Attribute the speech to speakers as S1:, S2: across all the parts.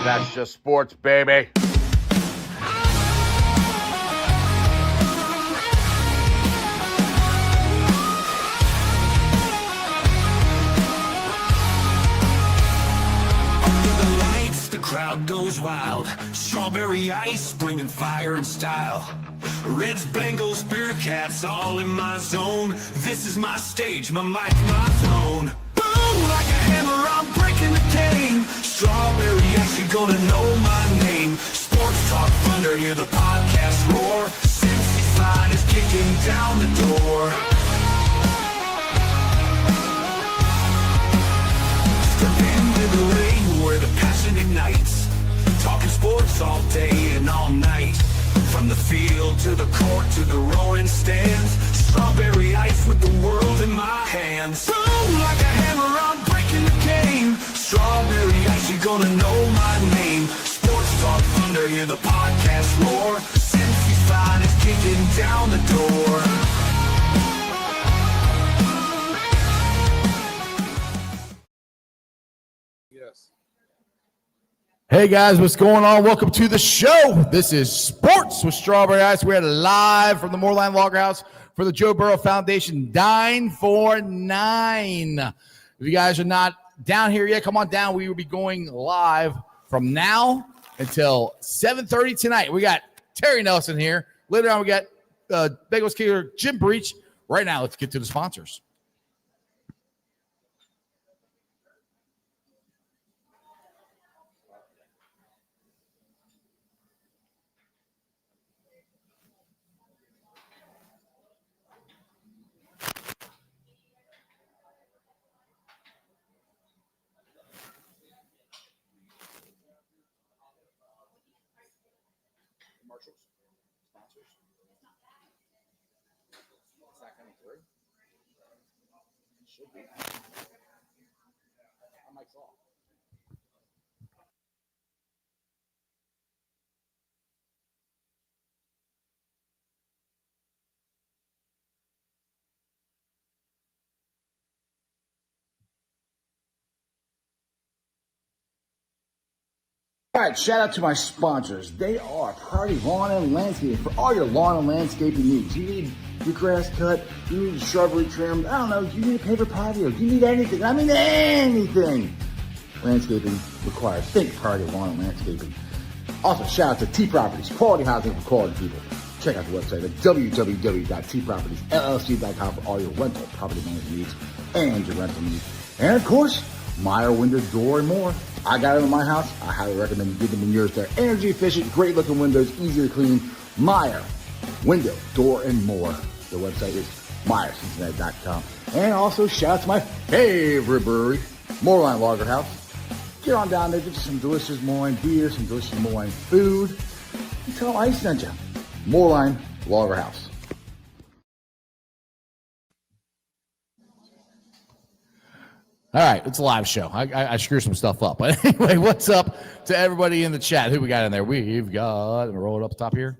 S1: That's just sports, baby.
S2: Crowd goes wild. Strawberry ice, bringing fire and style. Reds, Bengals, Bearcats, all in my zone. This is my stage, my mic, my throne. Boom, like a hammer, I'm breaking the game. Strawberry ice, you're gonna know my name. Sports Talk Thunder, hear the podcast roar. Cincy's line is kicking down the door. Step into the lane where the passion ignites. Talking sports all day and all night. From the field to the court to the roaring stands. Strawberry ice with the world in my hands. Boom, like a hammer, I'm breaking the game. Strawberry ice, you're gonna know my name. Sports Talk Thunder, hear the podcast roar. Cincy's fine is kicking down the door.
S1: Hey guys, what's going on? Welcome to the show. This is Sports with Strawberry Ice. We're live from the Moerlein Lager House for the Joe Burrow Foundation Dine for 9. If you guys are not down here yet, come on down. We will be going live from now until 7:30 tonight. We got Terry Nelson here. Later on, we got Bengals kicker Jim Breech. Right now, let's get to the sponsors. All right, shout out to my sponsors. They are Priority Lawn and Landscaping for all your lawn and landscaping needs. You need your grass cut, you need your shrubbery trimmed, I don't know, you need a paper patio, you need anything, I mean anything. Landscaping requires, think Priority Lawn and Landscaping. Also, shout out to T Properties, quality housing for quality people. Check out the website at www.tpropertiesllc.com for all your rental property management needs and your rental needs. And of course, Meyer Window, Door, and more. I got it in my house. I highly recommend you get them in yours. They're energy efficient, great looking windows, easy to clean. Meyer Window, Door, and more. The website is MeyerCincinnati.com. And also shout out to my favorite brewery, Moerlein Lager House. Get on down there, get you some delicious Moerlein beer, some delicious Moerlein food. And tell them I sent you. Moerlein Lager House. All right, it's a live show. I screw some stuff up. But anyway, what's up to everybody in the chat? Who we got in there? We've got, roll it up top here.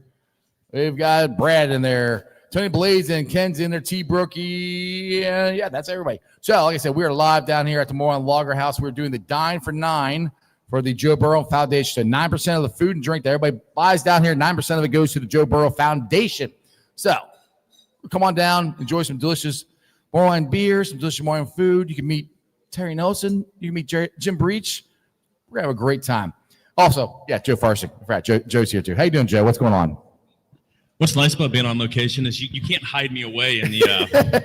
S1: We've got Brad in there. Tony Blaze and Ken's in there. T. Brookie. Yeah, that's everybody. So, like I said, we are live down here at the Moerlein Lager House. We're doing the Dine for 9 for the Joe Burrow Foundation. So 9% of the food and drink that everybody buys down here, 9% of it goes to the Joe Burrow Foundation. So, come on down. Enjoy some delicious Moerlein beer, some delicious Moerlein food. You can meet Terry Nelson, you can meet Jim Breech. We're going to have a great time. Also, yeah, Joe Farsing. Joe's here too. How you doing, Joe? What's going on?
S3: What's nice about being on location is you can't hide me away in the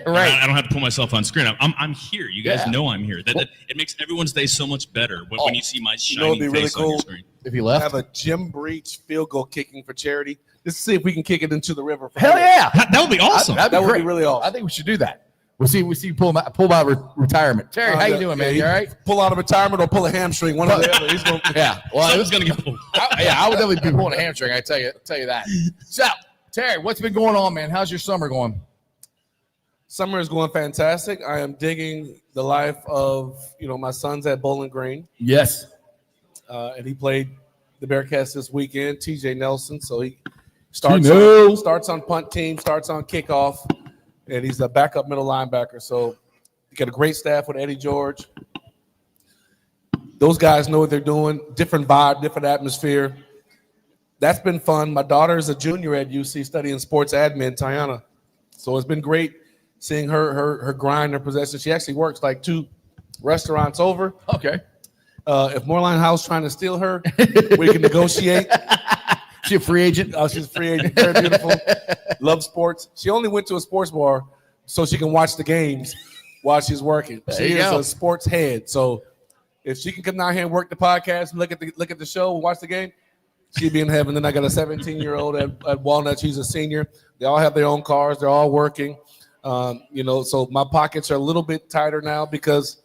S1: right.
S3: I don't have to put myself on screen. I'm here. You guys know I'm here. That it makes everyone's day so much better when you see my shining face really cool on your screen.
S1: If he left,
S4: have a Jim Breech field goal kicking for charity. Let's see if we can kick it into the river.
S1: Hell yeah,
S3: that would be awesome.
S4: That would be really awesome.
S1: I think we should do that. We'll see pull out retirement. Terry, how you doing, man? You all right?
S4: Pull out a retirement or pull a hamstring. One or the other. He's going.
S1: Yeah. Well,
S3: I was going to get pulled.
S1: I would definitely be pulling a hamstring. I tell you that. So, Terry, what's been going on, man? How's your summer going?
S4: Summer is going fantastic. I am digging the life of my son's at Bowling Green.
S1: Yes.
S4: And he played the Bearcats this weekend. TJ Nelson. So he starts on punt team, starts on kickoff. And he's a backup middle linebacker. So you got a great staff with Eddie George. Those guys know what they're doing. Different vibe, different atmosphere. That's been fun. My daughter is a junior at UC studying sports admin, Tiana. So it's been great seeing her grind, her possession. She actually works like 2 restaurants over.
S1: Okay.
S4: If Moerlein House trying to steal her, we can negotiate.
S1: She a free agent?
S4: Oh, she's a free agent. Very beautiful. Loves sports. She only went to a sports bar so she can watch the games while she's working. She is a sports head. So if she can come down here and work the podcast and look at the show and watch the game, she'd be in heaven. Then I got a 17-year-old at Walnut. She's a senior. They all have their own cars. They're all working. So my pockets are a little bit tighter now because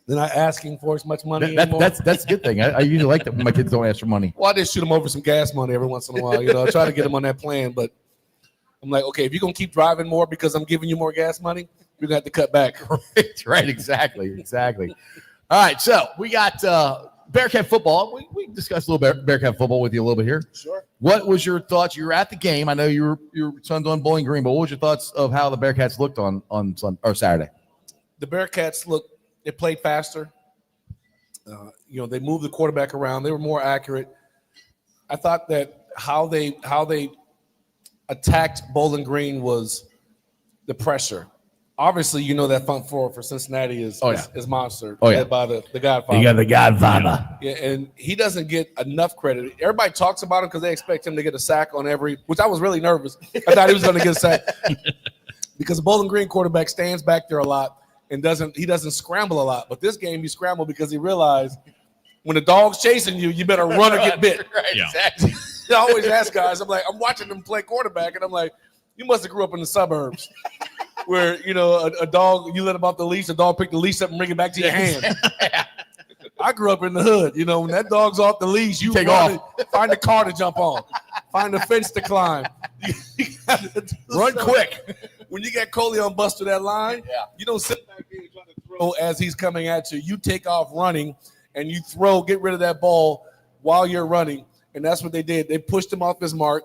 S4: they're not asking for as much money anymore.
S1: That's a good thing. I usually like that when my kids don't ask for money.
S4: Well, I just shoot them over some gas money every once in a while. I try to get them on that plan, but I'm like, okay, if you're going to keep driving more because I'm giving you more gas money, you're going to have to cut back.
S1: Right, exactly. All right, so we got Bearcat football. We discussed a little Bearcat football with you a little bit here.
S4: Sure.
S1: What was your thoughts? You were at the game. I know your son's on Bowling Green, but what was your thoughts of how the Bearcats looked on Sunday or Saturday?
S4: The Bearcats they played faster. They moved the quarterback around. They were more accurate. I thought that how they attacked Bowling Green was the pressure. Obviously, that front four for Cincinnati is monster. Led by the Godfather.
S1: You got the Godfather.
S4: Yeah, and he doesn't get enough credit. Everybody talks about him because they expect him to get a sack on every, which I was really nervous. I thought he was going to get a sack because the Bowling Green quarterback stands back there a lot and doesn't scramble a lot. But this game he scrambled because he realized when the dog's chasing you, you better run or get bit.
S1: Right,
S3: Yeah.
S1: exactly.
S4: I always ask guys, I'm watching them play quarterback, and I'm like, you must have grew up in the suburbs where, a dog, you let him off the leash, the dog pick the leash up and bring it back to your hand. I grew up in the hood. When that dog's off the leash, you
S1: take
S4: run
S1: off.
S4: Find a car to jump on. Find a fence to climb.
S1: Run quick.
S4: When you get Coley on bust to that line, you don't sit back there and try to throw as he's coming at you. You take off running, and you get rid of that ball while you're running. And that's what they did. They pushed him off his mark.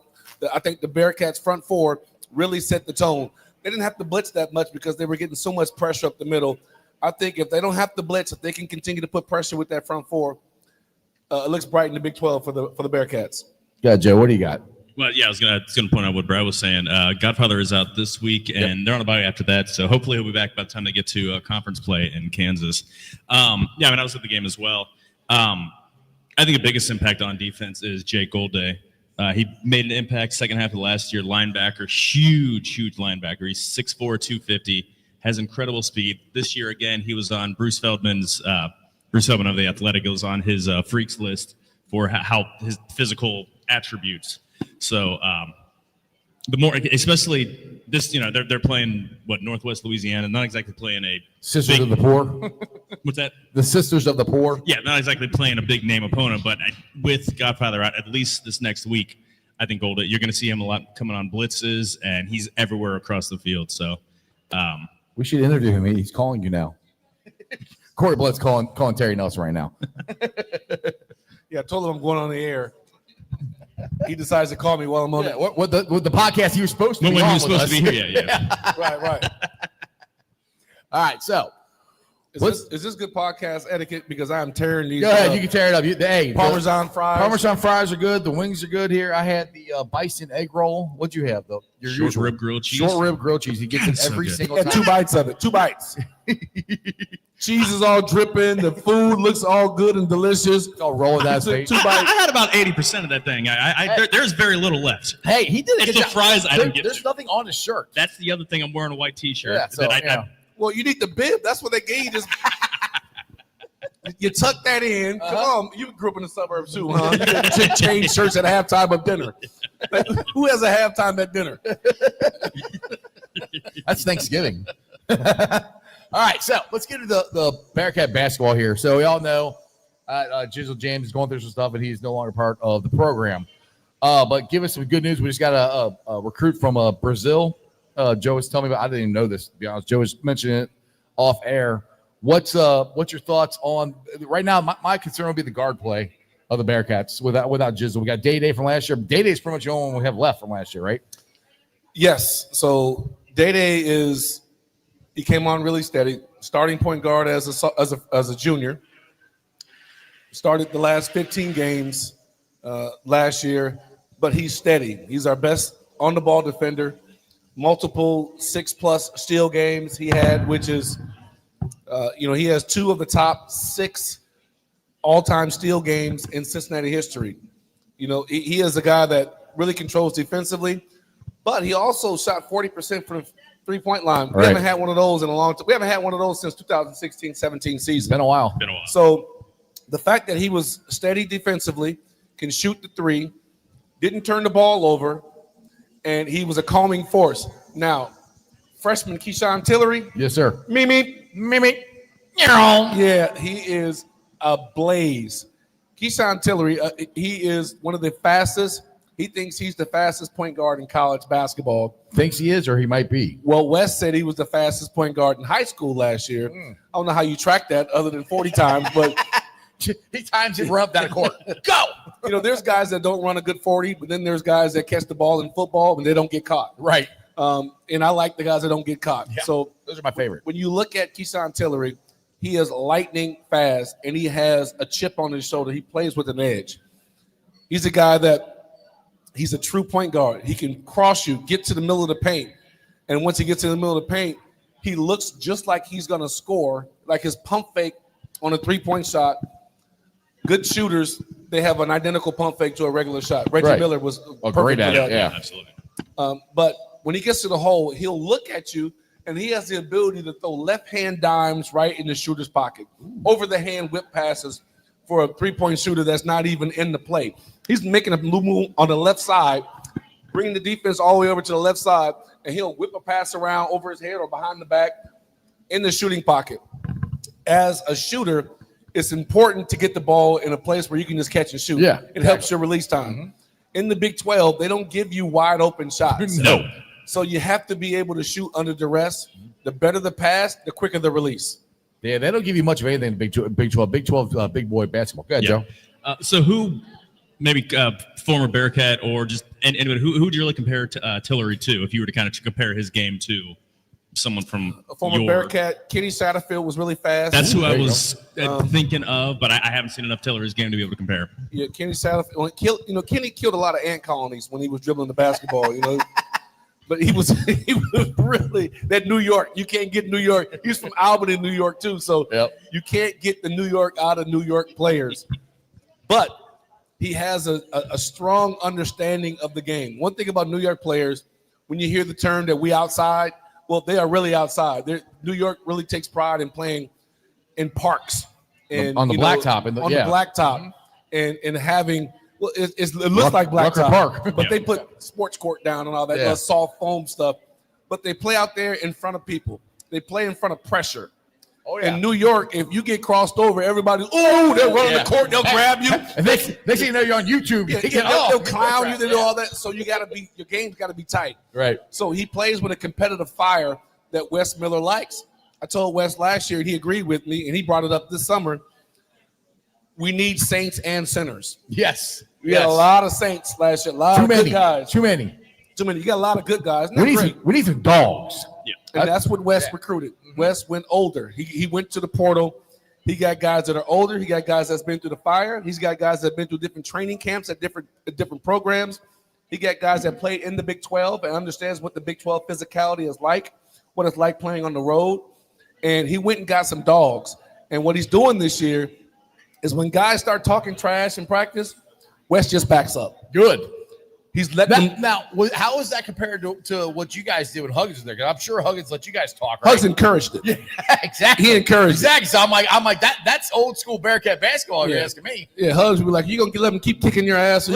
S4: I think the Bearcats front four really set the tone. They didn't have to blitz that much because they were getting so much pressure up the middle. I think if they don't have to blitz, if they can continue to put pressure with that front four, it looks bright in the Big 12 for the Bearcats.
S1: Yeah, Joe, what do you got?
S3: Well, yeah, I was gonna point out what Brad was saying. Godfather is out this week, and they're on a bye after that. So hopefully he'll be back by the time they get to conference play in Kansas. I was at the game as well. I think the biggest impact on defense is Jake Golday. He made an impact second half of last year. Linebacker, huge linebacker. He's 6'4", 250, has incredible speed. This year again, he was on Bruce Feldman of the Athletic. It was on his freaks list for how his physical attributes. So the more, especially this, they're playing Northwest Louisiana, not exactly playing a
S1: Sisters of the Poor.
S3: What's that?
S1: The Sisters of the Poor.
S3: Yeah, not exactly playing a big name opponent, but with Godfather out at least this next week, I think you're going to see him a lot coming on blitzes, and he's everywhere across the field. So
S1: we should interview him. He's calling you now. Corey Blood's calling Terry Nelson right now.
S4: Yeah, I told him I'm going on the air. He decides to call me while I'm on it.
S1: With the podcast he was supposed to be
S3: when
S1: on
S3: he was supposed
S1: us.
S3: to be here. Yeah.
S4: Right.
S1: All right, so
S4: Is this good podcast etiquette? Because I am tearing these.
S1: go ahead. You can tear it up. Hey,
S4: Parmesan fries.
S1: Parmesan fries are good. The wings are good here. I had the bison egg roll. What'd you have, though? Your
S3: Short
S1: usual
S3: rib grilled cheese.
S1: Short rib grilled cheese. He gets it
S3: so
S1: every
S3: good.
S1: single
S4: Yeah,
S1: time.
S4: 2 bites of it. 2 bites. Cheese is all dripping. The food looks all good and delicious.
S1: I'll roll with that face.
S4: 2
S3: I
S4: bites.
S3: had about 80% of that thing. There's very little left.
S1: Hey, he did it.
S3: It's the fries I didn't get
S1: There's
S3: to.
S1: nothing on his shirt.
S3: That's the other thing. I'm wearing a white T-shirt.
S1: Yeah, so,
S4: Well, you need the bib. That's what they gave you. You tuck that in. Come on. You grew up in the suburbs too, huh? You didn't change shirts at halftime of dinner. Who has a halftime at dinner?
S1: That's Thanksgiving. All right, so let's get to the Bearcat basketball here. So we all know Jizzle James is going through some stuff, and he's no longer part of the program. But give us some good news. We just got a recruit from Brazil. Joe was telling me about. I didn't even know this, to be honest. Joe was mentioning it off air. What's your thoughts on right now? My concern would be the guard play of the Bearcats without Jizzle. We got Day from last year. Day is pretty much the only one we have left from last year, right?
S4: Yes. So Day he came on really steady. Starting point guard as a junior. Started the last 15 games last year, but he's steady. He's our best on-the-ball defender. Multiple 6+ steal games he had, which is, he has 2 of the top 6 all-time steal games in Cincinnati history. He is a guy that really controls defensively, but he also shot 40% from the three-point line. We haven't had one of those in a long time. We haven't had one of those since 2016-17 season.
S1: Been a while.
S4: So the fact that he was steady defensively, can shoot the 3, didn't turn the ball over, and he was a calming force. Now, freshman Keyshawn Tillery.
S1: Yes, sir.
S4: Mimi. Yeah, he is a blaze. Keyshawn Tillery, he is one of the fastest. He thinks he's the fastest point guard in college basketball.
S1: Thinks he is, or he might be.
S4: Well, Wes said he was the fastest point guard in high school last year. I don't know how you track that other than 40 times, but
S1: he times it rubbed out of court. Go!
S4: There's guys that don't run a good 40, but then there's guys that catch the ball in football and they don't get caught.
S1: Right.
S4: And I like the guys that don't get caught.
S1: Yeah,
S4: so
S1: those are my favorite.
S4: When you look at Keyshawn Tillery, he is lightning fast, and he has a chip on his shoulder. He plays with an edge. He's a guy that he's a true point guard. He can cross you, get to the middle of the paint. And once he gets to the middle of the paint, he looks just like he's going to score, like his pump fake on a three-point shot. Good shooters, they have an identical pump fake to a regular shot. Reggie Miller was
S1: great at it.
S3: Yeah, absolutely.
S4: But when he gets to the hole, he'll look at you, and he has the ability to throw left-hand dimes right in the shooter's pocket, over-the-hand whip passes for a three-point shooter that's not even in the play. He's making a move on the left side, bringing the defense all the way over to the left side, and he'll whip a pass around over his head or behind the back in the shooting pocket. As a shooter, it's important to get the ball in a place where you can just catch and shoot.
S1: Yeah,
S4: it helps your release time. Mm-hmm. In the Big 12, they don't give you wide open shots.
S3: No.
S4: So you have to be able to shoot under duress. The better the pass, the quicker the release.
S1: Yeah, they don't give you much of anything in Big 12. Big 12, big boy basketball. Go ahead, Joe.
S3: So who, maybe former Bearcat or just anybody, who would you really compare to, Tillery to if you were to kind of compare his game to someone from
S4: a former Bearcat? Kenny Satterfield was really fast.
S3: That's who I was thinking of, but I haven't seen enough Tillery's game to be able to compare.
S4: Yeah, Kenny Satterfield. Kenny killed a lot of ant colonies when he was dribbling the basketball. But he was really that New York. You can't get New York. He's from Albany, New York, too. So you can't get the New York out of New York players. But he has a strong understanding of the game. One thing about New York players, when you hear the term that we outside, well, they are really outside. New York really takes pride in playing in parks and
S1: on the blacktop.
S4: The blacktop and having. Well, it looks like blacktop
S1: Park,
S4: but they put sports court down and all that soft foam stuff. But they play out there in front of people. They play in front of pressure. Oh, yeah. In New York, if you get crossed over, everybody, they'll run the court, they'll grab you.
S1: And they say you're on YouTube.
S4: They'll clown you, they do all that. So your game's got to be tight.
S1: Right.
S4: So he plays with a competitive fire that Wes Miller likes. I told Wes last year, and he agreed with me, and he brought it up this summer. We need Saints and centers.
S1: Yes.
S4: We had a lot of Saints last year. A lot of good guys.
S1: Too many.
S4: You got a lot of good guys.
S1: We need some dogs.
S3: Yeah.
S4: And that's what Wes recruited. Mm-hmm. Wes went older. He went to the portal. He got guys that are older. He got guys that's been through the fire. He's got guys that have been through different training camps at different programs. He got guys that played in the Big 12 and understands what the Big 12 physicality is like, what it's like playing on the road. And he went and got some dogs. And what he's doing this year is when guys start talking trash in practice, Wes just backs up.
S1: Good.
S4: He's letting them.
S1: Now, how is that compared to what you guys did when Huggins was there? Because I'm sure Huggins let you guys talk.
S4: Right? Huggins encouraged it.
S1: Yeah, exactly.
S4: He encouraged
S1: it. So I'm like that's old school Bearcat basketball. If you're asking me.
S4: Yeah, Huggins would be like, "You gonna let him keep kicking your ass?" So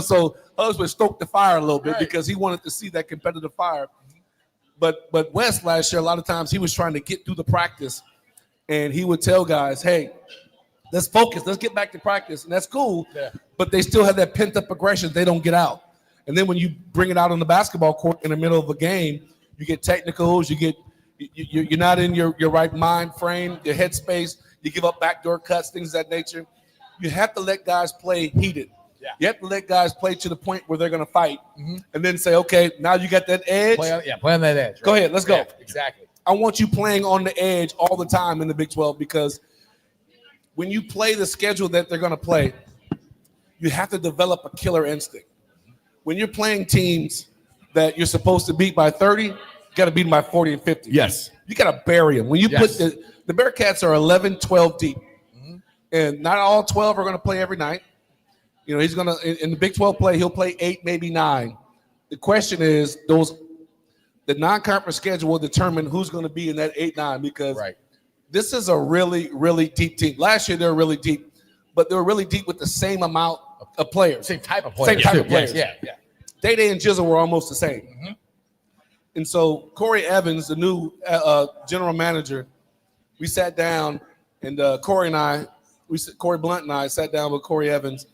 S4: So Huggins would stoke the fire a little bit because he wanted to see that competitive fire. But Wes last year, a lot of times he was trying to get through the practice, and he would tell guys, "Hey, let's focus. Let's get back to practice." And that's cool. Yeah. But they still have that pent-up aggression. They don't get out. And then when you bring it out on the basketball court in the middle of a game, you get technicals. You're not in your right mind frame, your headspace. You give up backdoor cuts, things of that nature. You have to let guys play heated. Yeah. You have to let guys play to the point where they're going to fight. Mm-hmm. And then say, okay, now you got that edge.
S1: Play on that edge. Right?
S4: Go ahead. Let's go.
S1: Exactly.
S4: I want you playing on the edge all the time in the Big 12 because when you play the schedule that they're going to play, you have to develop a killer instinct. When you're playing teams that you're supposed to beat by 30, you got to beat them by 40 and 50.
S1: Yes.
S4: You got to bury them. When you put the Bearcats are 11, 12 deep. And not all 12 are going to play every night. You know, he's going to, in the Big 12 play, he'll play 8, maybe 9. The question is, the non-conference schedule will determine who's going to be in that 8-9 because this is a really, really deep team. Last year, they were really deep, but they were really deep with the same amount of players.
S1: Same type of players.
S4: Yeah. Day and Jizzle were almost the same. Mm-hmm. And so Corey Evans, the new general manager, we sat down, and Corey Blunt and I sat down with Corey Evans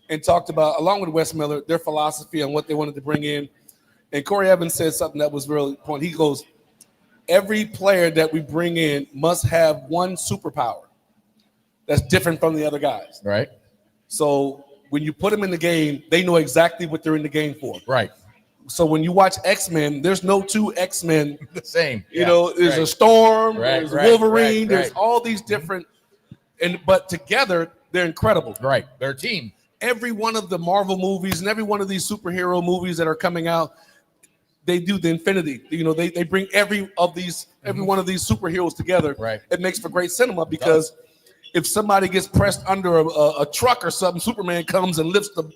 S4: and talked about, along with Wes Miller, their philosophy on what they wanted to bring in. And Corey Evans said something that was really important. He goes, every player that we bring in must have one superpower that's different from the other guys.
S1: Right.
S4: So when you put them in the game, they know exactly what they're in the game for.
S1: Right.
S4: So when you watch X-Men, there's no two X-Men
S1: the same.
S4: You know, there's a Storm, there's Wolverine, there's all these different, but together they're incredible.
S1: Right. They're a team.
S4: Every one of the Marvel movies and every one of these superhero movies that are coming out, they do the infinity. You know, they bring every one of these superheroes together.
S1: Right.
S4: It makes for great cinema because if somebody gets pressed under a truck or something, Superman comes and lifts the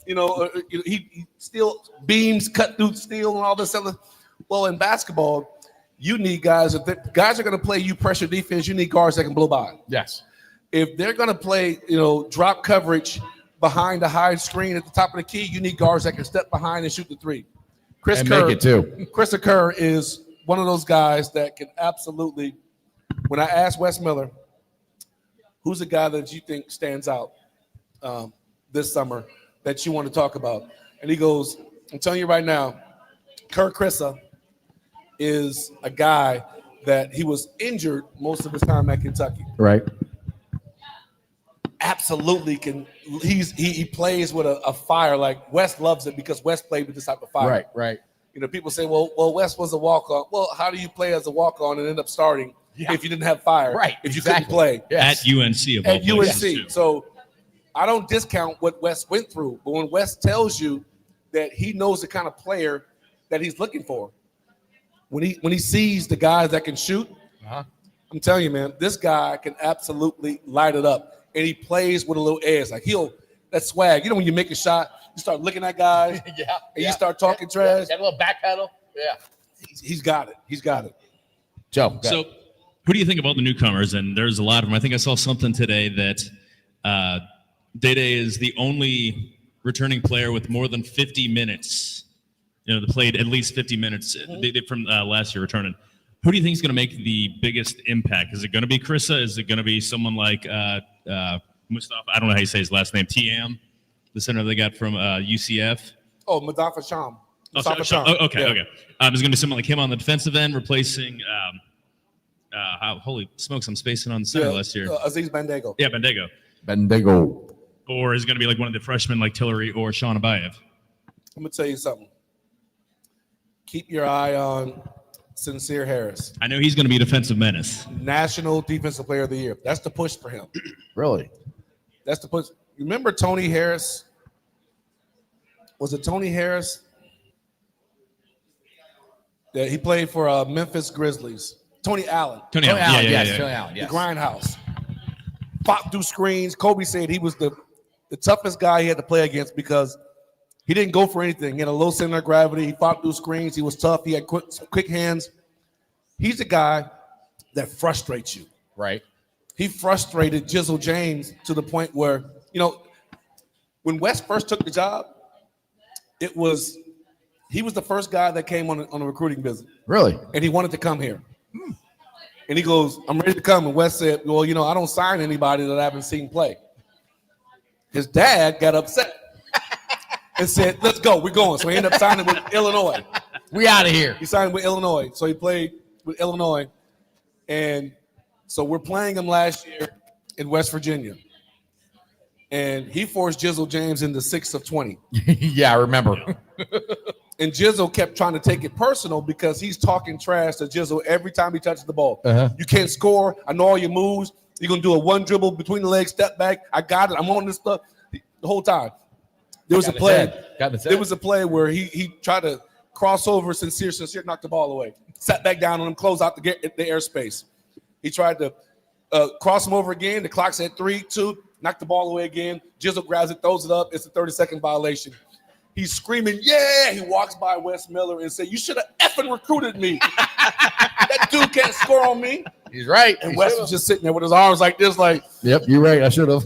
S4: You know, he steel beams cut through steel and all this other. Well, in basketball, you need guys. If guys are going to play you pressure defense, you need guards that can blow by.
S1: Yes.
S4: If they're going to play, drop coverage behind the high screen at the top of the key, you need guards that can step behind and shoot the three. Chris Kerr,
S1: make it too.
S4: Chris Kerr is one of those guys that can absolutely. When I asked Wes Miller, who's a guy that you think stands out this summer that you want to talk about? And he goes, I'm telling you right now, Kerr Krissa is a guy that he was injured most of his time at Kentucky.
S1: Right.
S4: Absolutely can. He plays with a fire. Like Wes loves it because Wes played with this type of fire.
S1: Right.
S4: You know, people say, well, Wes was a walk-on. Well, how do you play as a walk-on and end up starting if you didn't have fire?
S1: Right.
S4: If you couldn't play.
S3: Yes. At UNC.
S4: At UNC. So I don't discount what Wes went through, but when Wes tells you that he knows the kind of player that he's looking for, when he sees the guys that can shoot, I'm telling you, man, this guy can absolutely light it up. And he plays with a little edge. Like that swag. You know, when you make a shot, you start looking at guys and you start talking trash.
S1: That little back pedal. Yeah.
S4: He's got it. He's got it.
S1: Joe.
S3: So who do you think about the newcomers? And there's a lot of them. I think I saw something today that Day-Day is the only returning player with more than 50 minutes. They played at least 50 minutes from last year returning. Who do you think is going to make the biggest impact? Is it going to be Krissa? Is it going to be someone like Mustafa? I don't know how you say his last name. TM, the center they got from UCF.
S4: Oh, Mustafa Sham.
S3: Okay. Is it going to be someone like him on the defensive end, replacing? Holy smokes, I'm spacing on the center last year.
S4: Aziz Bandago.
S3: Yeah,
S1: Bandago.
S3: Or is it going to be like one of the freshmen like Tillery or Sean Abayev?
S4: I'm going to tell you something. Keep your eye on Sincere Harris.
S3: I know he's going to be a defensive menace.
S4: National Defensive Player of the Year. That's the push for him.
S1: Really?
S4: That's the push. Remember Tony Harris? Was it Tony Harris? Yeah, he played for Memphis Grizzlies. Tony Allen.
S3: Tony Allen. Yeah.
S1: Tony Allen.
S4: The grindhouse. Fought through screens. Kobe said he was the toughest guy he had to play against because he didn't go for anything. He had a low center of gravity. He fought through screens. He was tough. He had quick hands. He's a guy that frustrates you.
S1: Right.
S4: He frustrated Jizzle James to the point where, when Wes first took the job, he was the first guy that came on a recruiting visit.
S1: Really?
S4: And he wanted to come here. And he goes, I'm ready to come. And Wes said, well, I don't sign anybody that I haven't seen play. His dad got upset and said, let's go. We're going. So he ended up signing with Illinois.
S1: We out of here.
S4: He signed with Illinois. So he played with Illinois. And so we're playing him last year in West Virginia. And he forced Jizzle James into 6 of 20.
S1: Yeah, I remember.
S4: And Jizzle kept trying to take it personal because he's talking trash to Jizzle every time he touches the ball. You can't score. I know all your moves. You're going to do a one dribble between the legs, step back. I got it. I'm on this stuff the whole time. There was a play where he tried to cross over Sincere. Sincere knocked the ball away. Sat back down on him, closed out the airspace. He tried to cross him over again. The clock's at 3, 2, knocked the ball away again. Jizzle grabs it, throws it up. It's a 30-second violation. He's screaming, yeah! He walks by Wes Miller and says, you should have effing recruited me. That dude can't score on me.
S1: He's right.
S4: And Wes was just sitting there with his arms like this, like,
S1: yep, you're right. I should have.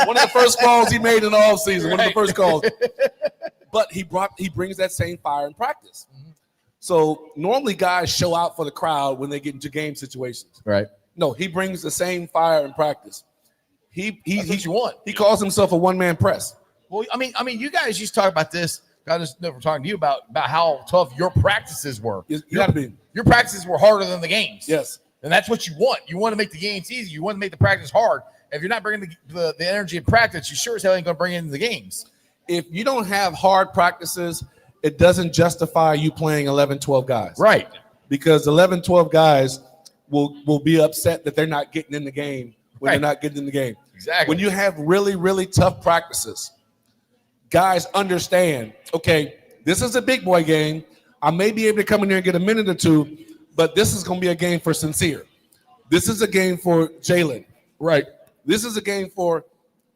S4: One of the first calls he made in the offseason, one of the first calls. But he brings that same fire in practice. Mm-hmm. So normally guys show out for the crowd when they get into game situations.
S1: Right.
S4: No, he brings the same fire in practice. That's what you want. He calls himself a one-man press.
S1: Well, I mean, you guys used to talk about this. I just never talking to you about how tough your practices were.
S4: You got to be.
S1: Your practices were harder than the games.
S4: Yes.
S1: And that's what you want. You want to make the games easy. You want to make the practice hard. If you're not bringing the energy in practice, you sure as hell ain't going to bring it into the games.
S4: If you don't have hard practices, it doesn't justify you playing 11, 12 guys.
S1: Right.
S4: Because 11, 12 guys will be upset that they're not getting in the game when they're not getting in the game.
S1: Exactly.
S4: When you have really, really tough practices, guys understand, okay, this is a big boy game. I may be able to come in there and get a minute or two, but this is going to be a game for Sincere. This is a game for Jalen.
S1: Right.
S4: This is a game for,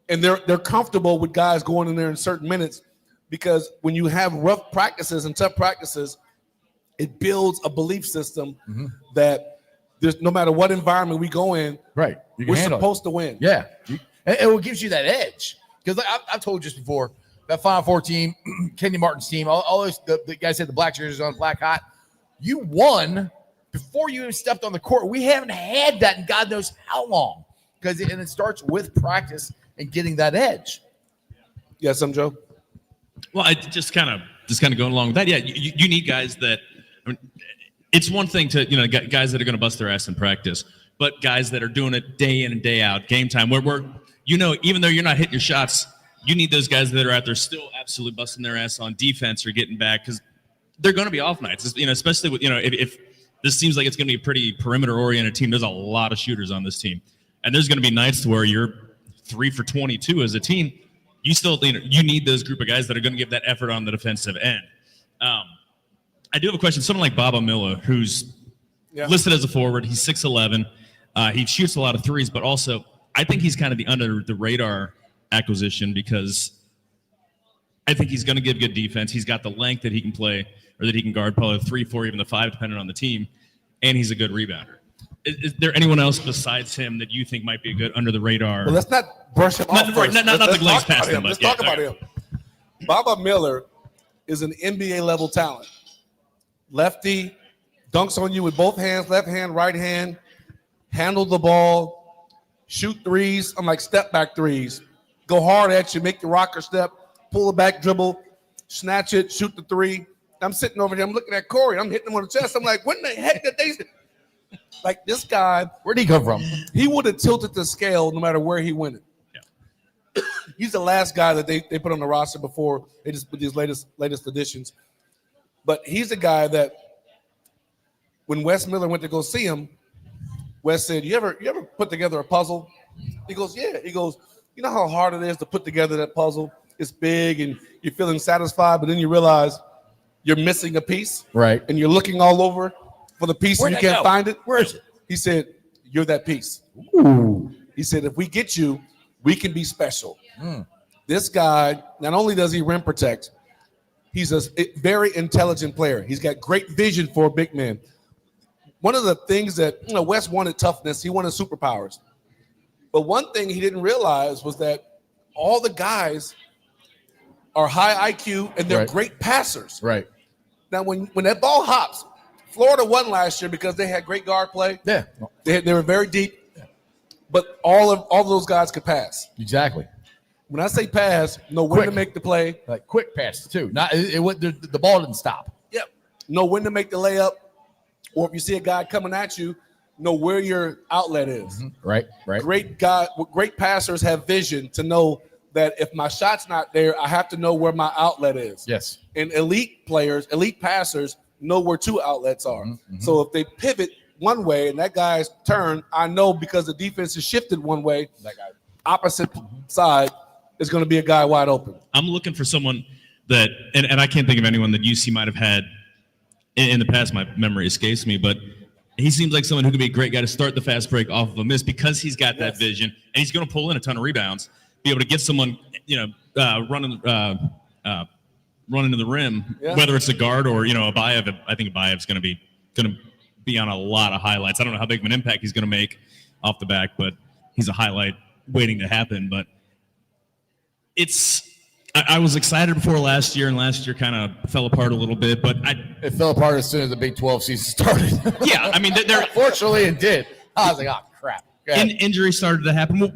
S4: and they're comfortable with guys going in there in certain minutes, because when you have rough practices and tough practices, it builds a belief system that there's no matter what environment we go in,
S1: right,
S4: we're supposed to win.
S1: Yeah, and it gives you that edge. Because I've told you this before, that Final Four team, Kenny Martin's team, all those the guys had the black jerseys on, black hot. You won before you even stepped on the court. We haven't had that in God knows how long. Because it starts with practice and getting that edge.
S4: Yes, I'm Joe.
S3: Well, I just kind of going along with that. Yeah, you need guys that. I mean, it's one thing to guys that are going to bust their ass in practice, but guys that are doing it day in and day out, game time, where even though you're not hitting your shots, you need those guys that are out there still absolutely busting their ass on defense or getting back, because they're going to be off nights. Especially with if this seems like it's going to be a pretty perimeter oriented team. There's a lot of shooters on this team, and there's going to be nights where you're 3 for 22 as a team. You still you need those group of guys that are going to give that effort on the defensive end. I do have a question. Someone like Baba Miller, who's listed as a forward, he's 6'11". He shoots a lot of threes, but also I think he's kind of the under the radar acquisition, because I think he's going to give good defense. He's got the length that he can play, or that he can guard probably the 3, 4, even the 5, depending on the team, and he's a good rebounder. Is there anyone else besides him that you think might be a good under the radar?
S4: Well, let's not brush him off first.
S3: Not the glaze past him.
S4: Let's talk about him. Baba Miller is an NBA level talent. Lefty, dunks on you with both hands, left hand, right hand, handle the ball, shoot threes. I'm like step back threes. Go hard at you, make the rocker step, pull a back dribble, snatch it, shoot the three. I'm sitting over there, I'm looking at Corey, I'm hitting him on the chest. I'm like, when the heck did they? Like, this guy,
S1: where'd he come from?
S4: He would have tilted the scale no matter where he went. Yeah. He's the last guy that they put on the roster before they just put these latest additions. But he's the guy that when Wes Miller went to go see him, Wes said, you ever put together a puzzle? He goes, yeah. He goes, you know how hard it is to put together that puzzle? It's big and you're feeling satisfied, but then you realize you're missing a piece.
S1: Right.
S4: And you're looking all over for the piece and you can't find it.
S1: Where is it?
S4: He said, you're that piece.
S1: Ooh.
S4: He said, if we get you, we can be special. This guy, not only does he rim protect, he's a very intelligent player. He's got great vision for a big man. One of the things that, Wes wanted toughness. He wanted superpowers. But one thing he didn't realize was that all the guys are high IQ and they're great passers.
S1: Right.
S4: Now, when that ball hops, Florida won last year because they had great guard play.
S1: Yeah.
S4: They were very deep. But all of those guys could pass.
S1: Exactly.
S4: When I say pass, know when to make the play.
S1: Like quick pass, too. Not the ball didn't stop.
S4: Yep. Know when to make the layup. Or if you see a guy coming at you, know where your outlet is.
S1: Right.
S4: Great passers have vision to know that if my shot's not there, I have to know where my outlet is.
S1: Yes.
S4: And elite passers know where two outlets are. So if they pivot, one way and that guy's turn, I know because the defense is shifted one way, that guy opposite side is going to be a guy wide open.
S3: I'm looking for someone that, and I can't think of anyone that UC might have had in the past. My memory escapes me, but he seems like someone who could be a great guy to start the fast break off of a miss because he's got that vision and he's going to pull in a ton of rebounds, be able to get someone, running to the rim, whether it's a guard or, a Bayev. I think Bayev's going to be on a lot of highlights. I don't know how big of an impact he's going to make off the back, but he's a highlight waiting to happen. But I was excited before last year, and last year kind of fell apart a little bit. But
S1: it fell apart as soon as the Big 12 season started.
S3: Yeah, I mean,
S1: fortunately it did. I was like, oh crap.
S3: Injuries started to happen.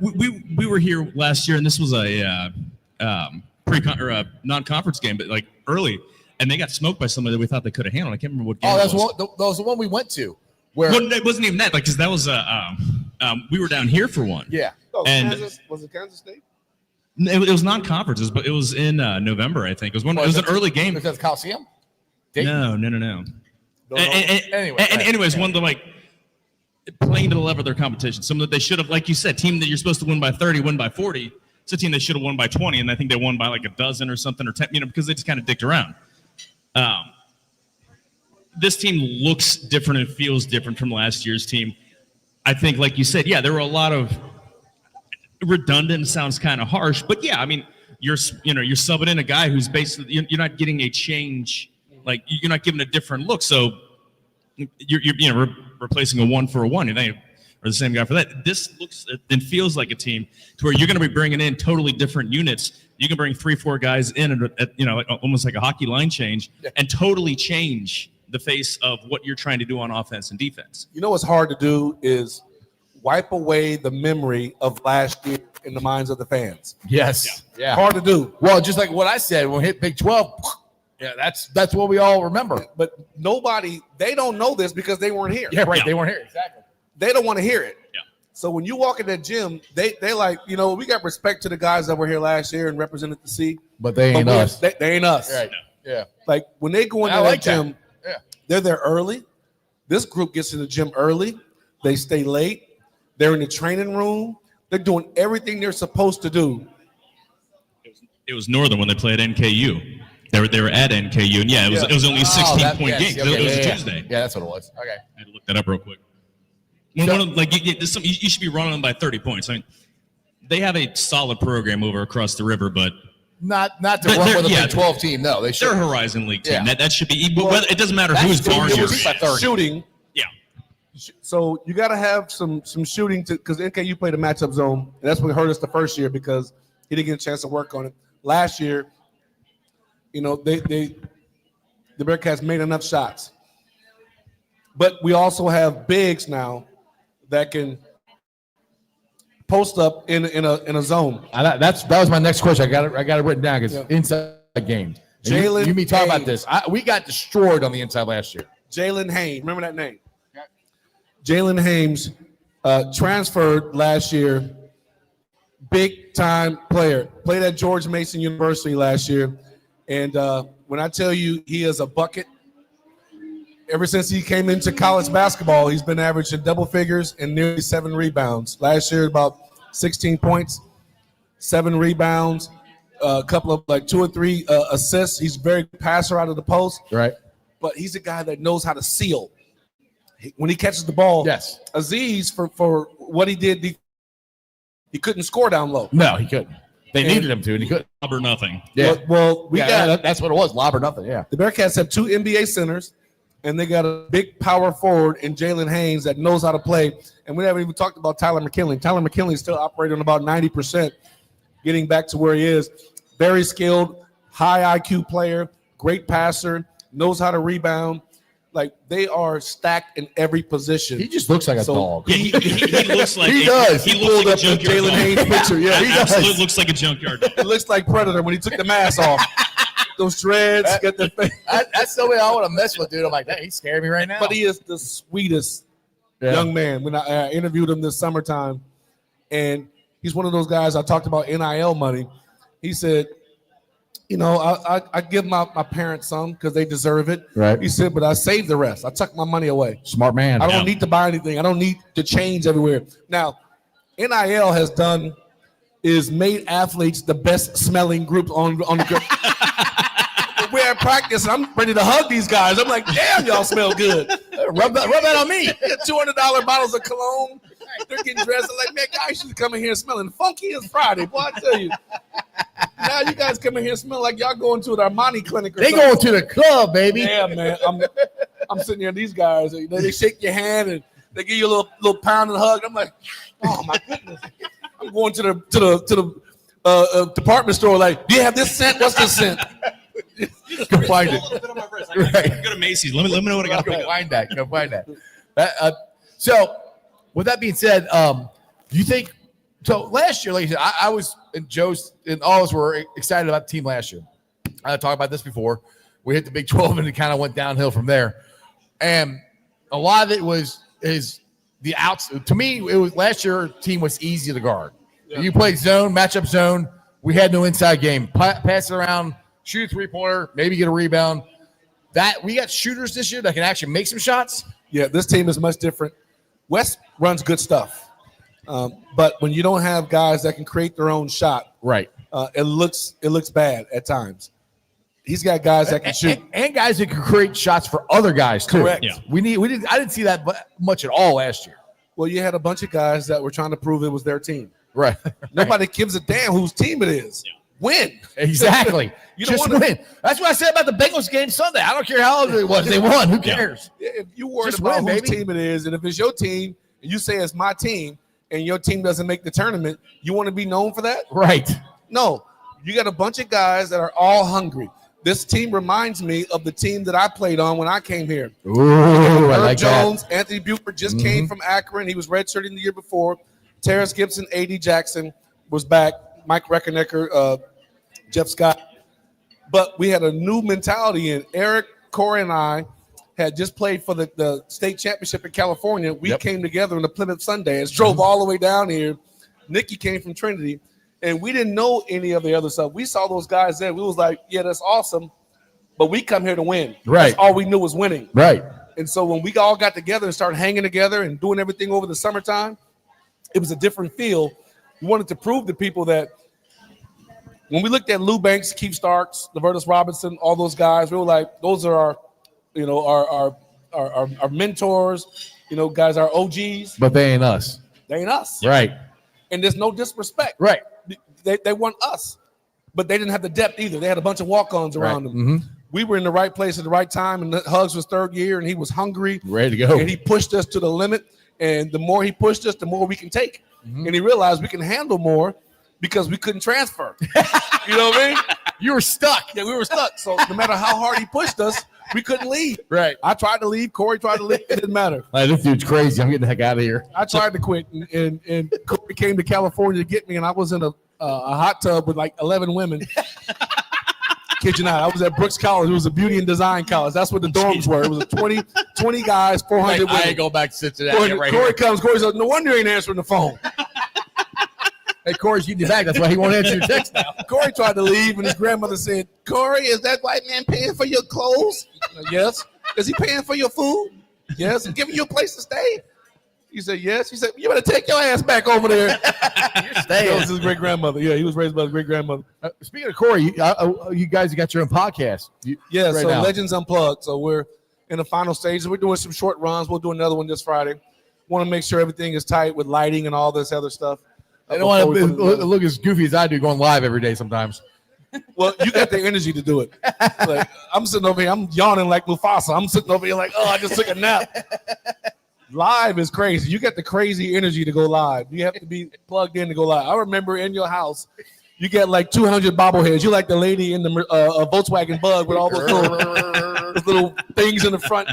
S3: We were here last year, and this was a non-conference game, but like early, and they got smoked by somebody that we thought they could have handled. I can't remember what game.
S1: Oh, that was the one we went to. Where
S3: it wasn't even that, because that was we were down here for one.
S1: Yeah.
S3: And
S4: was it Kansas State?
S3: It was non-conferences, but it was in November, I think. It was an early game.
S1: Was that the Coliseum?
S3: No. Anyways, one of the playing to the level of their competition. Some that they should have, like you said, team that you're supposed to win by 30, win by 40. It's a team they should have won by 20, and I think they won by like a dozen or something, or 10, because they just kind of dicked around. This team looks different and feels different from last year's team. I think, like you said, there were a lot of redundant. Sounds kind of harsh, but you're subbing in a guy who's basically you're not getting a change, like you're not giving a different look. So you're replacing a one for a one. Or the same guy for that. This looks and feels like a team to where you're going to be bringing in totally different units. You can bring 3-4 guys in at almost like a hockey line change and totally change the face of what you're trying to do on offense and defense.
S4: You know what's hard to do is wipe away the memory of last year in the minds of the fans.
S1: Yes. Yeah.
S4: Hard to do.
S1: Well, just like what I said, when we hit Big 12, that's what we all remember.
S4: But they don't know this because they weren't here.
S1: Yeah, right. Yeah. They weren't here. Exactly.
S4: They don't want to hear it.
S3: Yeah.
S4: So when you walk in that gym, they like, we got respect to the guys that were here last year and represented the C.
S1: But they ain't us.
S4: They ain't us.
S1: Right. Yeah.
S4: Like when they go into that gym, they're there early. This group gets in the gym early. They stay late. They're in the training room. They're doing everything they're supposed to do.
S3: It was Northern when they played NKU. They were at NKU, and it was only a 16-point game.
S1: Okay,
S3: it was a Tuesday.
S1: Yeah, that's what it was. Okay,
S3: I had to look that up real quick. You should be running them by 30 points. I mean, they have a solid program over across the river, but
S1: not to run with a Big 12 team. No, they're
S3: a Horizon League team. That should be. It doesn't matter who's barn you're
S4: shooting.
S3: Yeah.
S4: So you got to have some shooting because NKU played a matchup zone, and that's what hurt us the first year because he didn't get a chance to work on it. Last year, the Bearcats made enough shots, but we also have bigs now that can post up in a zone.
S1: That was my next question. I got it written down because inside game.
S4: Jalen,
S1: you talk about this. We got destroyed on the inside last year.
S4: Jalen Haynes, remember that name? Jalen Haynes transferred last year. Big time player. Played at George Mason University last year. And when I tell you he is a bucket, ever since he came into college basketball, he's been averaging double figures and nearly 7 rebounds. Last year, about 16 points, 7 rebounds, a couple of 2 or 3 assists. He's a very good passer out of the post.
S1: Right.
S4: But he's a guy that knows how to seal. When he catches the ball, Aziz, for what he did, he couldn't score down low.
S1: No, he couldn't. They needed him to, and he couldn't.
S3: Lob or nothing.
S1: Yeah.
S4: Well,
S1: that's what it was. Lob or nothing. Yeah.
S4: The Bearcats have 2 NBA centers, and they got a big power forward in Jalen Haynes that knows how to play. And we haven't even talked about Tyler McKinley. Tyler McKinley is still operating on about 90%, getting back to where he is. Very skilled, high IQ player, great passer, knows how to rebound. They are stacked in every position.
S1: He just looks like a dog.
S3: He looks like
S1: he does.
S3: He looks like a junkyard
S4: Jalen Haynes picture. Yeah, he
S3: absolutely looks like a junkyard dog.
S4: It looks like Predator when he took the mask off. Those dreads, get the face.
S1: That's the way I want to mess with, dude. I'm like, he's scaring me right now.
S4: But he is the sweetest young man. When I interviewed him this summertime, and he's one of those guys I talked about NIL money. He said, I give my parents some because they deserve it.
S1: Right.
S4: He said, but I save the rest. I tuck my money away.
S1: Smart man.
S4: I don't need to buy anything. I don't need to change everywhere. Now, NIL is made athletes the best smelling group on the group. We're at practice, and I'm ready to hug these guys. I'm like, damn, y'all smell good.
S1: Rub that on me.
S4: $200 bottles of cologne. They're getting dressed. I'm like, man, guys should come in here smelling funky as Friday. Boy, I tell you. Now you guys come in here smelling like y'all going to an Armani clinic or
S1: something. They going to the club, baby.
S4: Yeah, man. I'm sitting here, these guys, they shake your hand and they give you a little pound and hug. I'm like, oh my goodness. I'm going to the department store like, do you have this scent? What's this scent?
S1: Go find it.
S3: Right. Go to Macy's. Let me know what I got to
S1: go find that. Go find that. So, with that being said, do you think so? Last year, like you said, I was and Joe's and all of us were excited about the team last year. I talked about this before. We hit the Big 12 and it kind of went downhill from there. And a lot of it is the outs. To me, it was last year. Team was easy to guard. Yeah. You played zone, matchup zone. We had no inside game. Pass it around. Shoot a 3-pointer, maybe get a rebound. That we got shooters this year that can actually make some shots.
S4: Yeah, this team is much different. West runs good stuff, but when you don't have guys that can create their own shot,
S1: right?
S4: It looks bad at times. He's got guys that can shoot
S1: and guys that can create shots for other guys too.
S4: Correct.
S3: Yeah.
S1: I didn't see that much at all last year.
S4: Well, you had a bunch of guys that were trying to prove it was their team.
S1: Right.
S4: Nobody gives a damn whose team it is.
S3: Yeah.
S4: Win.
S1: Exactly.
S4: You
S1: just win. That's what I said about the Bengals game Sunday. I don't care how it was. They won. Who cares?
S4: Yeah, if you worried
S1: Just
S4: about
S1: win,
S4: whose
S1: baby.
S4: team it is, and if it's your team, and you say it's my team, and your team doesn't make the tournament, you want to be known for that?
S1: Right.
S4: No. You got a bunch of guys that are all hungry. This team reminds me of the team that I played on when I came here.
S1: Ooh, I like
S4: Jones,
S1: that.
S4: Anthony Buford just came from Akron. He was redshirting the year before. Terrence Gibson, A.D. Jackson was back. Mike Reckonecker, Jeff Scott. But we had a new mentality in. Eric, Corey, and I had just played for the state championship in California. We came together in the Plymouth Sundance, drove all the way down here. Nikki came from Trinity, and we didn't know any of the other stuff. We saw those guys there. We was like, yeah, that's awesome, but we come here to win.
S1: Right.
S4: That's all we knew was winning.
S1: Right.
S4: And so when we all got together and started hanging together and doing everything over the summertime, it was a different feel. We wanted to prove to people that when we looked at Lou Banks, Keith Starks, Levertus Robinson, all those guys, we were like, those are our mentors, guys, our OGs.
S1: But they ain't us.
S4: They ain't us.
S1: Right.
S4: And there's no disrespect.
S1: Right.
S4: They want us, but they didn't have the depth either. They had a bunch of walk-ons around them.
S1: Mm-hmm.
S4: We were in the right place at the right time, and Hugs was third year, and he was hungry.
S1: Ready to go.
S4: And he pushed us to the limit, and the more he pushed us, the more we can take. Mm-hmm. And he realized we can handle more because we couldn't transfer. You know what I mean?
S1: You were stuck.
S4: Yeah, we were stuck. So no matter how hard he pushed us, we couldn't leave.
S1: Right.
S4: I tried to leave. Corey tried to leave. It didn't matter.
S1: Like, this dude's crazy. I'm getting the heck out of here.
S4: I tried to quit, and Corey came to California to get me, and I was in a hot tub with like 11 women. Kid you not. I was at Brooks College. It was a beauty and design college. That's what the dorms were. It was 20 guys, 400 women.
S1: I ain't going back to Cincinnati.
S4: Corey, Corey says, no wonder you ain't answering the phone.
S1: Hey, Corey's getting you back. That's why he won't answer your text now.
S4: Corey tried to leave, and his grandmother said, Corey, is that white man paying for your clothes? Yes. Is he paying for your food? Yes. And giving you a place to stay? He said, yes. He said, you better take your ass back over there.
S1: You're staying.
S4: That was his great-grandmother. Yeah, he was raised by his great-grandmother.
S1: Speaking of Corey, you guys have got your own podcast.
S4: Yeah,
S1: right
S4: so
S1: now.
S4: Legends Unplugged. So we're in the final stages. We're doing some short runs. We'll do another one this Friday. Want to make sure everything is tight with lighting and all this other stuff.
S1: I don't want to look as goofy as I do going live every day sometimes.
S4: Well, you got the energy to do it. Like, I'm sitting over here, I'm yawning like Mufasa. I'm sitting over here like, I just took a nap. Live is crazy. You got the crazy energy to go live. You have to be plugged in to go live. I remember in your house, you get like 200 bobbleheads. You're like the lady in the Volkswagen Bug with all those little things in the front.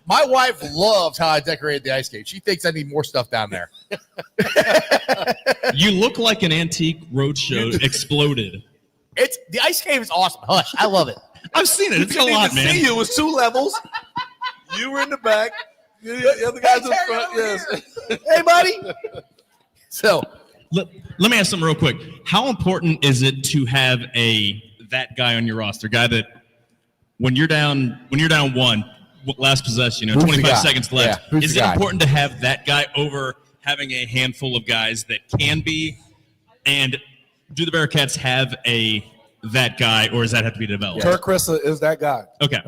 S1: My wife loves how I decorated the ice skate. She thinks I need more stuff down there.
S3: You look like an antique roadshow exploded.
S1: It's the ice cave is awesome. Hush, I love it.
S3: I've seen it. It's a lot, man.
S4: See you. It was 2 levels. You were in the back. The other guys in the front. Yes.
S1: Hey, buddy. So
S3: let me ask something real quick. How important is it to have that guy on your roster, guy that when you're down one, last possession, 25 seconds left.
S1: Yeah.
S3: Is it important to have that guy over having a handful of guys that can be? And do the Bearcats have that guy, or does that have to be developed?
S4: Kirk Krissa is that guy.
S3: Okay.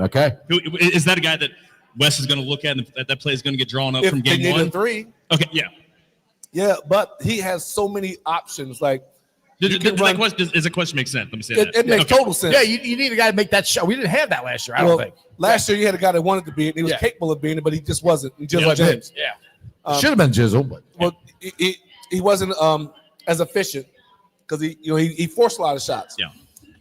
S3: Is that a guy that Wes is going to look at and that play is going to get drawn up from game
S4: one? If they need a 3.
S3: Okay, yeah.
S4: Yeah, but he has so many options. Like,
S3: does the question make sense? Let me say that.
S4: It makes total sense.
S1: Yeah, you need a guy to make that shot. We didn't have that last year, I don't think.
S4: Last year you had a guy that wanted to be it. And he was capable of being it, but he just wasn't. Jizzle James.
S1: Yeah. Should have been Jizzle, but
S4: he wasn't as efficient because he forced a lot of shots.
S3: Yeah.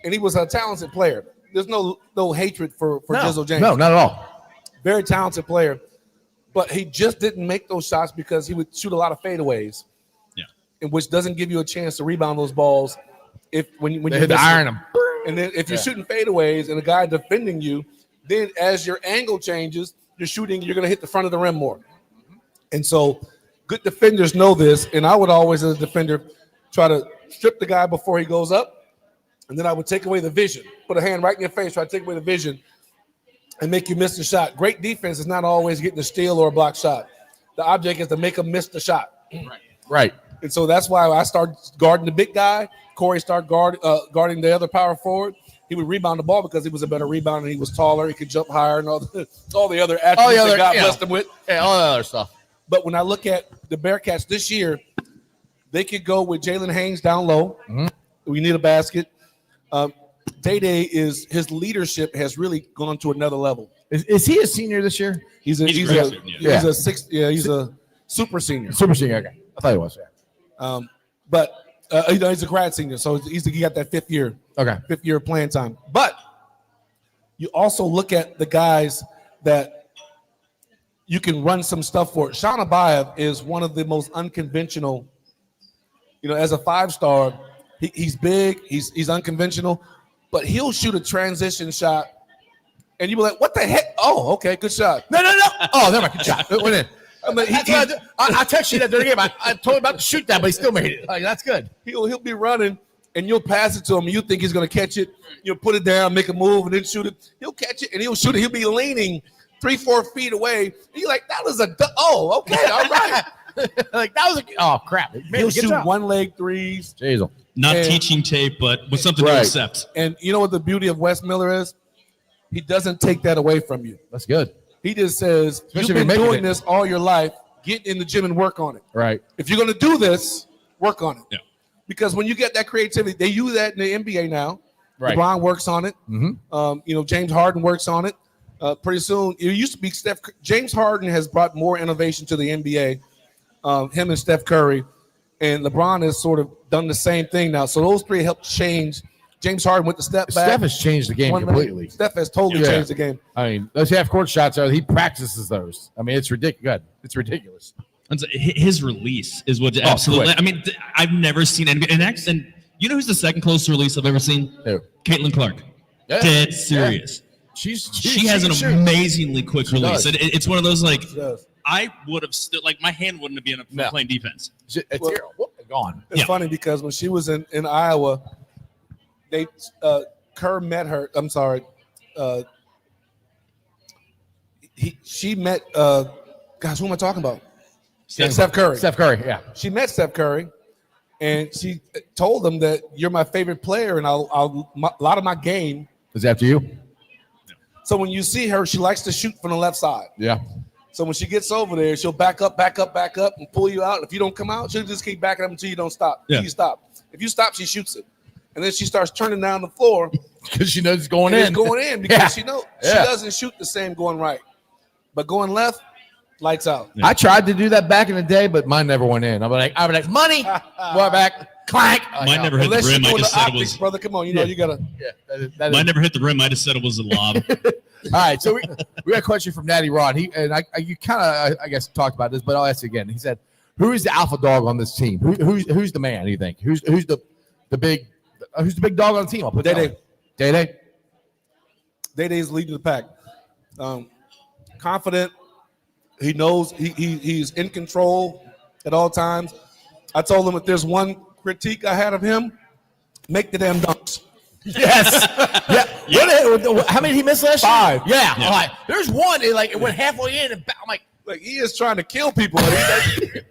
S4: And he was a talented player. There's no hatred for Jizzle James.
S1: No, not at all.
S4: Very talented player. But he just didn't make those shots because he would shoot a lot of fadeaways.
S3: Yeah.
S4: And which doesn't give you a chance to rebound those balls when you
S1: hit the iron them.
S4: And then if you're shooting fadeaways and a guy defending you, then as your angle changes, you're going to hit the front of the rim more. And so good defenders know this. And I would always, as a defender, try to strip the guy before he goes up. And then I would take away the vision, put a hand right in your face, try to take away the vision and make you miss the shot. Great defense is not always getting a steal or a block shot. The object is to make them miss the shot.
S1: Right.
S4: And so that's why I started guarding the big guy. Corey started guarding the other power forward. He would rebound the ball because he was a better rebounder. And he was taller. He could jump higher and all the other attributes that God blessed him with.
S1: Yeah, all the other stuff.
S4: But when I look at the Bearcats this year, they could go with Jalen Haynes down low.
S1: Mm-hmm.
S4: We need a basket. Day-Day his leadership has really gone to another level.
S1: Is he a senior this year?
S4: He's a super senior.
S1: Super senior. Okay, I thought he was. Yeah.
S4: But he's a grad senior, so he got that fifth year playing time. But you also look at the guys that you can run some stuff for. Sean Abayev is one of the most unconventional. As a 5-star, he's big, he's unconventional, but he'll shoot a transition shot, and you be like, "What the heck? Oh, okay, good shot."
S1: No. Oh, never mind. Good shot. It went in. I texted you that during the game. I told him about to shoot that, but he still made it. Like, that's good.
S4: He'll be running, and you'll pass it to him, and you think he's going to catch it. You'll put it down, make a move, and then shoot it. He'll catch it, and he'll shoot it. He'll be leaning 3-4 feet away. And you're like, "That was okay, all right."
S1: Like that was crap.
S4: He'll shoot one-leg threes.
S1: Jeez.
S3: Not teaching tape, but with something to accept.
S4: And you know what the beauty of Wes Miller is? He doesn't take that away from you.
S1: That's good.
S4: He just says, "You've been doing this all your life. Get in the gym and work on it."
S1: Right.
S4: If you're going to do this, work on it.
S3: Yeah.
S4: Because when you get that creativity, they use that in the NBA now.
S1: Right.
S4: LeBron works on it.
S1: Mm-hmm.
S4: James Harden works on it. Pretty soon, it used to be James Harden has brought more innovation to the NBA. Him and Steph Curry, and LeBron has sort of done the same thing now. So those three helped change. James Harden went to step back.
S1: Steph has changed the game completely.
S4: Steph has totally changed the game.
S1: I mean, those half-court shots, he practices those. I mean, it's ridiculous. It's ridiculous.
S3: And so his release is what absolutely.
S1: Quick.
S3: I mean, I've never seen anybody. And you know who's the second closest release I've ever seen?
S1: Who?
S3: Caitlin Clark.
S1: Yeah.
S3: Dead serious.
S1: Yeah.
S3: She has an amazingly quick release. It's one of those I would have still my hand wouldn't have been up playing defense.
S1: It's gone.
S4: It's funny because when she was in Iowa, Kerr met her. I'm sorry. She met who am I talking about? Steph Curry.
S1: Steph Curry, yeah.
S4: She met Steph Curry, and she told him that you're my favorite player, and a lot of my game
S1: is after you.
S4: So when you see her, she likes to shoot from the left side.
S1: Yeah.
S4: So when she gets over there, she'll back up, and pull you out. If you don't come out, she'll just keep backing up until you don't stop.
S3: Yeah.
S4: Until you stop. If you stop, she shoots it. And then she starts turning down the floor.
S1: Because she knows it's going in.
S4: It's going in because she knows she doesn't shoot the same going right. But going left, lights out.
S1: Yeah. I tried to do that back in the day, but mine never went in. I'd be like, money. Go back, clank.
S3: Mine never hit the rim. I just said it was.
S4: Brother, come on. You know you got to.
S1: Yeah,
S3: mine never hit the rim. I just said it was a lob.
S1: All right, so we got a question from Natty Ron. You kind of I guess talked about this, but I'll ask it again. He said, "Who is the alpha dog on this team? Who's the man? Do you think? Who's the big dog on the team?" I'll put
S4: Day-Day.
S1: Day-Day.
S4: Day-Day's leading the pack. Confident. He knows he's in control at all times. I told him if there's one critique I had of him, make the damn dunks.
S1: Yes. Yeah. How many did he miss last year?
S4: 5.
S1: Yeah. I'm like, there's one. It went halfway in, and I'm like,
S4: he is trying to kill people.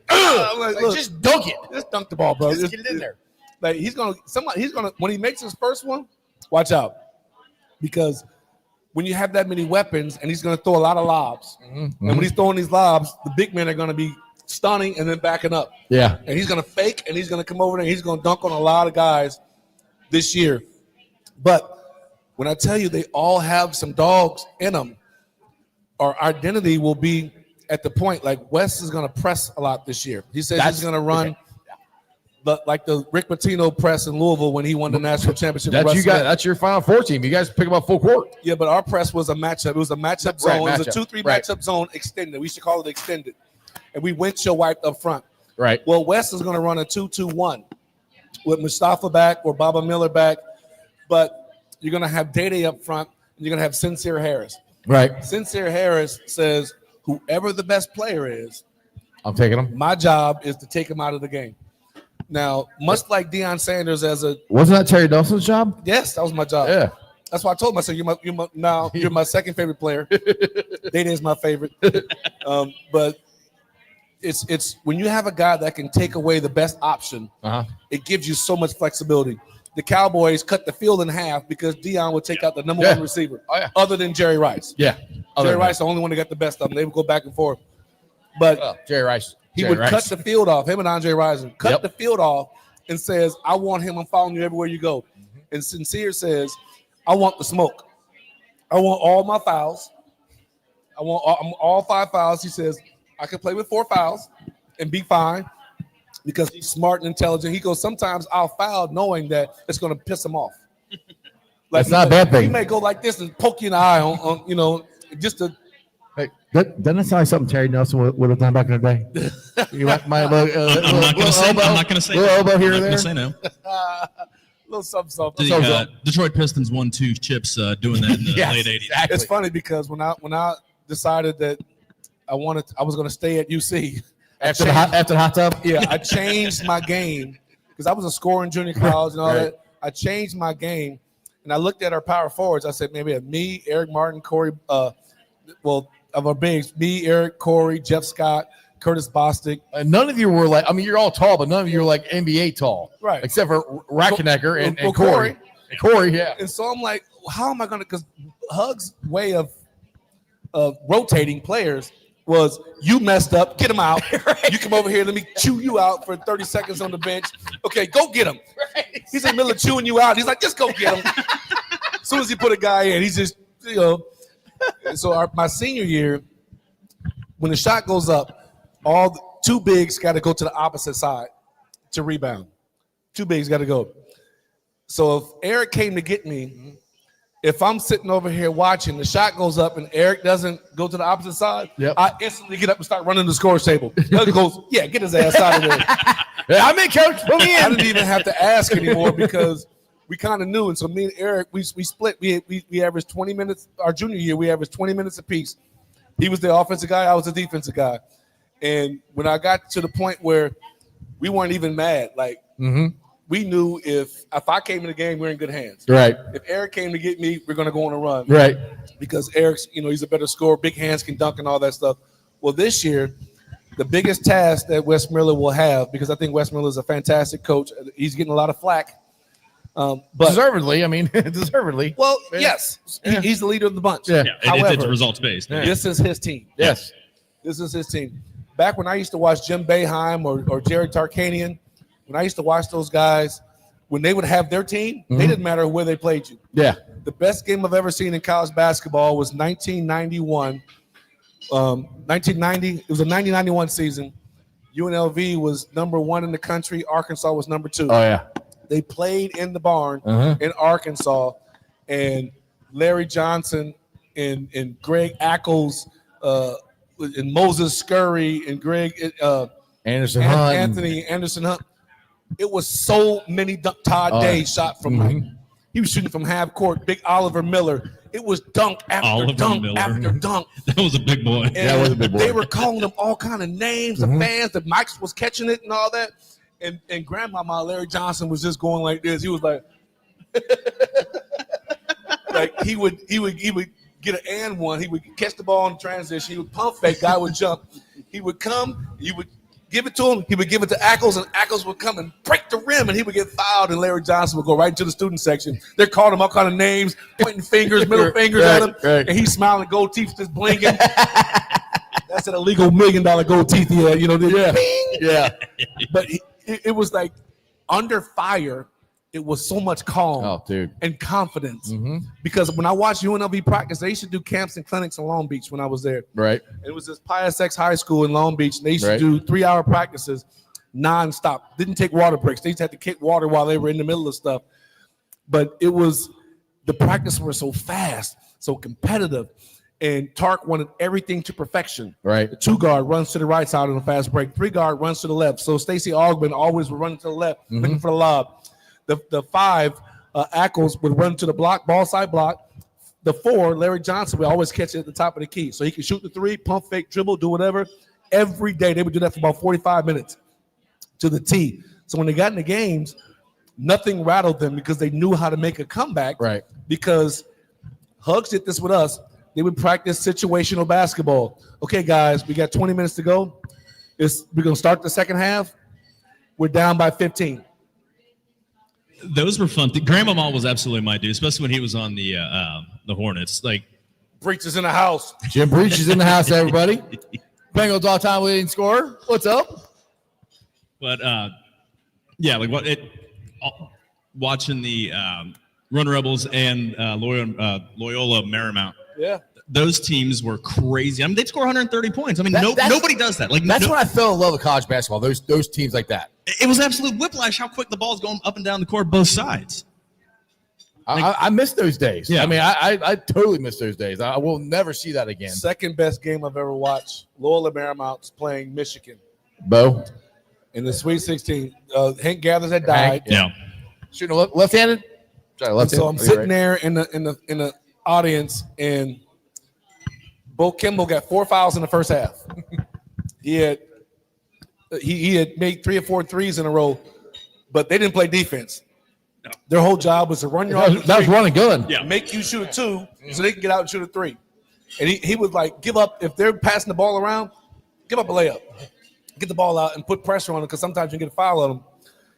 S4: I'm like, look,
S1: just dunk it.
S4: Just dunk the ball, bro.
S1: Just get it in there.
S4: Like he's gonna when he makes his first one, watch out, because when you have that many weapons and he's gonna throw a lot of lobs, and when he's throwing these lobs, the big men are gonna be stunning and then backing up.
S1: Yeah.
S4: And he's gonna fake and he's gonna come over there and he's gonna dunk on a lot of guys this year. But when I tell you they all have some dogs in them, our identity will be at the point like Wes is going to press a lot this year. He says he's going to run like the Rick Pitino press in Louisville when he won the national championship.
S1: That's your Final Four team. You guys pick them up full court.
S4: Yeah, but our press was a matchup. It was a matchup zone.
S1: Right,
S4: it was a 2-3 matchup zone extended. We used to call it extended. And we windshield wiped up front.
S1: Right.
S4: Well, Wes is going to run a 2-2-1 with Mustafa back or Baba Miller back. But you're going to have Day up front and you're going to have Sincere Harris.
S1: Right.
S4: Sincere Harris says, whoever the best player is,
S1: I'm taking him.
S4: My job is to take him out of the game. Now, much like Deion Sanders
S1: wasn't that Terry Dawson's job?
S4: Yes, that was my job.
S1: Yeah.
S4: That's why I told him, I said, you're my second favorite player. Dana is my favorite. But it's when you have a guy that can take away the best option, it gives you so much flexibility. The Cowboys cut the field in half because Deion would take out the number one receiver, other than Jerry Rice.
S1: Yeah.
S4: Jerry Rice, the only one that got the best of them. They would go back and forth. But
S1: Jerry Rice.
S4: He would cut the field off, him and Andre Rison, cut the field off and says, I want him. I'm following you everywhere you go. And Sincere says, I want the smoke. I want all my fouls. I want all 5 fouls. He says, I can play with 4 fouls and be fine because he's smart and intelligent. He goes, sometimes I'll foul knowing that it's going to piss him off.
S1: That's not a bad thing.
S4: He may go like this and poke you in the eye on just to.
S5: Hey, doesn't that sound like something Terry Nelson would have done back in the day? You might
S3: I'm not going to say
S5: little elbow here or there.
S3: Say no.
S4: Little something.
S3: The Detroit Pistons won 2 chips doing that in the late 80s.
S1: Exactly.
S4: It's funny because when I decided that I was going to stay at UC
S1: after the hot tub.
S4: Yeah, I changed my game because I was a scorer in junior college and all that. I changed my game, and I looked at our power forwards. I said, maybe me, Eric Martin, Corey. Of our bigs, me, Eric, Corey, Jeff Scott, Curtis Bostic.
S1: None of you were like, you're all tall, but none of you were like NBA tall.
S4: Right.
S1: Except for Rackenecker and
S4: Corey.
S1: And Corey, yeah.
S4: And so I'm like, how am I going to, because Hug's way of rotating players was you messed up, get him out. Right. You come over here, let me chew you out for 30 seconds on the bench. Okay, go get him. Right. He's in the middle of chewing you out. He's like, just go get him. As soon as he put a guy in, he's just, So my senior year, when the shot goes up, all 2 bigs got to go to the opposite side to rebound. 2 bigs got to go. So if Eric came to get me, if I'm sitting over here watching, the shot goes up and Eric doesn't go to the opposite side, I instantly get up and start running the scores table. Doug goes, yeah, get his ass out of there.
S1: I'm in, coach. Put me in.
S4: I didn't even have to ask anymore because we kind of knew. And so me and Eric, we split. We averaged 20 minutes. Our junior year, we averaged 20 minutes apiece. He was the offensive guy. I was the defensive guy. And when I got to the point where we weren't even mad, like we knew if I came in the game, we're in good hands.
S1: Right.
S4: If Eric came to get me, we're going to go on a run.
S1: Right.
S4: Because Eric's, he's a better scorer, big hands, can dunk and all that stuff. Well, this year, the biggest task that Wes Miller will have, because I think Wes Miller is a fantastic coach. He's getting a lot of flack. But
S1: deservedly, deservedly.
S4: Well, yes, he's the leader of the bunch.
S1: Yeah.
S4: However,
S3: it's results based.
S4: This is his team.
S1: Yes.
S4: This is his team. Back when I used to watch Jim Boeheim or Jared Tarkanian, when I used to watch those guys, when they would have their team, they didn't matter where they played you.
S1: Yeah.
S4: The best game I've ever seen in college basketball was 1991. 1990, it was a 1991 season. UNLV was number 1 in the country. Arkansas was number 2.
S1: Oh, yeah.
S4: They played in the barn in Arkansas, and Larry Johnson and Greg Ackles and Moses Scurry and Greg
S1: Anderson Hunt.
S4: Anthony Anderson Hunt. It was so many Todd Day shot from like he was shooting from half court. Big Oliver Miller. It was dunk after dunk after dunk.
S3: That was a big boy.
S4: And
S1: that was a big boy.
S4: They were calling them all kind of names. The fans, the mics was catching it and all that. And grandmama Larry Johnson was just going like this. He was like, Like he would get an and one. He would catch the ball in transition. He would pump fake. Guy would jump. He would come. You would give it to him. He would give it to Ackles, and Ackles would come and break the rim, and he would get fouled, and Larry Johnson would go right into the student section. They're calling him all kind of names, pointing fingers, middle fingers at him, and he's smiling, gold teeth just blinking. That's an illegal $1 million gold teeth he had,
S1: Yeah.
S4: But it was like under fire. It was so much calm and confidence because when I watched UNLV practice, they used to do camps and clinics in Long Beach when I was there.
S1: Right.
S4: It was this Pius X High School in Long Beach. And they used to do 3-hour practices nonstop. Didn't take water breaks. They used to have to kick water while they were in the middle of stuff. But the practice were so fast, so competitive. And Tark wanted everything to perfection.
S1: Right.
S4: The 2-guard runs to the right side on a fast break. 3-guard runs to the left. So Stacey Augman always would run to the left, looking for the lob. The 5, Ackles would run to the block, ball side block. The 4, Larry Johnson would always catch it at the top of the key. So he could shoot the 3, pump fake, dribble, do whatever. Every day they would do that for about 45 minutes to the T. So when they got in the games, nothing rattled them because they knew how to make a comeback.
S1: Right.
S4: Because Hugs did this with us. They would practice situational basketball. Okay, guys, we got 20 minutes to go. We're going to start the second half. We're down by 15.
S3: Those were fun. Grandmama was absolutely my dude, especially when he was on the Hornets. Like,
S4: Breech is in the house.
S1: Jim Breech is in the house, everybody. Bengals all-time leading scorer. What's up?
S3: But watching the Run Rebels and Loyola Marymount.
S4: Yeah.
S3: Those teams were crazy. I mean, they'd score 130 points. I mean, nobody does that. Like
S1: that's when I fell in love with college basketball. Those teams like that.
S3: It was absolute whiplash how quick the ball's going up and down the court both sides.
S1: I miss those days.
S3: Yeah.
S1: I mean, I totally miss those days. I will never see that again.
S4: Second best game I've ever watched. Loyola Marymount's playing Michigan
S1: Bo
S4: in the Sweet 16. Hank Gathers had died.
S3: Yeah.
S1: Shooting left-handed. Sorry, left-handed.
S4: So I'm sitting there in the audience, and Bo Kimball got 4 fouls in the first half. He had made 3 or 4 threes in a row, but they didn't play defense.
S3: No.
S4: Their whole job was to run your
S1: That was running good.
S3: Yeah.
S4: make you shoot a 2 so they can get out and shoot a 3. And he was like, give up. If they're passing the ball around, give up a layup. Get the ball out and put pressure on them because sometimes you get a foul on them.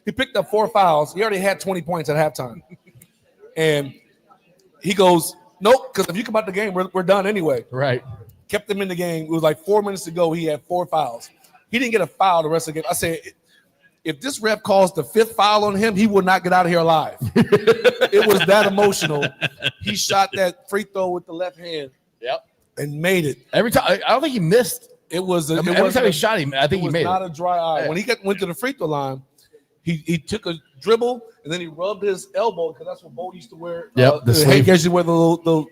S4: He picked up 4 fouls. He already had 20 points at halftime. And he goes, nope, because if you come out the game, we're done anyway.
S1: Right.
S4: Kept them in the game. It was like 4 minutes to go. He had 4 fouls. He didn't get a foul the rest of the game. I said, if this ref calls the 5th foul on him, he would not get out of here alive. It was that emotional. He shot that free throw with the left hand.
S1: Yep.
S4: And made it.
S1: Every time, I don't think he missed. Every time he shot him, I think he made it.
S4: Not a dry eye. When he went to the free throw line, he took a dribble and then he rubbed his elbow because that's what Bo used to wear.
S1: Yep, the sleeve.
S4: He used to wear the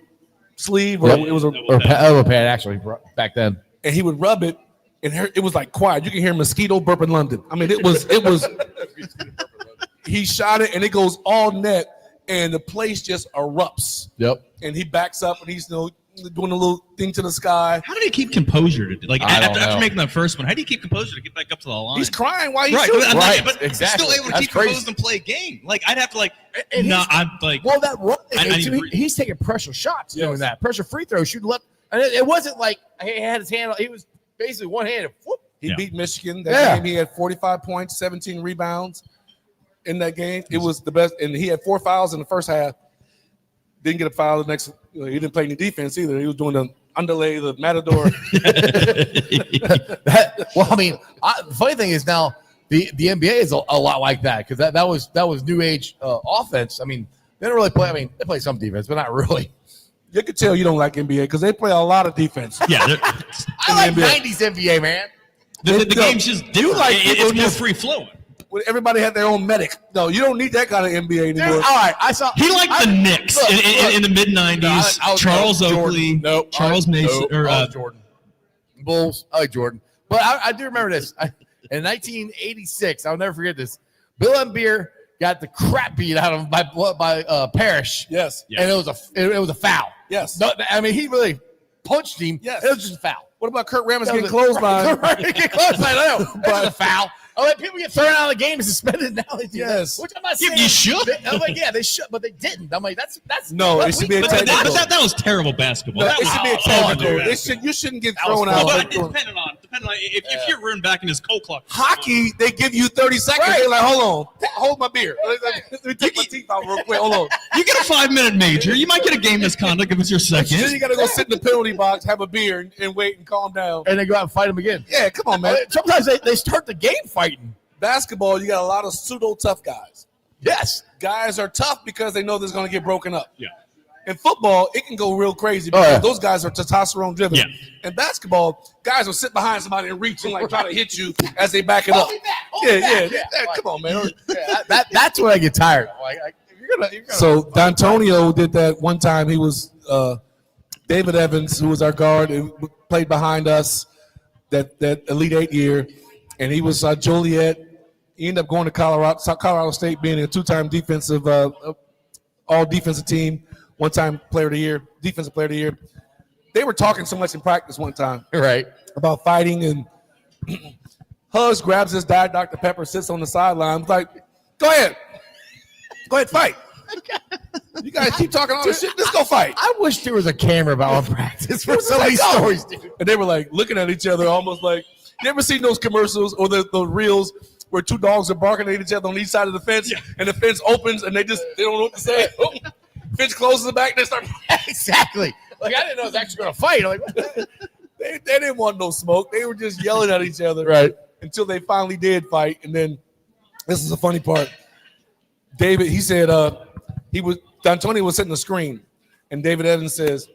S4: sleeve, or it was
S1: elbow pad actually back then.
S4: And he would rub it, and it was like quiet. You can hear mosquito burp in London. I mean, it was. He shot it and it goes all net, and the place just erupts.
S1: Yep.
S4: And he backs up and he's doing a little thing to the sky.
S3: How did he keep composure? After
S1: Know.
S3: making that first one, how do you keep composure to get back up to the line?
S4: He's crying while he's
S3: right,
S4: shooting.
S1: Right,
S3: but
S1: exactly.
S3: still able to
S1: That's
S3: keep
S1: crazy.
S3: composed and play a game. Like I'd have to
S1: Well, that run,
S3: I need to
S1: he's taking pressure shots doing
S4: Yes.
S1: that. Pressure free throw, shooting left. And it wasn't like he had his hand. He was basically one-handed. Whoop.
S4: He
S3: Yeah.
S4: beat Michigan. That game, he had 45 points, 17 rebounds in that game. It was the best. And he had 4 fouls in the first half. Didn't get a foul the next. He didn't play any defense either. He was doing the underlay, the matador.
S1: Well, I mean, the funny thing is now the NBA is a lot like that because that was new age offense. I mean, they don't really play. I mean, they play some defense, but not really.
S4: You can tell you don't like NBA because they play a lot of defense.
S3: Yeah,
S1: I like
S4: NBA.
S1: 90s NBA, man.
S3: the game's just different.
S4: You like
S3: it's
S4: people
S3: more
S4: just-
S3: free flowing.
S4: Everybody had their own medic. No, you don't need that kind of NBA
S1: All
S4: anymore.
S1: right, I saw.
S3: He liked the Knicks
S1: look,
S3: in the mid '90s. Charles Oakley, Charles Mason,
S1: Jordan. Bulls. I like Jordan, but I do remember this. In 1986, I'll never forget this. Bill Embiid got the crap beat out of him by Parrish.
S4: Yes.
S3: Yeah.
S1: And it was a foul.
S4: Yes.
S1: No, I mean, he really punched him.
S4: Yes.
S1: It was just a foul.
S4: What about Kurt Rambis
S1: That
S4: getting
S1: was
S4: clotheslined?
S1: Get clothesline. I know. It was a foul. Oh, like people get thrown out of the game and suspended now. They do
S4: Yes.
S1: that. Which I'm not
S3: Yeah,
S1: saying.
S3: you should.
S1: I'm like, yeah, they should, but they didn't. I'm like, that's
S4: No, it should be a
S3: But
S4: technical.
S3: that was terrible basketball.
S4: No,
S3: That
S4: it
S3: was
S4: should be a
S3: awful
S4: technical.
S3: basketball.
S4: You shouldn't get
S1: was
S4: thrown
S1: fun.
S4: out.
S3: Well,
S4: for doing-
S3: depending on if you're running back in his cold clock.
S4: Hockey, they give you 30 seconds.
S1: Right.
S4: They're like, hold on, hold my beer. Let me take my teeth out real quick. Hold on.
S3: You get a 5-minute major. You might get a game misconduct if it's your
S4: Then you
S3: second.
S4: got to go sit in the penalty box, have a beer, and wait and calm down.
S1: and they go out and fight them again.
S4: Yeah, come on, man.
S1: Sometimes they start the game fighting.
S4: Basketball, you got a lot of pseudo tough guys.
S1: Yes.
S4: Guys are tough because they know there's going to get broken up.
S3: Yeah.
S4: In football, it can go real crazy because
S1: yeah.
S4: those guys are testosterone driven.
S3: Yeah.
S4: In basketball, guys will sit behind somebody and reach and like try to hit you as they back it up. Yeah. Come on, man.
S1: That's when I get tired. Like, you're gonna
S4: So D'Antonio did that one time. He was David Evans, who was our guard, and played behind us that Elite 8 year, and he was Joliet. He ended up going to Colorado State, being a two-time defensive all defensive team, one-time player of the year, defensive player of the year. They were talking so much in practice one time
S1: right.
S4: about fighting, and Huggs grabs his Diet Dr. Pepper, sits on the sideline, like, go ahead, fight. You guys keep talking all this shit. Let's go fight.
S1: I wish there was a camera about our practice for some of these
S4: Like, oh.
S1: stories, dude.
S4: And they were like looking at each other, almost like, you ever seen those commercials or the reels where two dogs are barking at each other on each side of the fence, and the fence opens and they don't know what to say. Fence closes the back, and they start.
S1: Exactly. Like, I didn't know it was actually going to fight. I'm like,
S4: They didn't want no smoke. They were just yelling at each other,
S1: Right.
S4: until they finally did fight. And then this is the funny part. David, he said D'Antonio was setting the screen, and David Evans says,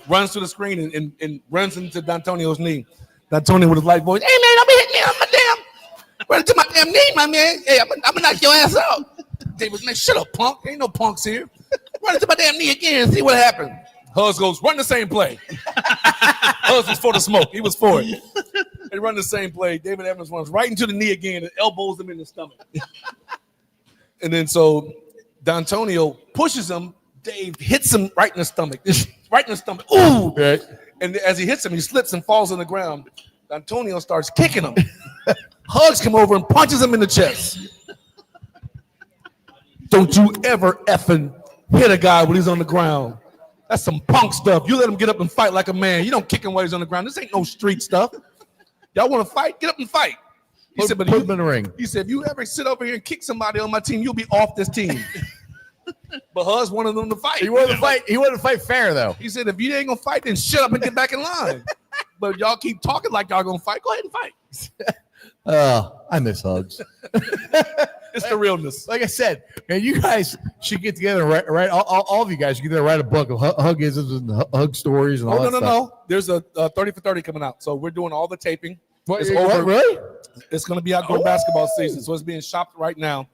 S4: runs to the screen and runs into D'Antonio's knee. D'Antonio with his light voice, hey man, don't be hitting me on my damn, run to my damn knee, my man. Hey, I'm gonna knock your ass out. David, man, shut up, punk. Ain't no punks here. Run into my damn knee again and see what happened. Huggs goes, run the same play. Huggs was for the smoke. He was for it. They run the same play. David Evans runs right into the knee again and elbows him in the stomach. And then so D'Antonio pushes him. Dave hits him right in the stomach. Right in the stomach. Ooh.
S1: right.
S4: And as he hits him, he slips and falls on the ground. D'Antonio starts kicking him. Huggs come over and punches him in the chest. Don't you ever effing hit a guy when he's on the ground. That's some punk stuff. You let him get up and fight like a man. You don't kick him while he's on the ground. This ain't no street stuff. Y'all want to fight? Get up and fight. He said, but
S1: Put him in the ring.
S4: he said, if you ever sit over here and kick somebody on my team, you'll be off this team. But Huggs wanted them to fight.
S1: He wanted to fight. He wanted to fight fair, though.
S4: He said, if you ain't gonna fight, then shut up and get back in line. But y'all keep talking like y'all gonna fight. Go ahead and fight.
S1: I miss Hugs.
S4: It's the realness.
S1: Like I said, man, you guys should get together and write all of you guys should get together and write a book of Huggisms and Hug stories and all that stuff.
S4: No. There's a 30 for 30 coming out. So we're doing all the taping.
S1: What,
S4: It's
S1: what,
S4: over.
S1: really?
S4: It's going to be outdoor basketball season. So it's being shopped right now.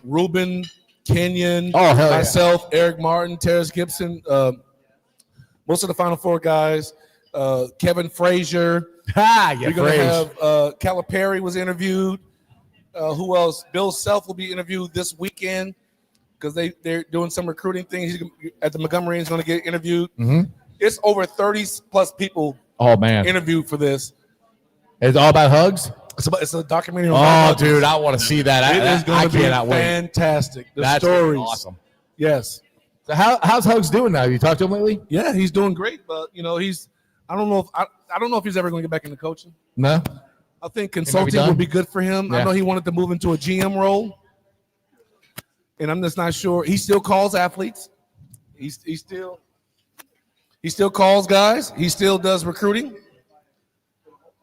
S4: Ruben, Kenyon,
S1: Oh, hell yeah.
S4: myself, Eric Martin, Terrence Gibson, most of the Final Four guys, Kevin Frazier.
S1: Ha, yeah,
S4: We're going to
S1: Frazier.
S4: have Calipari was interviewed. Who else? Bill Self will be interviewed this weekend because they're doing some recruiting things. He's at the Montgomery is going to get interviewed.
S1: Mhm.
S4: It's over 30 plus people
S1: Oh man,
S4: interviewed for this.
S1: it's all about Hugs.
S4: It's a documentary.
S1: Oh, dude, I want to see that.
S4: It is
S1: I
S4: going to be
S1: cannot wait.
S4: fantastic. The
S1: That's gonna be
S4: stories,
S1: awesome.
S4: Yes,
S1: So how's Hugs doing now? Have you talked to him lately?
S4: yeah, he's doing great. But he's. I don't know if he's ever going to get back into coaching.
S1: No.
S4: I think consulting
S1: done.
S4: would be good for him.
S1: Yeah.
S4: I know he wanted to move into a GM role, and I'm just not sure. He still calls athletes. He still calls guys. He still does recruiting.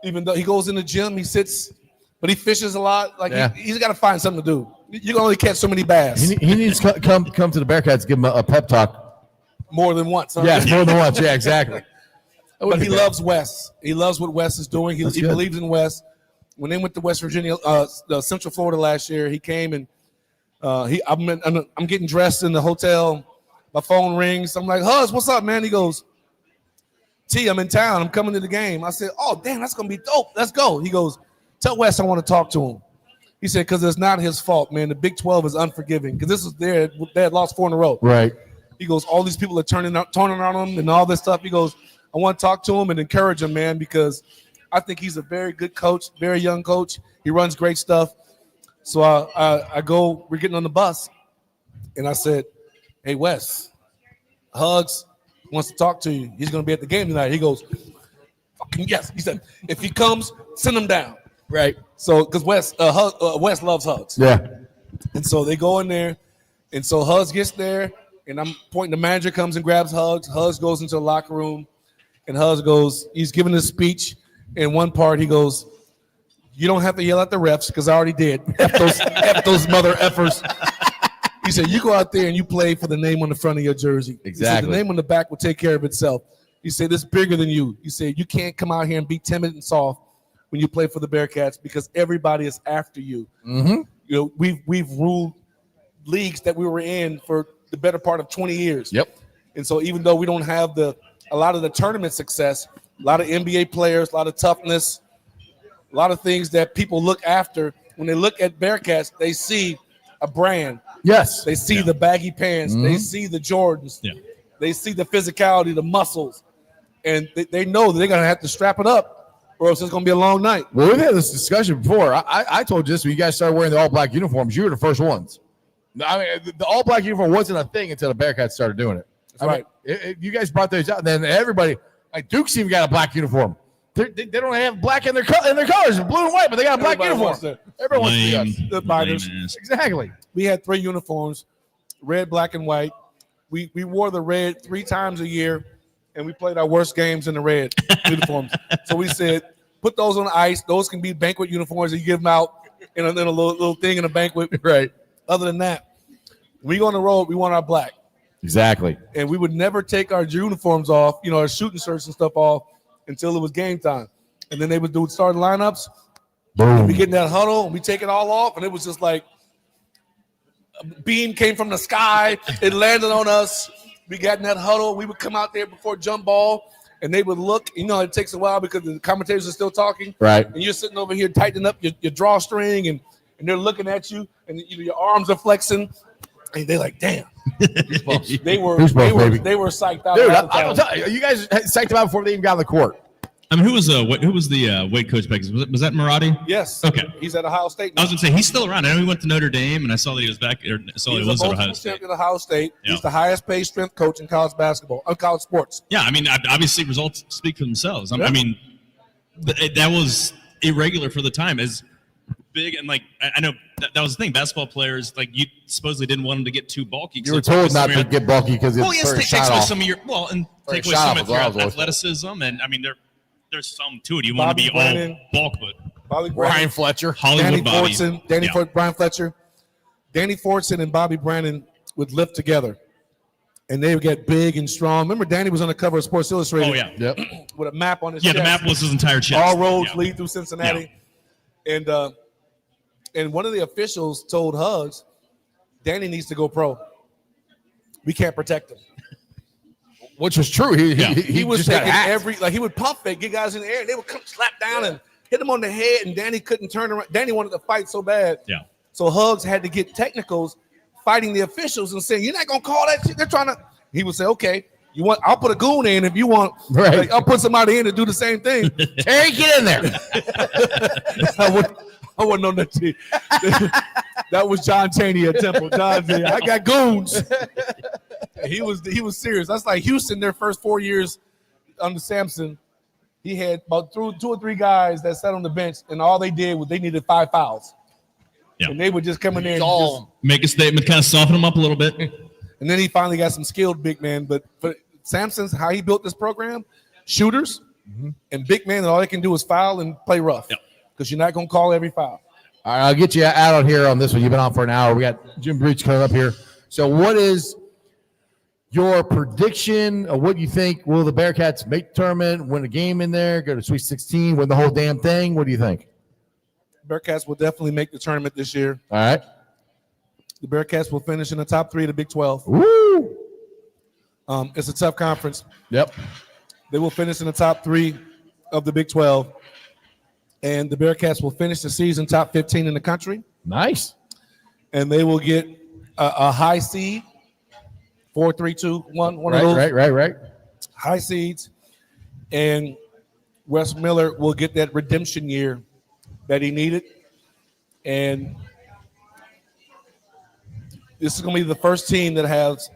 S4: Even though he goes in the gym, he sits, but he fishes a lot. Like
S1: Yeah.
S4: he's got to find something to do. You can only catch so many bass.
S1: He needs to come to the Bearcats, give him a pep talk.
S4: More than once. Huh?
S1: Yes, more than once. Yeah, exactly.
S4: But he loves Wes. He loves what Wes is doing. He
S1: good.
S4: believes in Wes. When they went to West Virginia, Central Florida last year, he came and I'm getting dressed in the hotel. My phone rings. I'm like, Huzz, what's up, man? He goes, T, I'm in town. I'm coming to the game. I said, oh, damn, that's going to be dope. Let's go. He goes, tell Wes I want to talk to him. He said, because it's not his fault, man. The Big 12 is unforgiving because this was they had lost 4 in a row.
S1: Right.
S4: He goes, all these people are turning on him and all this stuff. He goes, I want to talk to him and encourage him, man, because I think he's a very good coach, very young coach. He runs great stuff. So I go, we're getting on the bus, and I said, hey, Wes, Hugs wants to talk to you. He's going to be at the game tonight. He goes, fucking yes. He said, if he comes, send him down.
S1: Right.
S4: So, because Wes loves Hugs.
S5: Yeah.
S4: And so they go in there, and so Hugs gets there, and I'm pointing. The manager comes and grabs Hugs. Hugs goes into the locker room, and Hugs goes, he's giving his speech. In one part, he goes, you don't have to yell at the refs because I already did. F those mother effers. He said, you go out there and you play for the name on the front of your jersey.
S1: Exactly.
S4: He said, the name on the back will take care of itself. He said, it's bigger than you. He said, you can't come out here and be timid and soft when you play for the Bearcats because everybody is after you.
S1: Mm-hmm.
S4: You know, we've ruled leagues that we were in for the better part of 20 years.
S1: Yep.
S4: And so even though we don't have a lot of the tournament success, a lot of NBA players, a lot of toughness, a lot of things that people look after, when they look at Bearcats, they see a brand.
S5: Yes.
S4: They see the baggy pants.
S1: Mm-hmm.
S4: They see the Jordans.
S3: Yeah.
S4: They see the physicality, the muscles. And they know that they're going to have to strap it up or else it's going to be a long night.
S1: Well, we've had this discussion before. I told you this when you guys started wearing the all-black uniforms. You were the first ones. I mean, the all-black uniform wasn't a thing until the Bearcats started doing it.
S4: That's right.
S1: You guys brought those out. Then everybody, like Duke's even got a black uniform. They don't have black in their colors, blue and white, but they got a black uniform. Everyone wants to be us.
S4: The Biters.
S1: Exactly.
S4: We had 3 uniforms, red, black, and white. We wore the red 3 times a year, and we played our worst games in the red uniforms. So we said, put those on ice. Those can be banquet uniforms, and you give them out in a little thing in a banquet.
S1: Right.
S4: Other than that, when we go on the road, we want our black.
S1: Exactly.
S4: And we would never take our uniforms off, our shooting shirts and stuff off until it was game time. And then they would do starting lineups.
S5: Boom.
S4: We get in that huddle, and we take it all off, and it was just like a beam came from the sky. It landed on us. We got in that huddle. We would come out there before jump ball, and they would look. It takes a while because the commentators are still talking.
S1: Right.
S4: And you're sitting over here tightening up your drawstring, and they're looking at you, and your arms are flexing. And they're like, damn. They were psyched out.
S1: Dude, I will tell you, you guys psyched them out before they even got on the court.
S3: I mean, who was the weight coach back? Was that Marati?
S4: Yes.
S3: Okay.
S4: He's at Ohio State now.
S3: I was going to say, he's still around. I know he went to Notre Dame, and I saw that he was back. Or saw he was at Ohio State.
S4: At Ohio State.
S3: Yeah.
S4: He's the highest paid strength coach in college basketball, college sports.
S3: Yeah, I mean, obviously results speak for themselves. I mean, that was irregular for the time. As big and I know that was the thing. Basketball players, you supposedly didn't want them to get too bulky.
S1: You were told not to get bulky because it's
S3: takes away some of your take away some of your athleticism, and I mean there's some to it. You want to be all bulk, but
S1: Brian Fletcher,
S3: Hollywood body,
S4: Brian Fletcher, Danny Fortson, and Bobby Brandon would lift together, and they would get big and strong. Remember, Danny was on the cover of Sports Illustrated.
S3: Oh yeah,
S1: yep,
S4: with a map on his chest.
S3: The map was his entire chest.
S4: All roads lead through Cincinnati, and one of the officials told Hugs, Danny needs to go pro. We can't protect him.
S1: Which was true. He
S4: was
S1: just
S4: taking he would pump fake, get guys in the air, and they would come slap down and hit him on the head, and Danny couldn't turn around. Danny wanted to fight so bad.
S3: Yeah.
S4: So Hugs had to get technicals fighting the officials and saying, you're not going to call that shit. They're trying to. He would say, okay, I'll put a goon in if you want.
S1: Right.
S4: I'll put somebody in to do the same thing.
S1: Terry, get in there.
S4: I wouldn't know that. That was John Chaney at Temple. John said, I got goons. He was serious. That's like Houston, their first 4 years under Sampson. He had about 2 or 3 guys that sat on the bench, and all they did was they needed 5 fouls.
S3: Yeah.
S4: And they would just come in there and just
S3: make a statement, kind of soften them up a little bit.
S4: And then he finally got some skilled big men. But for Sampson's, how he built this program, shooters and big men, and all they can do is foul and play rough. Because you're not going to call every foul.
S1: All right, I'll get you out on here on this one. You've been on for an hour. We got Jim Breech coming up here. So what is your prediction of what you think? Will the Bearcats make the tournament, win a game in there, go to Sweet 16, win the whole damn thing? What do you think?
S4: Bearcats will definitely make the tournament this year.
S1: All right.
S4: The Bearcats will finish in the top 3 of the Big 12.
S1: Woo!
S4: It's a tough conference.
S1: Yep.
S4: They will finish in the top 3 of the Big 12. And the Bearcats will finish the season top 15 in the country.
S1: Nice.
S4: And they will get a high seed, 4, 3, 2, 1 of those.
S1: Right.
S4: High seeds. And Wes Miller will get that redemption year that he needed. And this is going to be the first team that has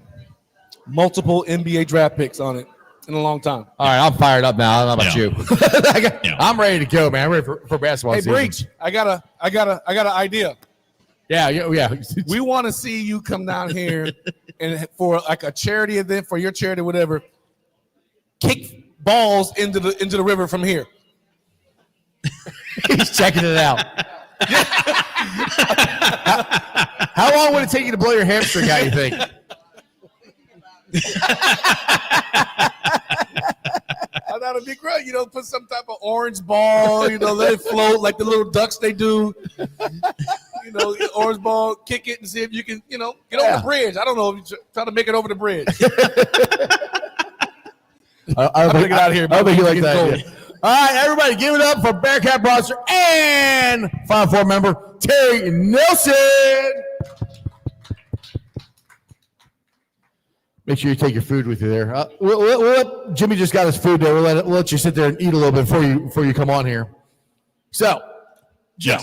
S4: multiple NBA draft picks on it in a long time.
S1: All right, I'm fired up now. I don't know about you.
S3: Yeah.
S1: I'm ready to go, man. I'm ready for basketball
S4: Hey,
S1: season.
S4: Breech, I got an idea.
S1: Yeah.
S4: We want to see you come down here and for like a charity event for your charity, whatever. Kick balls into the river from here.
S1: He's checking it out. How long would it take you to blow your hamstring out, you think?
S4: I thought it'd be great, put some type of orange ball, let it float like the little ducks they do. Orange ball, kick it and see if you can, get over the bridge. I don't know if you try to make it over the bridge.
S1: I'm
S4: gonna get out of here.
S1: I think you like that. All right, everybody, give it up for Bearcat roster and Final Four member Terry Nelson. Make sure you take your food with you there. Jimmy just got his food there. We'll let you sit there and eat a little bit before you come on here. So, Joe.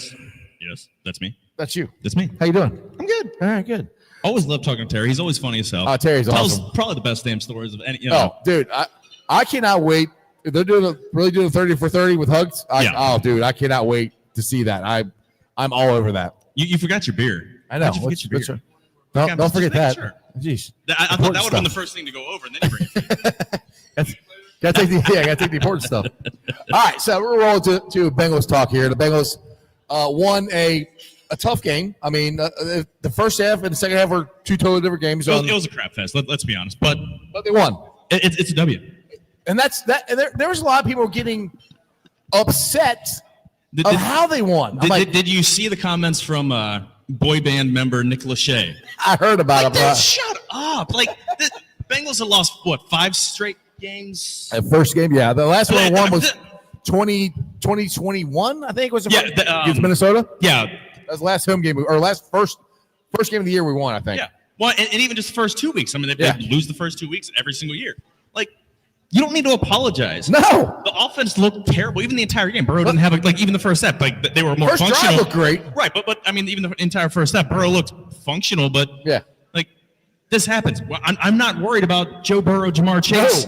S3: Yes, that's me.
S1: That's you.
S3: That's me.
S1: How you doing?
S3: I'm good.
S1: All right, good.
S3: Always love talking to Terry. He's always funny as hell.
S1: Oh, Terry's
S3: Tells
S1: awesome.
S3: probably the best damn stories of any.
S1: Oh, dude, I cannot wait. If they're really doing 30 for 30 with hugs. Oh, dude, I cannot wait to see that. I'm all over that.
S3: You forgot your beer.
S1: I know.
S3: How'd you forget your beer?
S1: Don't forget that.
S3: Sure.
S1: Jeez.
S3: I thought that would have been the first thing to go over, and then you bring it.
S1: Gotta take the important stuff. All right, so we're rolling to Bengals talk here. The Bengals won a tough game. I mean, the first half and the second half were two totally different games.
S3: It was a crap fest. Let's be honest, but
S1: they won.
S3: It's a W.
S1: And that's that. And there was a lot of people getting upset of how they won.
S3: Did you see the comments from boy band member Nick Lachey?
S1: I heard about it.
S3: Dude, shut up! Like the Bengals have lost 5 straight games.
S1: First game, yeah. The last one was 2021. I think was against Minnesota.
S3: Yeah,
S1: that was the last home game or first game of the year we won. I think.
S3: Yeah. Well, and even just the first 2 weeks. I mean, they lose the first 2 weeks every single year. Like, you don't need to apologize.
S1: No.
S3: The offense looked terrible. Even the entire game. Burrow didn't have even the first step. Like, they were more
S1: first
S3: functional.
S1: Drive looked great.
S3: Right, but I mean, even the entire first step, Burrow looked functional. But like, this happens. Well, I'm not worried about Joe Burrow, Jamar Chase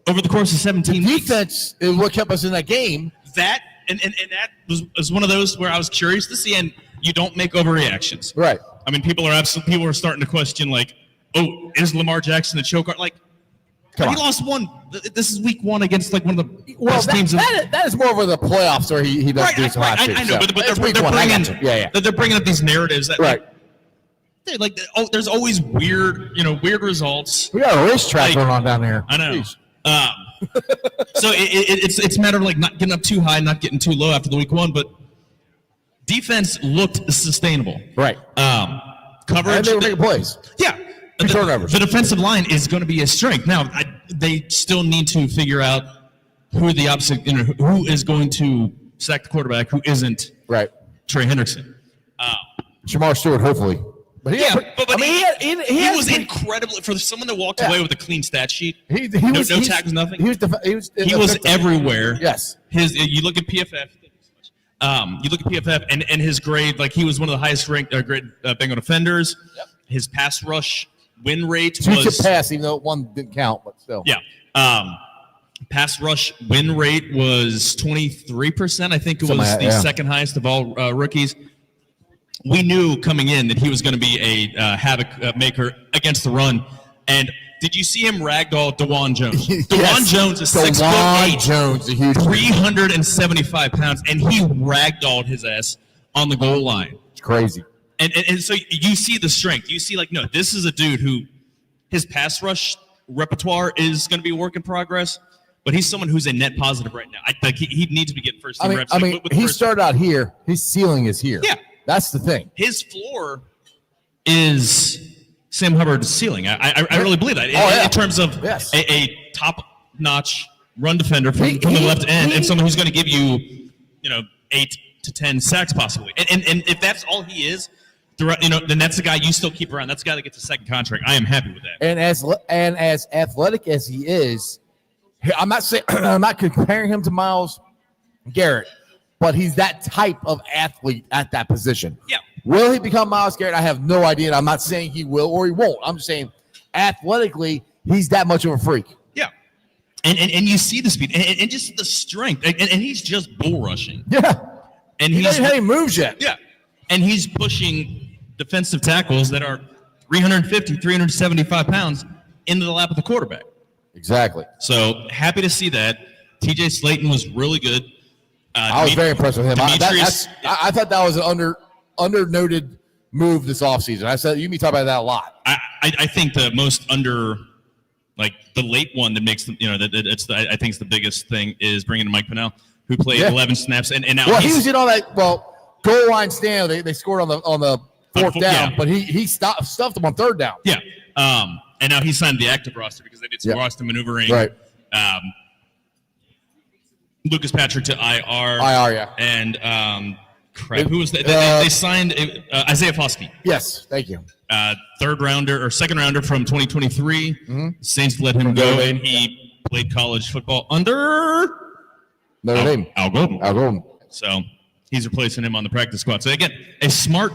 S3: over the course of 17 weeks.
S1: Defense is what kept us in that game.
S3: That and that was one of those where I was curious to see. And you don't make overreactions.
S1: Right.
S3: I mean, people are starting to question, like, oh, is Lamar Jackson a choke? Like, he lost one. This is week 1 against like one of the best teams.
S1: That is more of the playoffs where he does do some hot shit.
S3: I know, but they're bringing up these narratives that there's always weird results.
S1: We got a racetrack going on down there.
S3: I know. So it's a matter of like not getting up too high, not getting too low after the week 1, but defense looked sustainable.
S1: Right.
S3: Coverage.
S1: And they were making plays.
S3: Yeah. The defensive line is going to be a strength. Now, they still need to figure out who the opposite, who is going to sack the quarterback, who isn't.
S1: Right.
S3: Trey Hendrickson.
S1: Shemar Stewart, hopefully. But he
S3: was incredible for someone that walked away with a clean stat sheet.
S1: No
S3: tackles, nothing.
S1: He was
S3: everywhere.
S1: Yes.
S3: You look at PFF. You look at PFF and his grade, like he was one of the highest ranked grade Bengal defenders. Yep. His pass rush win rate was
S1: pass, even though one didn't count, but still.
S3: Yeah. Pass rush win rate was 23%. I think it was the second highest of all rookies. We knew coming in that he was going to be a havoc maker against the run. And did you see him ragdoll DeJuan Jones? DeJuan Jones is 6'8".
S1: Jones, a huge
S3: 375 pounds, and he ragdolled his ass on the goal line.
S1: It's crazy.
S3: And so you see the strength. You see, like, no, this is a dude who his pass rush repertoire is going to be a work in progress, but he's someone who's a net positive right now. He needs to be getting first team reps.
S1: He started out here. His ceiling is here.
S3: Yeah.
S1: That's the thing.
S3: His floor is Sam Hubbard's ceiling. I really believe that. In terms of a top-notch run defender from the left end and someone who's going to give you, 8 to 10 sacks possibly. And if that's all he is, then that's the guy you still keep around. That's the guy that gets a second contract. I am happy with that.
S1: And as athletic as he is, I'm not saying I'm not comparing him to Myles Garrett, but he's that type of athlete at that position.
S3: Yeah.
S1: Will he become Myles Garrett? I have no idea. And I'm not saying he will or he won't. I'm just saying athletically, he's that much of a freak.
S3: Yeah. And you see the speed and just the strength. And he's just bull rushing.
S1: Yeah.
S3: And
S1: he doesn't have any moves yet.
S3: Yeah. And he's pushing defensive tackles that are 350, 375 pounds into the lap of the quarterback.
S1: Exactly.
S3: So happy to see that. TJ Slayton was really good.
S1: I was very impressed with him. I thought that was an under-noted move this offseason. I said, you be talking about that a lot.
S3: I think the most like the late one that makes them, I think it's the biggest thing is bringing in Mike Pennell, who played 11 snaps. And now
S1: he was in all that, goal line stand. They scored on the fourth down, but he stuffed them on third down.
S3: Yeah. And now he signed the active roster because they did some roster maneuvering.
S1: Right.
S3: Lucas Patrick to IR.
S1: Yeah.
S3: And who was that? They signed Isaiah Foskey.
S1: Yes, thank you.
S3: Second rounder from 2023. Mm-hmm. Saints let him go, and he played college football under
S1: Notre Dame.
S3: Al Golden. So he's replacing him on the practice squad. So again, a smart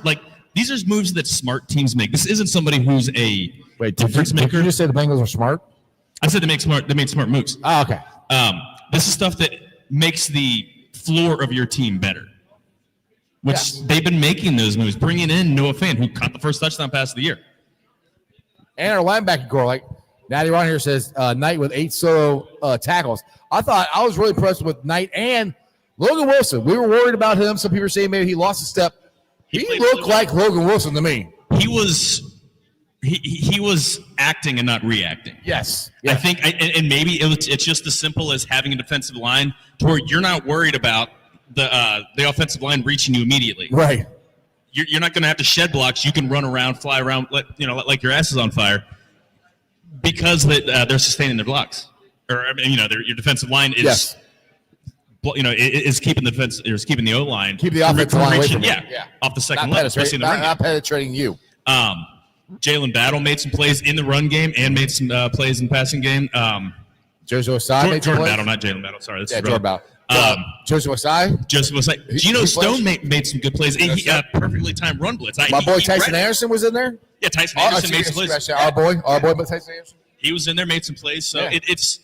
S3: these are moves that smart teams make. This isn't somebody who's a difference maker.
S1: Did you just say the Bengals are smart?
S3: I said they made smart moves.
S1: Oh, okay.
S3: This is stuff that makes the floor of your team better. Which they've been making those moves, bringing in Noah Fant, who caught the first touchdown pass of the year.
S1: And our linebacker core, like Natty Ron here says, Knight with 8 solo tackles. I was really impressed with Knight and Logan Wilson. We were worried about him. Some people are saying maybe he lost a step. He looked like Logan Wilson to me.
S3: He was acting and not reacting.
S1: Yes.
S3: I think, and maybe it's just as simple as having a defensive line to where you're not worried about the offensive line reaching you immediately.
S1: Right.
S3: You're not going to have to shed blocks. You can run around, fly around, like your ass is on fire, because they're sustaining their blocks. Or your defensive line is. Yes. Is keeping the defense, is keeping the O line,
S1: keep the offensive line away from
S3: off the second level, especially in the run game.
S1: Not penetrating you.
S3: Jalen Battle made some plays in the run game and made some plays in the passing game.
S1: Joseph Osai,
S3: Jordan Battle, not Jalen Battle. Sorry, this is
S1: Jordan Battle. Joseph Osai.
S3: Geno Stone made some good plays. He perfectly timed run blitz.
S1: My boy Tyson Anderson was in there.
S3: Yeah, Tyson Anderson made some plays.
S1: Our boy, Tyson Anderson.
S3: He was in there, made some plays. So it's.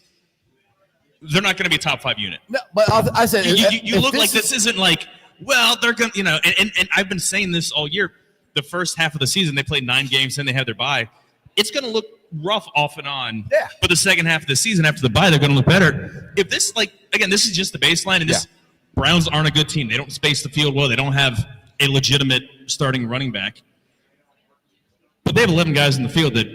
S3: They're not going to be a top 5 unit.
S1: No, but I said
S3: you look like this isn't like, well, they're going to, and I've been saying this all year. The first half of the season, they played 9 games, then they have their bye. It's going to look rough off and on.
S1: Yeah.
S3: But the second half of the season, after the bye, they're going to look better. If this, again, this is just the baseline, and Browns aren't a good team. They don't space the field well. They don't have a legitimate starting running back. But they have 11 guys in the field that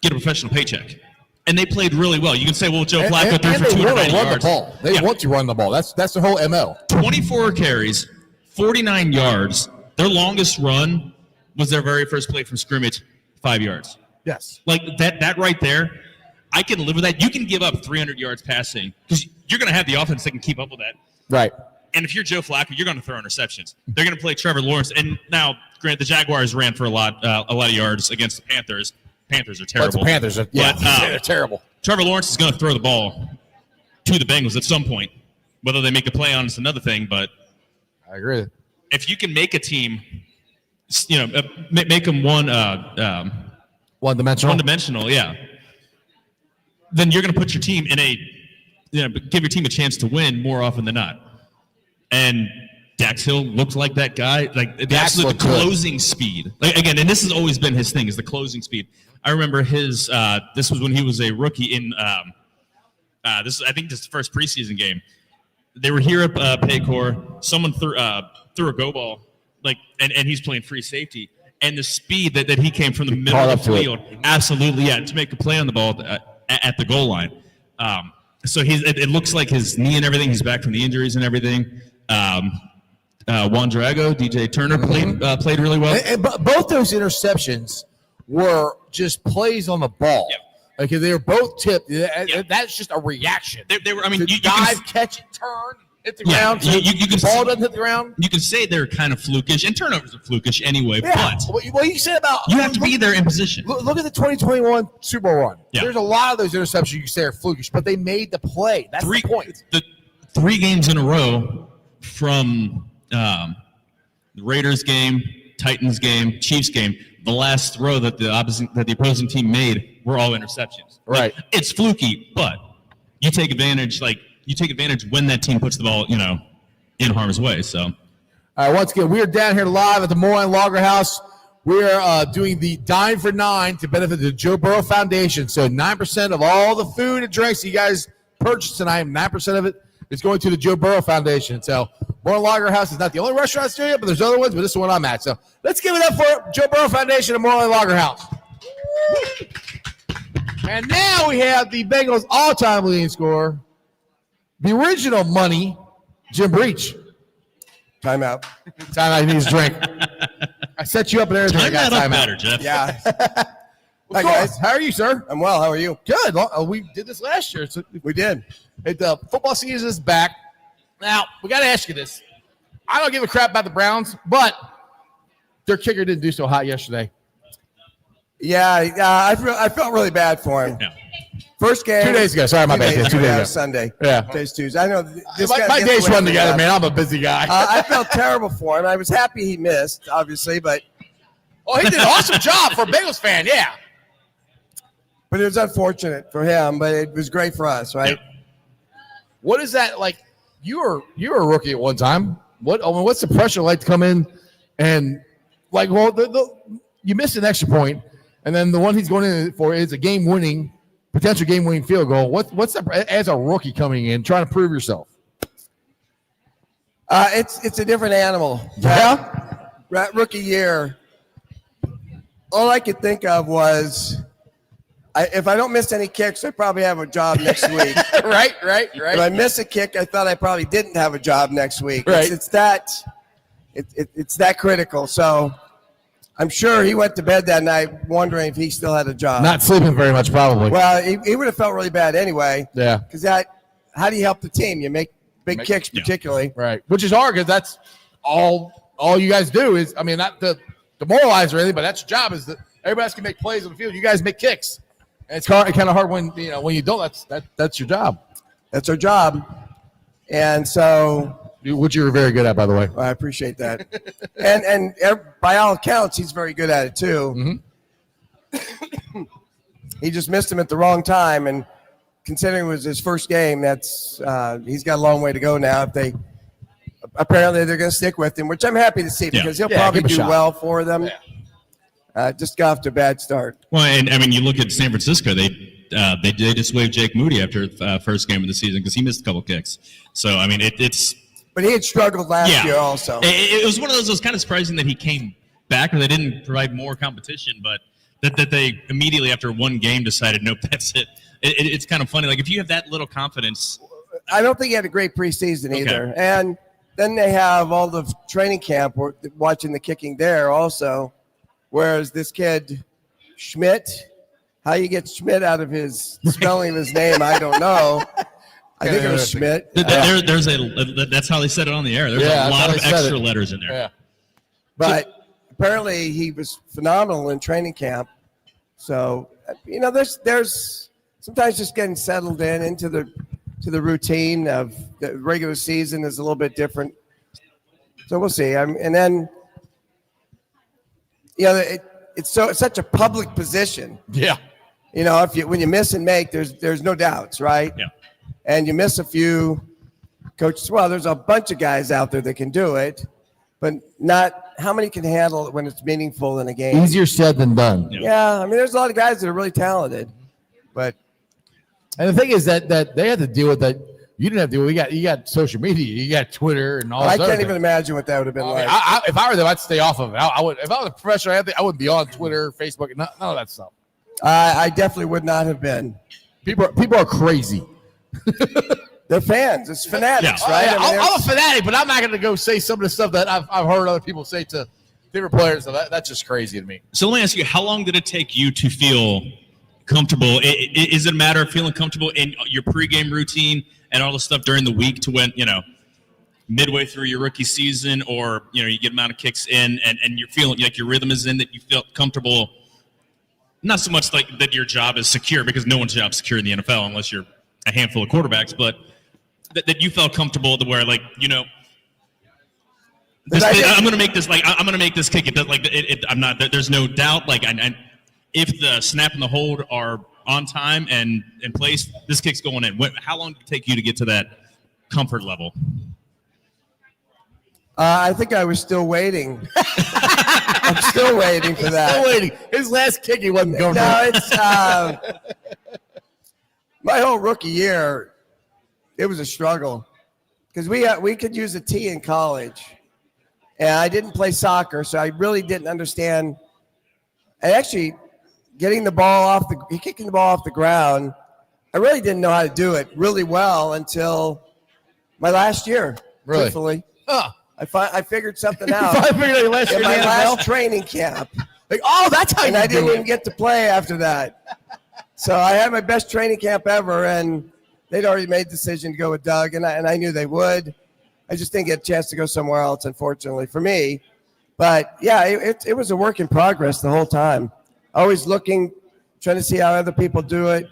S3: get a professional paycheck. And they played really well. You can say, well, Joe Flacco threw for 290 yards.
S1: They want to run the ball. That's the whole MO.
S3: 24 carries, 49 yards. Their longest run was their very first play from scrimmage, 5 yards.
S1: Yes.
S3: Like that right there, I can live with that. You can give up 300 yards passing because you're going to have the offense that can keep up with that.
S1: Right.
S3: And if you're Joe Flacco, you're going to throw interceptions. They're going to play Trevor Lawrence. And now, grant the Jaguars ran for a lot of yards against the Panthers. Panthers are terrible.
S1: The Panthers are they're terrible.
S3: Trevor Lawrence is going to throw the ball to the Bengals at some point. Whether they make a play on it's another thing, but
S1: I agree.
S3: If you can make a team, make them one-dimensional, yeah, then you're going to put your team in give your team a chance to win more often than not. And Dax Hill looked like that guy. Like that's the closing speed. Like again, and this has always been his thing is the closing speed. I remember his. This was when he was a rookie in. This is, I think, this is the first preseason game. They were here at Paycor. Someone threw a go ball, and he's playing free safety. And the speed that he came from the middle of the field, absolutely, to make a play on the ball at the goal line. So it looks like his knee and everything. He's back from the injuries and everything. Juan Drago, DJ Turner played really well.
S1: And both those interceptions were just plays on the ball.
S3: Yeah.
S1: Okay, they were both tipped. That's just a reaction.
S3: They were. I mean,
S1: you dive, catch it, turn. hit the ground. So
S3: you
S1: the ball doesn't hit the ground.
S3: You can say they're kind of flukish, and turnovers are flukish anyway.
S1: Yeah.
S3: But
S1: Well, you said about
S3: you have to be there in position.
S1: Look at the 2021 Super Bowl run.
S3: Yeah.
S1: There's a lot of those interceptions you can say are flukish, but they made the play. That's the point.
S3: The 3 games in a row from the Raiders game, Titans game, Chiefs game, the last throw that the opposing team made were all interceptions.
S1: Right.
S3: Like, it's fluky, but you take advantage. You take advantage when that team puts the ball, in harm's way. So,
S1: all right. Once again, we are down here live at the Moerlein Lager House. We are doing the Dine for 9 to benefit the Joe Burrow Foundation. So 9% of all the food and drinks you guys purchased tonight, 9% of it is going to the Joe Burrow Foundation. So Moerlein Lager House is not the only restaurant that's doing it, but there's other ones, but this is the one I'm at. So let's give it up for Joe Burrow Foundation and Moerlein Lager House. And now we have the Bengals all-time leading scorer, the original money, Jim Breech.
S6: Timeout.
S1: Timeout, he needs a drink. I set you up and everything.
S3: Time that up better, Jeff.
S6: Yeah.
S1: Hi, guys. How are you, sir?
S6: I'm well. How are you?
S1: Good. We did this last year. So
S6: We did.
S1: the football season is back. Now, we got to ask you this. I don't give a crap about the Browns, but their kicker didn't do so hot yesterday.
S6: Yeah, I felt really bad for him.
S3: Yeah.
S6: First game.
S1: 2 days ago. Sorry, my bad. 2 days ago.
S6: Sunday.
S1: Yeah.
S6: Today's Tuesday. I know. This
S1: My
S6: guy gets
S1: days
S6: away
S1: run
S6: with
S1: together,
S6: that.
S1: man. I'm a busy guy.
S6: I felt terrible for him. I was happy he missed, obviously, but
S1: Oh, he did an awesome job for a Bengals fan. Yeah.
S6: it was unfortunate for him. But it was great for us, right?
S3: Yeah.
S1: What is that like? You were a rookie at one time. What's the pressure like to come in and like? Well, you missed an extra point, and then the one he's going in for is a potential game-winning field goal. What's that as a rookie coming in trying to prove yourself?
S6: It's a different animal.
S1: Yeah.
S6: Rookie year. All I could think of was, if I don't miss any kicks, I probably have a job next week.
S1: Right.
S6: If I miss a kick, I thought I probably didn't have a job next week.
S1: Right.
S6: It's that critical. So I'm sure he went to bed that night wondering if he still had a job.
S1: Not sleeping very much, probably.
S6: Well, he would have felt really bad anyway.
S1: Yeah.
S6: Because how do you help the team? You make big kicks, particularly.
S1: Right. Which is hard because that's all you guys do is, I mean, not to demoralize or anything, but that's your job is that everybody else can make plays on the field. You guys make kicks. And it's kind of hard when you don't. That's your job.
S6: That's our job. And so,
S1: Which you're very good at, by the way.
S6: I appreciate that. and by all accounts, he's very good at it too.
S1: Mm-hmm.
S6: He just missed him at the wrong time, and considering it was his first game, that's he's got a long way to go now. Apparently they're going to stick with him, which I'm happy to see because he'll probably
S1: give him a
S6: do
S1: shot.
S6: well for them.
S1: Yeah.
S6: Just got off to a bad start.
S3: Well, and I mean, you look at San Francisco. They just waived Jake Moody after first game of the season because he missed a couple kicks. So I mean, it's.
S6: But he had struggled last year also.
S3: It was one of those. It was kind of surprising that he came back, or they didn't provide more competition, but that they immediately after one game decided, nope, that's it. It's kind of funny. Like if you have that little confidence.
S6: I don't think he had a great preseason either. And then they have all the training camp watching the kicking there also. Whereas this kid, Schmidt, how you get Schmidt out of his spelling of his name, I don't know. I think it was Schmidt.
S3: That's how they said it on the air. There's a lot of extra letters in there.
S1: Yeah.
S6: But apparently he was phenomenal in training camp. So, there's sometimes just getting settled into the routine of the regular season is a little bit different. So we'll see. And then, it's such a public position.
S1: Yeah.
S6: When you miss and make, there's no doubts, right?
S3: Yeah.
S6: And you miss a few coaches. Well, there's a bunch of guys out there that can do it, but not how many can handle it when it's meaningful in a game.
S5: Easier said than done.
S6: Yeah, I mean, there's a lot of guys that are really talented, but
S1: And the thing is that they had to deal with that. You didn't have to. You got social media. You got Twitter and all.
S6: I
S1: those
S6: can't
S1: other
S6: even
S1: things.
S6: imagine what that would have been like.
S1: If I were them, I'd stay off of it. I would. If I was a professional athlete, I wouldn't be on Twitter, Facebook, none of that stuff.
S6: I definitely would not have been.
S1: People are crazy.
S6: They're fans. It's fanatics,
S3: Yeah.
S6: right?
S1: Yeah,
S6: I mean,
S1: I'm a fanatic, but I'm not going to go say some of the stuff that I've heard other people say to different players. So that's just crazy to me.
S3: So let me ask you, how long did it take you to feel comfortable? Is it a matter of feeling comfortable in your pregame routine and all the stuff during the week to when, midway through your rookie season, or you get amount of kicks in, and you're feeling like your rhythm is in, that you felt comfortable? Not so much like that your job is secure, because no one's job is secure in the NFL unless you're a handful of quarterbacks, but that you felt comfortable to where I'm going to make this I'm going to make this kick. It does I'm not. There's no doubt. If the snap and the hold are on time and in place, this kick's going in. How long did it take you to get to that comfort level?
S6: I think I was still waiting. I'm still waiting for that.
S1: Still waiting. His last kick, he wasn't going.
S6: No, it's my whole rookie year. It was a struggle because we could use a tee in college, and I didn't play soccer, so I really didn't understand. And actually, kicking the ball off the ground, I really didn't know how to do it really well until my last year.
S1: Really?
S6: Truthfully.
S1: Huh.
S6: I figured something out
S1: I figured out last
S6: in
S1: year
S6: my
S1: in the
S6: last
S1: NFL.
S6: training camp.
S1: That's how
S6: And
S1: you
S6: I
S1: do
S6: didn't
S1: it.
S6: even get to play after that. So I had my best training camp ever, and they'd already made the decision to go with Doug, and I knew they would. I just didn't get a chance to go somewhere else, unfortunately, for me. But, yeah, it was a work in progress the whole time. Always looking, trying to see how other people do it,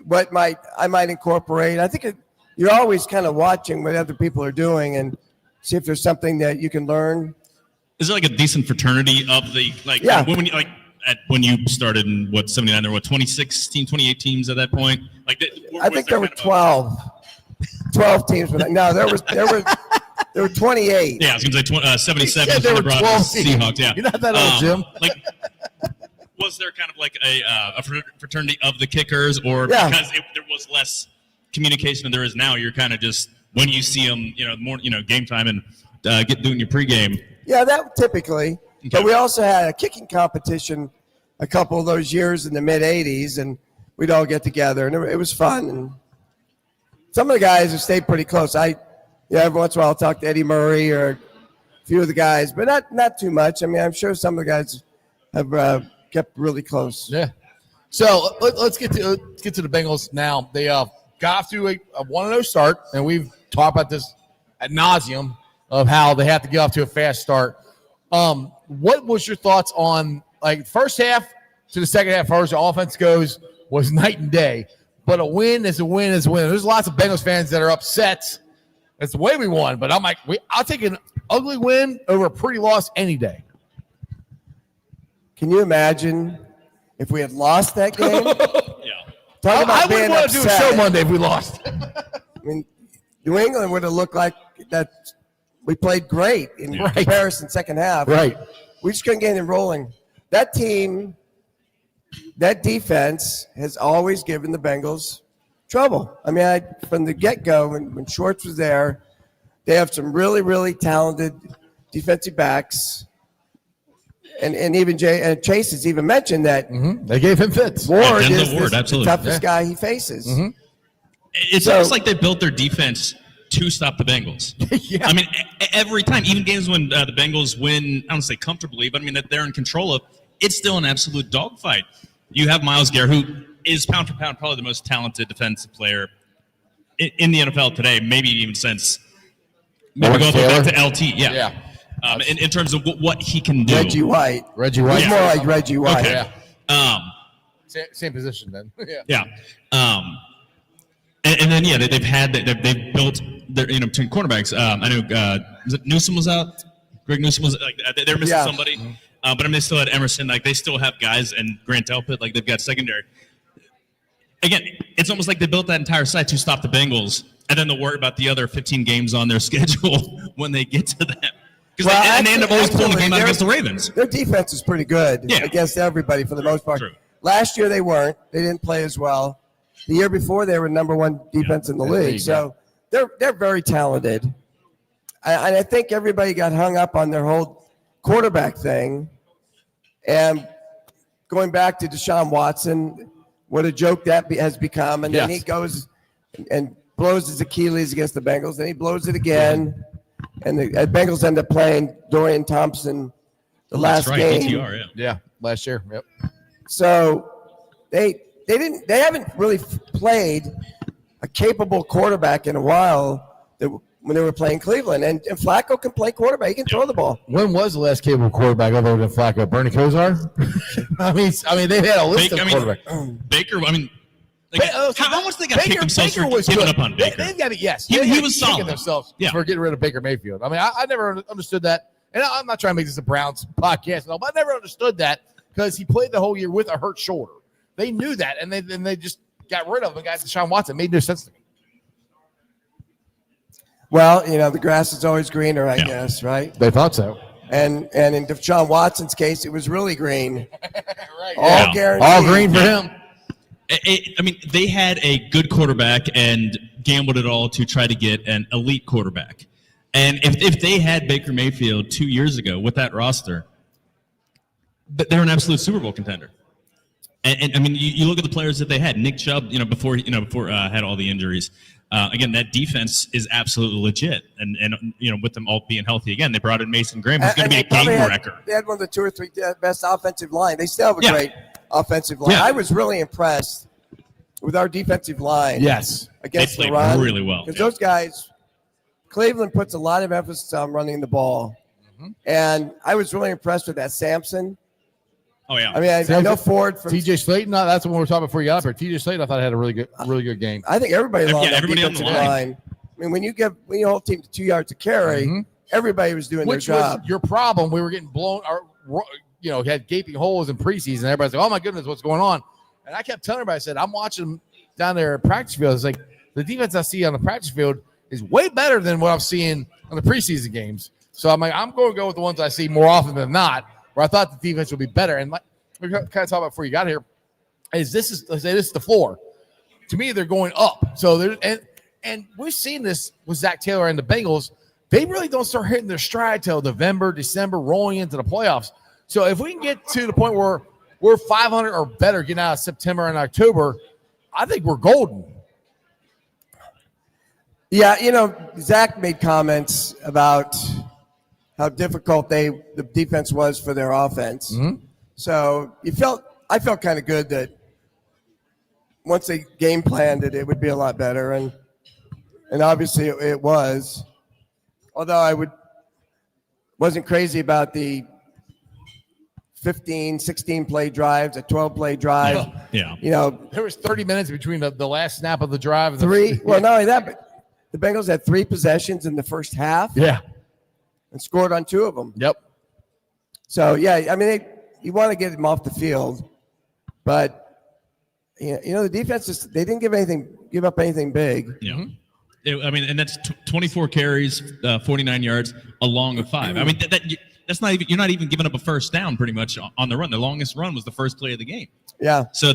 S6: what I might incorporate. I think you're always kind of watching what other people are doing and see if there's something that you can learn.
S3: Is there a decent fraternity of the
S6: Yeah.
S3: when you started in 79? There were 26 teams, 28 teams at that point.
S6: I think there were 12 teams. No, there were 28.
S3: Yeah, I was going to say 77.
S1: Yeah, there were 12
S3: Seahawks. Yeah,
S1: You're not that old, Jim.
S3: Was there kind of a fraternity of the kickers, or
S6: Yeah.
S3: because there was less communication than there is now? You're kind of just when you see them, more game time and doing your pregame.
S6: Yeah, that typically.
S3: Okay.
S6: But we also had a kicking competition a couple of those years in the mid '80s, and we'd all get together, and it was fun. And some of the guys have stayed pretty close. Every once in a while I'll talk to Eddie Murray or a few of the guys, but not too much. I mean, I'm sure some of the guys have kept really close.
S1: Yeah. So let's get to the Bengals now. They got off to a 1-0 start, and we've talked about this ad nauseum of how they have to get off to a fast start. What was your thoughts on first half to the second half? As far as the offense goes, was night and day. But a win is a win is a win. There's lots of Bengals fans that are upset. That's the way we won. But I'm I'll take an ugly win over a pretty loss any day.
S6: Can you imagine if we had lost that game?
S3: Yeah.
S6: Talk about
S1: I
S6: being
S1: wouldn't want to do a
S6: upset.
S1: show Monday if we lost.
S6: I mean, New England would have looked like that. We played great in
S1: Right.
S6: comparison second half.
S1: Right.
S6: We just couldn't get it rolling. That team, that defense has always given the Bengals trouble. I mean, from the get-go, when Schwartz was there, they have some really, really talented defensive backs. And even Chase has even mentioned that
S1: They gave him fits.
S6: Ward
S3: Denzel
S6: is
S3: Ward,
S6: the
S3: absolutely.
S6: toughest guy he faces.
S3: It's almost like they built their defense to stop the Bengals.
S1: Yeah.
S3: I mean, every time, even games when the Bengals win, I don't say comfortably, but I mean that they're in control of, it's still an absolute dogfight. You have Myles Garrett, who is pound for pound probably the most talented defensive player in the NFL today, maybe even since maybe
S1: Lawrence
S3: going back
S1: Taylor?
S3: to LT. Yeah. In terms of what he can do.
S6: Reggie White.
S1: Reggie
S6: He's
S1: White.
S6: more like Reggie White.
S3: Okay.
S1: Same position then.
S3: Yeah. And then they've built their between cornerbacks. I know was it Newsom was out. Greg Newsom was they're missing
S6: Yeah.
S3: somebody, but I mean they still had Emerson. They still have guys and Grant Delpit. They've got secondary. Again, it's almost like they built that entire site to stop the Bengals, and then they'll worry about the other 15 games on their schedule when they get to them. Because they end up always pulling the game out against the Ravens.
S6: Their defense is pretty good
S3: Yeah.
S6: against everybody for the most part.
S3: True.
S6: Last year they weren't. They didn't play as well. The year before they were number one defense in the league. So they're very talented. And I think everybody got hung up on their whole quarterback thing. And going back to Deshaun Watson, what a joke that has become. And then he goes and blows his Achilles against the Bengals. Then he blows it again. And the Bengals end up playing Dorian Thompson the last game.
S3: DTR,
S1: Yeah, last year. Yep.
S6: So they haven't really played a capable quarterback in a while that when they were playing Cleveland. And Flacco can play quarterback. He can throw the ball.
S5: When was the last capable quarterback other than Flacco? Bernie Kosar? I mean, they've had a list of quarterbacks.
S3: Baker, how much they got to kick themselves for giving up on Baker?
S1: They've got to, yes.
S3: He was solid.
S1: Themselves for getting rid of Baker Mayfield. I mean, I never understood that. And I'm not trying to make this a Browns podcast, but I never understood that because he played the whole year with a hurt shoulder. They knew that, and they just got rid of him. Got Deshaun Watson. It made no sense to me.
S6: Well, the grass is always greener, I guess, right?
S5: They thought so.
S6: And in Deshaun Watson's case, it was really green.
S1: Right.
S6: All guaranteed.
S5: All green for him.
S3: They had a good quarterback and gambled it all to try to get an elite quarterback. And if they had Baker Mayfield 2 years ago with that roster, they're an absolute Super Bowl contender. And I mean, you look at the players that they had. Nick Chubb, before had all the injuries. Again, that defense is absolutely legit. And with them all being healthy again, they brought in Mason Graham, who's going to be a game wrecker.
S6: They had one of the 2 or 3 best offensive line. They still have a great offensive line.
S3: Yeah.
S6: I was really impressed with our defensive line.
S5: Yes.
S6: Against
S3: they
S6: the
S3: played
S6: run.
S3: really well.
S6: Because those guys, Cleveland puts a lot of emphasis on running the ball. Mm-hmm. And I was really impressed with that Sampson.
S3: Oh, yeah.
S6: I mean, I know Ford from
S5: TJ Slayton. No, that's what we were talking before you got up here. TJ Slayton, I thought had a really good game.
S6: I think everybody loved that
S3: everybody on
S6: defensive
S3: the line.
S6: line. I mean, when you hold team to 2 yards to carry, everybody was doing
S1: Which
S6: their job.
S1: was your problem. We were getting blown, had gaping holes in preseason. Everybody's like, oh, my goodness, what's going on? And I kept telling everybody, I said, I'm watching them down there at practice field. It's like the defense I see on the practice field is way better than what I'm seeing on the preseason games. So I'm like, I'm going to go with the ones I see more often than not, where I thought the defense would be better. And we kind of talked about before you got here, this is the floor. To me, they're going up. So and we've seen this with Zach Taylor and the Bengals. They really don't start hitting their stride till November, December, rolling into the playoffs. So if we can get to the point where we're 500 or better getting out of September and October, I think we're golden.
S6: Yeah, Zach made comments about how difficult the defense was for their offense. Mm-hmm. So I felt kind of good that once they game planned it would be a lot better, and obviously it was. Although I wasn't crazy about the 15, 16 play drives, a 12 play drive.
S3: Yeah.
S1: There was 30 minutes between the last snap of the drive. And
S6: not only that, but the Bengals had 3 possessions in the first half.
S1: Yeah.
S6: And scored on 2 of them.
S1: Yep.
S6: So, I mean, you want to get them off the field, but the defense they didn't give up anything big.
S3: Yeah. Mm-hmm. And that's 24 carries, 49 yards, along with 5. I mean, that's not even, you're not even giving up a first down pretty much on the run. The longest run was the first play of the game.
S6: Yeah.
S3: So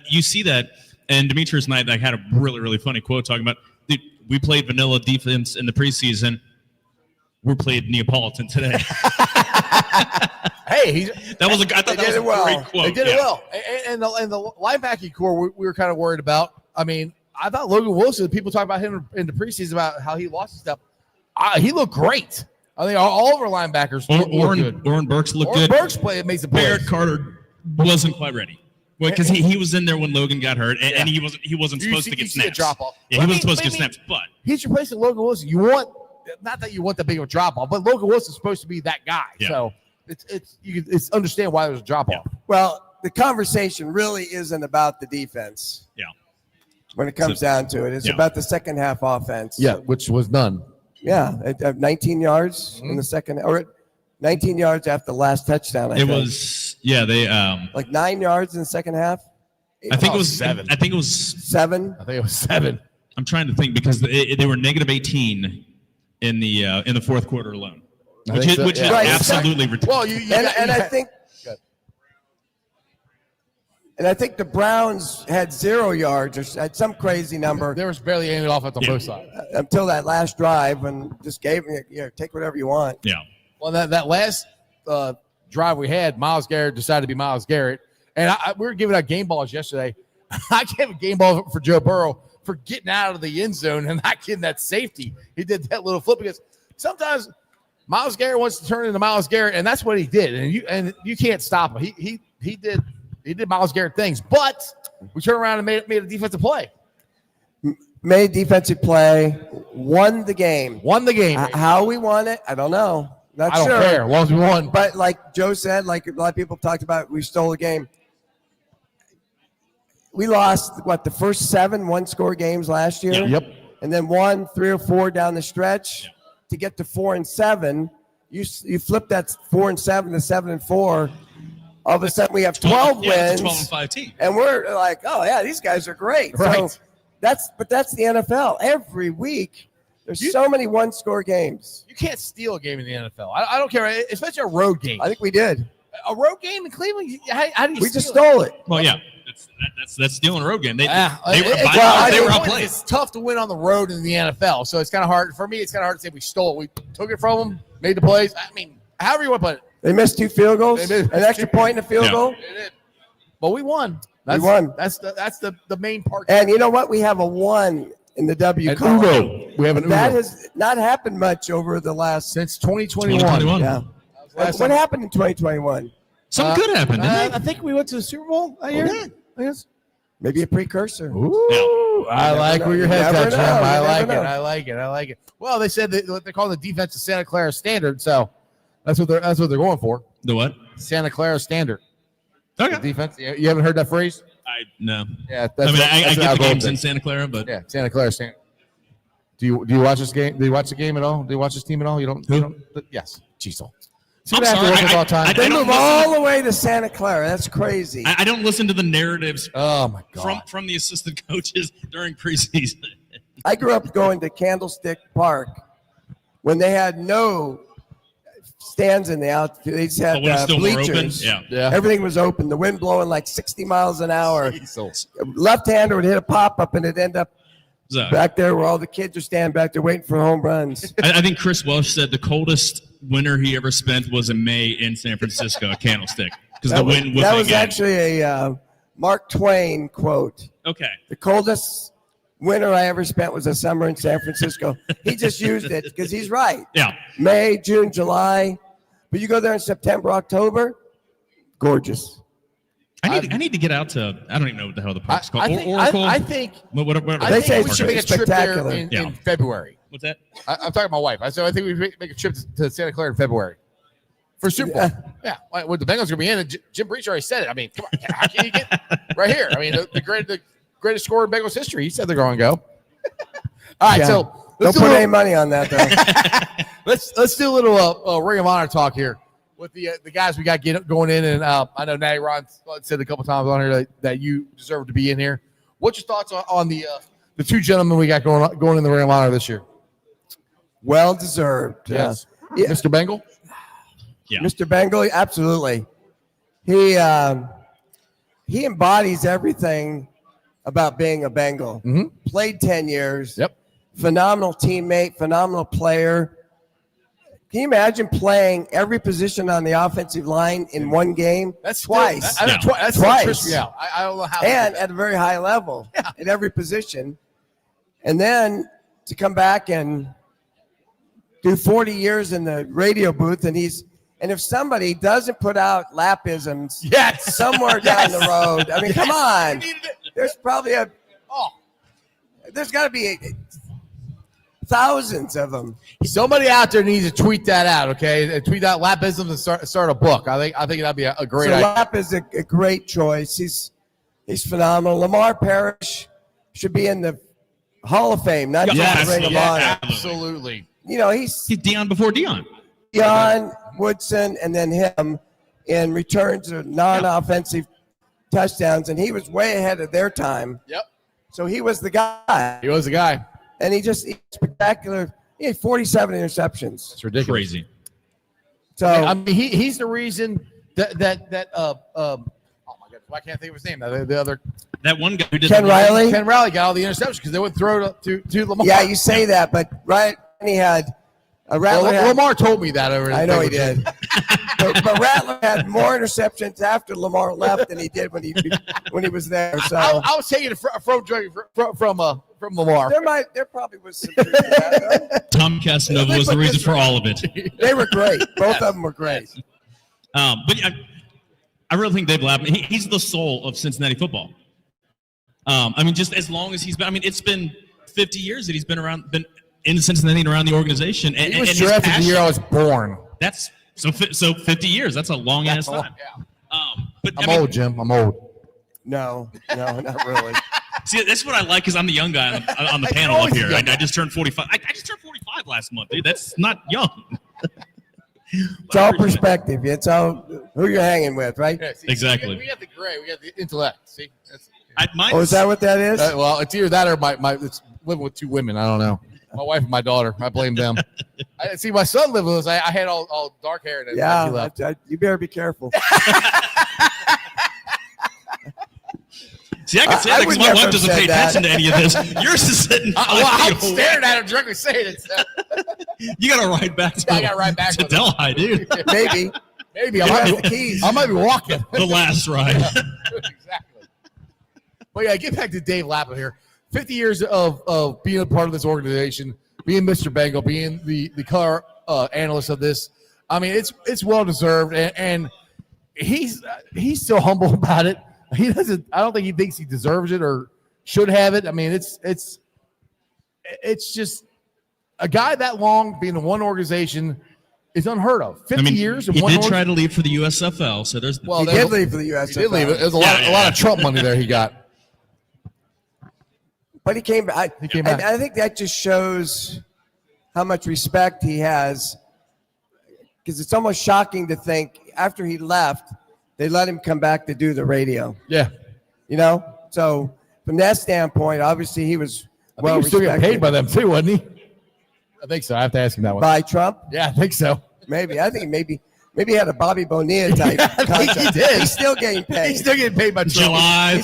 S3: you see that, and Demetrius and I had a really, really funny quote talking about, dude, we played vanilla defense in the preseason. We played Neapolitan today.
S1: Hey,
S3: I thought that was a great quote.
S1: They did it well. And the linebacking core we were kind of worried about. I mean, I thought Logan Wilson, people talk about him in the preseason about how he lost his stuff. He looked great. I think all of our linebackers looked good.
S3: Oren Burks looked good.
S1: Burks makes a play.
S3: Barrett Carter wasn't quite ready. Because he was in there when Logan got hurt, and he wasn't supposed to get snaps.
S1: Drop off.
S3: Yeah, he wasn't supposed to get snaps, but
S1: he's replacing Logan Wilson. Not that you want that big of a drop off, but Logan Wilson's supposed to be that guy. Yeah. So it's understand why there's a drop off.
S6: Yeah. Well, the conversation really isn't about the defense.
S3: Yeah.
S6: When it comes down to it, it's about the second half offense.
S5: Yeah, which was none.
S6: Yeah, 19 yards in the second, or 19 yards after the last touchdown.
S3: It was they
S6: like 9 yards in the second half.
S3: I think it was
S1: 7.
S3: I think it was
S6: 7.
S1: I think it was 7.
S3: I'm trying to think because they were negative 18 in the fourth quarter alone, which is absolutely ridiculous.
S6: Well, I think the Browns had 0 yards or had some crazy number.
S1: There was barely any offense on both sides
S6: until that last drive, and just gave me, take whatever you want.
S3: Yeah.
S1: Well, that last drive we had, Myles Garrett decided to be Myles Garrett, and we were giving out game balls yesterday. I gave a game ball for Joe Burrow for getting out of the end zone and not getting that safety. He did that little flip because sometimes Myles Garrett wants to turn into Myles Garrett, and that's what he did. And you can't stop him. He did Myles Garrett things, but we turned around and made a defensive play.
S6: Made defensive play, won the game.
S1: Won the game.
S6: How we won it, I don't know. Not
S1: I
S6: sure.
S1: don't care. As long as we won.
S6: But like Joe said, like a lot of people talked about, we stole the game. We lost, the first 7 one-score games last year?
S1: Yep.
S6: And then won 3 or 4 down the stretch to get to 4-7. You flip that 4-7 to 7-4. All of a sudden, we have 12 wins.
S3: 12-5 team.
S6: And we're like, oh, yeah, these guys are great.
S1: Right.
S6: So that's the NFL. Every week, there's so many one-score games.
S1: You can't steal a game in the NFL. I don't care, especially a road game.
S6: I think we did.
S1: A road game in Cleveland? How do you
S6: We
S1: steal
S6: just stole it.
S3: Well, yeah. That's stealing a road game. They were
S1: It's tough to win on the road in the NFL, so it's kind of hard. For me, it's kind of hard to say we stole it. We took it from them, made the plays. I mean, however you want to put it.
S6: They missed 2 field goals,
S1: They missed
S6: an extra point and a field goal.
S1: They did. But we won.
S6: We won.
S1: That's the main part.
S6: And you know what? We have a 1 in the W
S1: An
S6: column.
S1: Uno. We have an Uno.
S6: That has not happened much over the last.
S1: Since 2021.
S3: 2021.
S6: Yeah. What happened in 2021?
S3: Something good happened, didn't it?
S1: I think we went to the Super Bowl that year. I guess.
S6: Maybe a precursor.
S1: Ooh, I like where your head's at, Jim. I like it.
S6: know.
S1: I like it. I like it. Well, they said what they call the defense of Santa Clara standard, so that's what they're going for.
S3: The what?
S1: Santa Clara standard.
S3: Okay.
S1: The defense. You haven't heard that phrase?
S3: No.
S1: Yeah.
S3: I get the games in Santa Clara, but
S1: yeah, Santa Clara standard. Do you watch this game? Do you watch the game at all? Do you watch this team at all? You don't. Yes. Jeez.
S3: I'm sorry.
S1: All time.
S6: They move all the way to Santa Clara. That's crazy.
S3: I don't listen to the narratives
S1: Oh my God.
S3: from the assistant coaches during preseason.
S6: I grew up going to Candlestick Park when they had no stands in the outfield. They just had
S3: When it's still more open.
S6: bleachers.
S3: Yeah.
S6: Everything was open. The wind blowing like 60 miles an hour.
S1: Jeez.
S6: Left-hander would hit a pop-up and it'd end up
S3: So,
S6: back there where all the kids are standing back there waiting for home runs.
S3: I think Chris Welsh said the coldest winter he ever spent was in May in San Francisco at Candlestick because the wind was.
S6: That was actually a Mark Twain quote.
S3: Okay.
S6: The coldest winter I ever spent was a summer in San Francisco. He just used it because he's right.
S3: Yeah.
S6: May, June, July. But you go there in September, October, gorgeous.
S3: I need to get out to. I don't even know what the hell the park's called.
S1: Oracle. I think
S6: They say
S1: we
S6: it's
S1: should make a trip there
S6: spectacular.
S1: in February.
S3: What's that?
S1: I'm talking to my wife. I think we make a trip to Santa Clara in February for Super Bowl. Yeah, with the Bengals going to be in, and Jim Breech already said it. I mean, come on, how can you get right here? I mean, the greatest scorer in Bengals history. He said they're going to go. All right, so
S6: don't put any money on that though.
S1: let's do a little Ring of Honor talk here with the guys we got going in, and I know Natty Ron said a couple times on here that you deserve to be in here. What's your thoughts on the 2 gentlemen we got going in the Ring of Honor this year?
S6: Well deserved.
S1: Yes.
S6: Yeah.
S1: Mr. Bengal?
S3: Yeah.
S6: Mr. Bengal, absolutely. He embodies everything about being a Bengal.
S1: Mm-hmm.
S6: Played 10 years.
S1: Yep.
S6: Phenomenal teammate, phenomenal player. Can you imagine playing every position on the offensive line in one game?
S1: That's
S6: twice.
S1: That's
S6: Twice.
S1: Yeah. I don't know how.
S6: And at a very high level at every position. And then to come back and do 40 years in the radio booth, and if somebody doesn't put out lapisms somewhere down the road, I mean, come on. There's probably there's got to be thousands of them.
S1: Somebody out there needs to tweet that out, okay? And tweet out lapisms and start a book. I think that'd be a great idea.
S6: Lap is a great choice. He's phenomenal. Lamar Parrish should be in the Hall of Fame, not just the Ring of Honor.
S1: Absolutely.
S6: You know, he's
S3: Deion before Deion.
S6: Deion, Woodson, and then him in returns of non-offensive touchdowns, and he was way ahead of their time.
S1: Yep.
S6: So he was the guy.
S1: He was the guy.
S6: And he's spectacular. He had 47 interceptions.
S1: It's ridiculous.
S3: Crazy.
S6: So
S1: I mean, he's the reason that oh my God, why can't I think of his name? The other
S3: That one guy who did
S6: Ken Riley.
S1: Ken Riley got all the interceptions because they would throw it to Lamar.
S6: Yeah, you say that, but he had a Rattler.
S1: Lamar told me that over.
S6: I know he did. but Rattler had more interceptions after Lamar left than he did when he was there. So
S1: I was taking it from Lamar.
S6: There probably was some truth in that, though.
S3: Tom Casanova was the reason for all of it.
S6: They were great. Both of them were great.
S3: But I really think Dave Lapham, he's the soul of Cincinnati football. I mean, just as long as he's been. I mean, it's been 50 years that he's been in Cincinnati and around the organization. And
S1: He was
S3: and
S1: drafted the year I was born.
S3: That's so 50 years. That's a long ass time. But
S1: I'm old, Jim. I'm old.
S6: No, not really.
S3: See, that's what I like because I'm the young guy on the panel up here. I just turned 45. I just turned 45 last month, dude. That's not young.
S6: It's all perspective. It's all who you're hanging with, right?
S1: Yeah, see,
S3: Exactly.
S1: We got the gray. We got the intellect. See?
S6: Oh, is that what that is?
S1: Well, it's either that or my it's living with two women. I don't know. My wife and my daughter. I blame them. I see my son living with us. I had all dark hair. And he left.
S6: You better be careful.
S3: See, I can say that because my wife doesn't pay attention to any of this. Yours is sitting.
S1: I'm staring at her directly saying it.
S3: You got to ride back to Delhi, dude.
S6: Maybe.
S1: I might be walking.
S3: The last ride.
S1: Exactly. But yeah, get back to Dave Lapham here. 50 years of being a part of this organization, being Mr. Bengal, being the color analyst of this. I mean, it's well deserved, and he's still humble about it. He doesn't. I don't think he thinks he deserves it or should have it. I mean, it's just a guy that long being in one organization is unheard of. 50 years.
S3: He did try to leave for the USFL, so there's.
S6: He did leave for the USFL.
S1: He did leave. There's a lot of Trump money there he got.
S6: But he came back. I think that just shows how much respect he has, because it's almost shocking to think after he left, they let him come back to do the radio.
S1: Yeah.
S6: So from that standpoint, obviously he was
S1: well respected. Still getting paid by them too, wasn't he? I think so. I have to ask him that one.
S6: By Trump?
S1: Yeah, I think so.
S6: Maybe. I think maybe he had a Bobby Bonilla type contract.
S1: He did.
S6: He's still getting paid.
S1: He's still getting paid by Trump.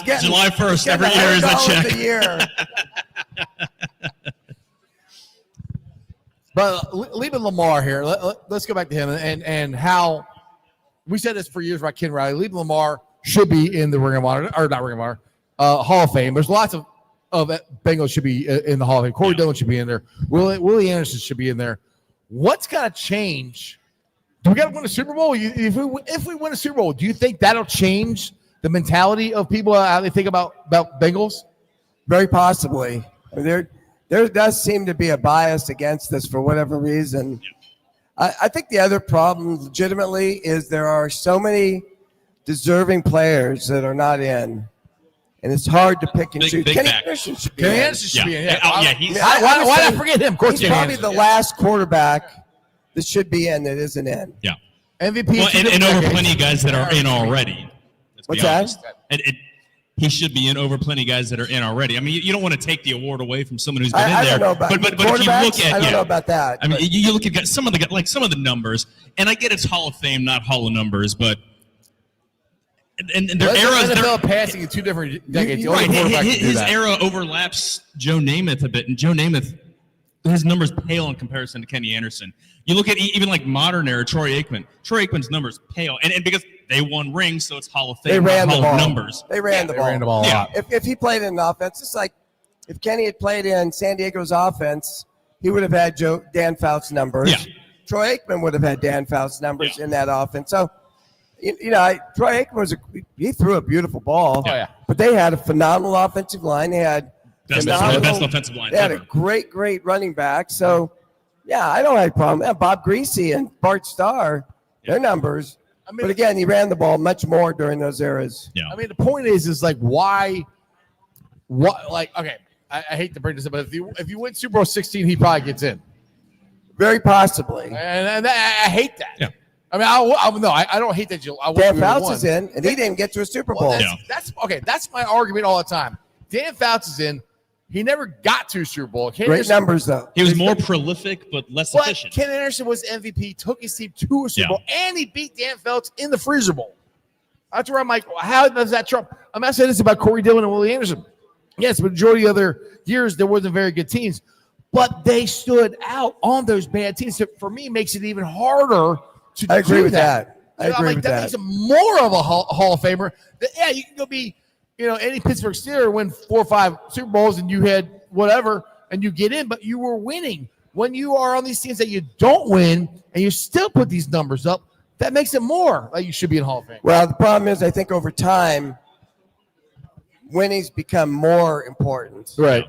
S3: July 1st every year is a check.
S6: A year.
S1: But leaving Lamar here, let's go back to him and how we said this for years about Ken Riley. Leaving Lamar should be in the Ring of Honor, or not Ring of Honor, Hall of Fame. There's lots of Bengals should be in the Hall of Fame. Corey Dillon should be in there. Willie Anderson should be in there. What's got to change? Do we got to win a Super Bowl? If we win a Super Bowl, do you think that'll change the mentality of people, how they think about Bengals?
S6: Very possibly. I mean, there does seem to be a bias against this for whatever reason. I think the other problem legitimately is there are so many deserving players that are not in. And it's hard to pick and choose. Kenny Anderson should be in.
S1: Why did I forget him? Of course,
S6: he's probably the last quarterback that should be in that isn't in.
S3: Yeah.
S1: MVP.
S3: Well, and over plenty of guys that are in already.
S6: What's that?
S3: He should be in over plenty of guys that are in already. I mean, you don't want to take the award away from someone who's been in there.
S6: I don't know about
S3: but if you look at,
S6: I don't know about that.
S3: I mean, you look at some of the numbers, and I get it's Hall of Fame, not Hall of Numbers, but and their eras.
S1: NFL passing in two different decades.
S3: Right, his era overlaps Joe Namath a bit, and Joe Namath, his numbers pale in comparison to Kenny Anderson. You look at even like modern era Troy Aikman. Troy Aikman's numbers pale, and because they won rings, so it's Hall of Fame.
S6: They ran the ball.
S3: Numbers.
S6: They ran the ball.
S1: A lot.
S6: If he played in an offense, it's like if Kenny had played in San Diego's offense, he would have had Dan Fouts numbers.
S3: Yeah.
S6: Troy Aikman would have had Dan Fouts numbers in that offense. So, Troy Aikman he threw a beautiful ball.
S1: Oh, yeah.
S6: But they had a phenomenal offensive line. They had
S3: best offensive line.
S6: They had a great running back. So, yeah, I don't have a problem. Bob Greasy and Bart Starr, their numbers. I mean, but again, he ran the ball much more during those eras.
S3: Yeah.
S1: I mean, the point is like why? What? Like, okay, I hate to bring this up, but if you win Super Bowl 16, he probably gets in.
S6: Very possibly.
S1: And I hate that.
S3: Yeah.
S1: I mean, I don't hate that.
S6: Dan Fouts is in, and he didn't get to a Super Bowl.
S1: Well, that's okay. That's my argument all the time. Dan Fouts is in. He never got to a Super Bowl.
S6: Great numbers, though.
S3: He was more prolific, but less efficient.
S1: Ken Anderson was MVP, took his team to a Super Bowl, and he beat Dan Fouts in the Freezer Bowl. That's where I'm like, how does that trump? I'm not saying this about Corey Dillon and Willie Anderson. Yes, majority of other years, there wasn't very good teams, but they stood out on those bad teams. So for me, it makes it even harder to
S6: I agree
S1: do
S6: with that. I agree with
S1: that. Makes him more of a Hall of Famer. You can go be any Pittsburgh Steeler win 4 or 5 Super Bowls and you had whatever and you get in, but you were winning. When you are on these teams that you don't win and you still put these numbers up, that makes it more like you should be in Hall of Fame.
S6: Well, the problem is I think over time, winning's become more important.
S1: Right.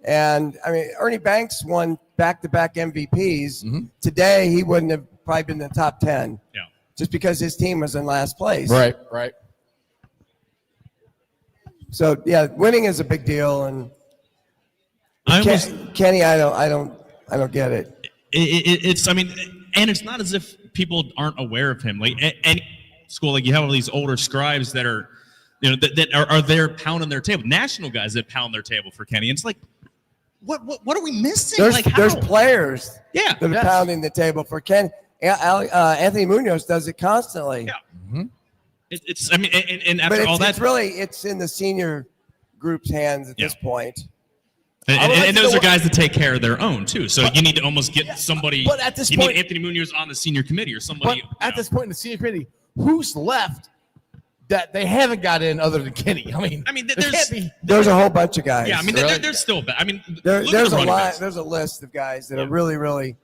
S6: And I mean, Ernie Banks won back-to-back MVPs.
S1: Mm-hmm.
S6: Today, he wouldn't have probably been in the top 10.
S3: Yeah.
S6: Just because his team was in last place.
S1: Right.
S6: So yeah, winning is a big deal, and Kenny, I don't get it.
S3: It's I mean, and it's not as if people aren't aware of him. Like any school, like you have all these older scribes that are, that are there pounding their table. National guys that pound their table for Kenny. And it's like, what are we missing?
S6: There's players
S3: that
S6: are pounding the table for Kenny. Anthony Munoz does it constantly.
S3: Yeah. Mm-hmm. It's I mean, and after all that,
S6: it's in the senior group's hands at this point.
S3: And those are guys that take care of their own too. So you need to almost get somebody.
S1: But at this
S3: you
S1: point,
S3: need Anthony Munoz on the senior committee or somebody.
S1: But at this point in the senior committee, who's left that they haven't got in other than Kenny? I mean,
S6: there's a whole bunch of guys.
S3: Yeah, I mean, there's still. I mean,
S6: there's a lot. There's a list of guys that are really, really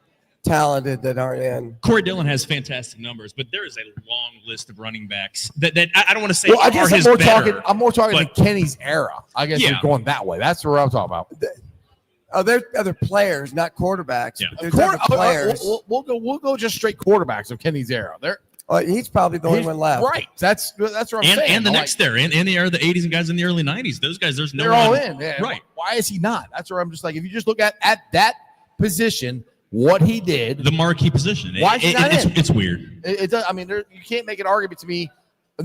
S6: talented that aren't in.
S3: Corey Dillon has fantastic numbers, but there is a long list of running backs that I don't want to say
S1: I guess
S3: are his better.
S1: I'm more talking to Kenny's era. I guess you're going that way. That's what I'm talking about.
S6: There's other players, not quarterbacks.
S3: Yeah.
S6: There's other players.
S1: We'll go just straight quarterbacks of Kenny's era.
S6: He's probably the only one left.
S1: Right. That's what I'm saying.
S3: And the next there, in the era of the 80s and guys in the early 90s, those guys, there's no
S1: they're
S3: one.
S1: all in. Yeah.
S3: Right.
S1: Why is he not? That's where I'm just like, if you just look at that position, what he did,
S3: the marquee position.
S1: Why is he not in?
S3: It's weird.
S1: It does. I mean, you can't make an argument to me.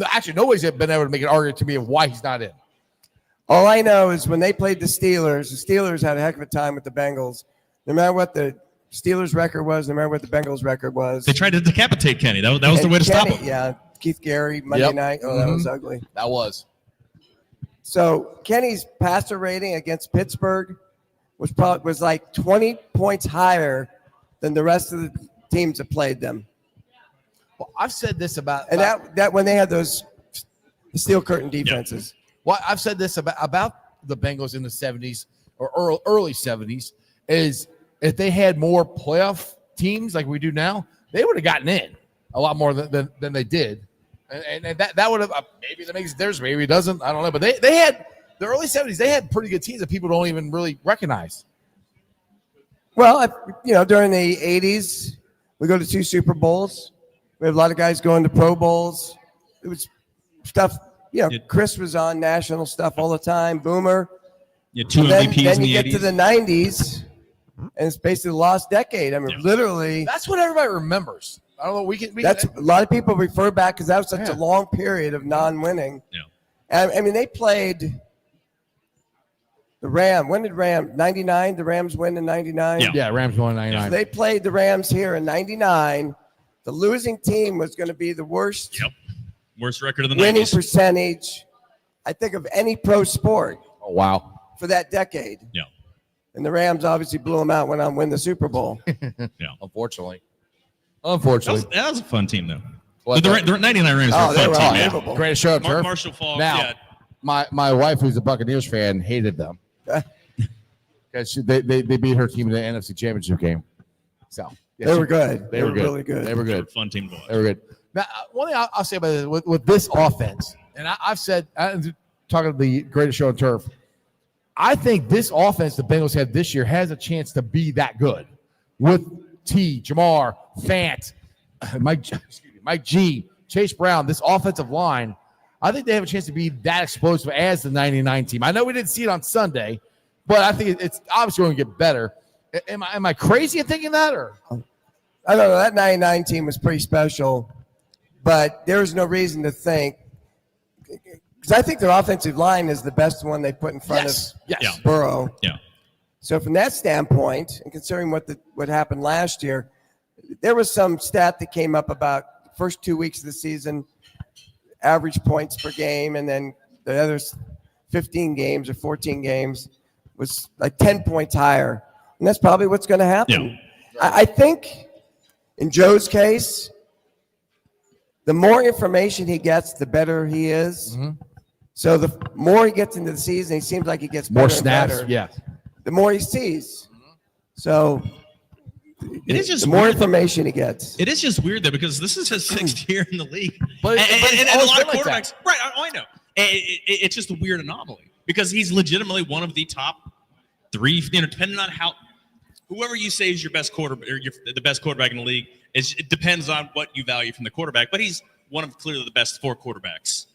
S1: Actually, nobody's been able to make an argument to me of why he's not in.
S6: All I know is when they played the Steelers had a heck of a time with the Bengals. No matter what the Steelers record was, no matter what the Bengals record was.
S3: They tried to decapitate Kenny. That was the way to stop him.
S6: Yeah, Keith Gary, Monday night. Oh, that was ugly.
S1: That was.
S6: So Kenny's passer rating against Pittsburgh was like 20 points higher than the rest of the teams that played them.
S1: Well, I've said this about
S6: that when they had those steel curtain defenses.
S1: Yeah. Well, I've said this about the Bengals in the 70s or early 70s is if they had more playoff teams like we do now, they would have gotten in a lot more than they did. And that would have maybe that makes a difference, maybe it doesn't. I don't know. But they had the early 70s, they had pretty good teams that people don't even really recognize.
S6: Well, during the 80s, we go to 2 Super Bowls. We have a lot of guys going to Pro Bowls. It was stuff. Chris was on national stuff all the time. Boomer.
S3: Yeah, 2 MVPs
S6: then
S3: in the 80s. Then
S6: you get to the 90s, and it's basically the lost decade. I mean, literally.
S1: That's what everybody remembers. I don't know.
S6: That's a lot of people refer back because that was such a long period of non-winning.
S3: Yeah.
S6: I mean, they played the Rams. When did 99? The Rams win in 99?
S1: Yeah, Rams won in 99.
S6: So they played the Rams here in 99. The losing team was going to be the worst.
S3: Yep. Worst record of the
S6: winning
S3: 90s.
S6: Percentage, I think, of any pro sport.
S1: Oh, wow.
S6: For that decade.
S3: Yeah.
S6: And the Rams obviously blew them out, went on to win the Super Bowl.
S3: Yeah.
S1: Unfortunately.
S3: That was a fun team, though.
S1: What,
S3: the 99 Rams were a fun team.
S6: Unbelievable.
S1: Greatest show on turf.
S3: Marshall Falk.
S1: Now, my wife, who's a Buccaneers fan, hated them. Because they beat her team in the NFC Championship game. So
S6: they were good.
S1: They were good.
S6: Really good.
S1: They were good.
S3: Fun team to watch.
S1: They were good. Now, one thing I'll say about this, with this offense, and I've said, talking to the greatest show on turf, I think this offense the Bengals have this year has a chance to be that good. With Jamar, Fant, Mike G, Chase Brown, this offensive line, I think they have a chance to be that explosive as the 99 team. I know we didn't see it on Sunday, but I think it's obviously going to get better. Am I crazy in thinking that? Or
S6: I don't know. That 99 team was pretty special, but there was no reason to think – because I think their offensive line is the best one they put in front of Burrow.
S3: Yeah.
S6: So from that standpoint, and considering what happened last year, there was some stat that came up about the first 2 weeks of the season, average points per game, and then the other 15 games or 14 games was like 10 points higher. And that's probably what's going to happen.
S3: Yeah.
S6: I think in Joe's case, the more information he gets, the better he is. Mm-hmm. So the more he gets into the season, he seems like he gets better
S1: more snaps.
S6: and better.
S1: Yeah.
S6: The more he sees. So
S3: it is just
S6: the more
S3: weird.
S6: information he gets.
S3: It is just weird though, because this is his 6th year in the league.
S1: But
S3: and a lot of
S1: like
S3: quarterbacks. Right, I know. It's just a weird anomaly because he's legitimately one of the top 3. Depending on whoever you say is your best quarterback or the best quarterback in the league, it depends on what you value from the quarterback. But he's one of clearly the best 4 quarterbacks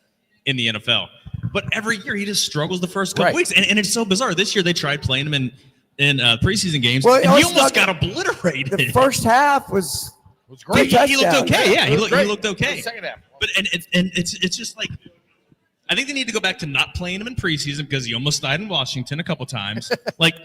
S3: in the NFL. But every year he just struggles the first couple weeks, and it's so bizarre. This year they tried playing him in preseason games, and he almost got obliterated.
S6: The first half was
S1: great.
S3: He looked okay. Yeah, he looked okay.
S1: Second half,
S3: but it's just like I think they need to go back to not playing him in preseason because he almost died in Washington a couple times. Like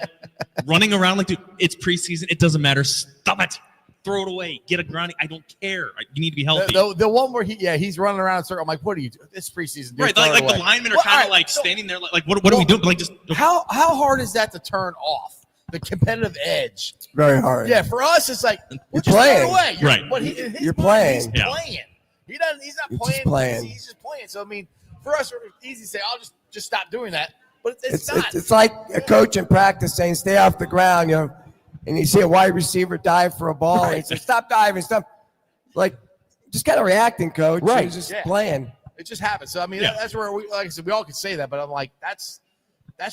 S3: running around like, dude, it's preseason. It doesn't matter. Stop it. Throw it away. Get a grounding. I don't care. You need to be healthy.
S1: The one where he's running around in a circle. I'm like, what are you doing? It's preseason. Dude,
S3: right. Like the linemen are kind of like standing there like what are we doing? Like just
S1: how hard is that to turn off? The competitive edge.
S6: Very hard.
S1: Yeah, for us, it's like
S6: you're playing.
S1: Away.
S3: Right.
S1: But
S6: you're playing.
S1: He's playing. He doesn't. He's not playing. He's just playing. So I mean, for us, it's easy to say, "I'll just stop doing that." But it's not.
S6: It's like a coach in practice saying, "Stay off the ground," and you see a wide receiver dive for a ball, and he says, "Stop diving, stop." Like, just kind of reacting, coach.
S1: Right.
S6: He's just playing.
S1: It just happens. So I mean, that's where like I said, we all can say that, but I'm like, that's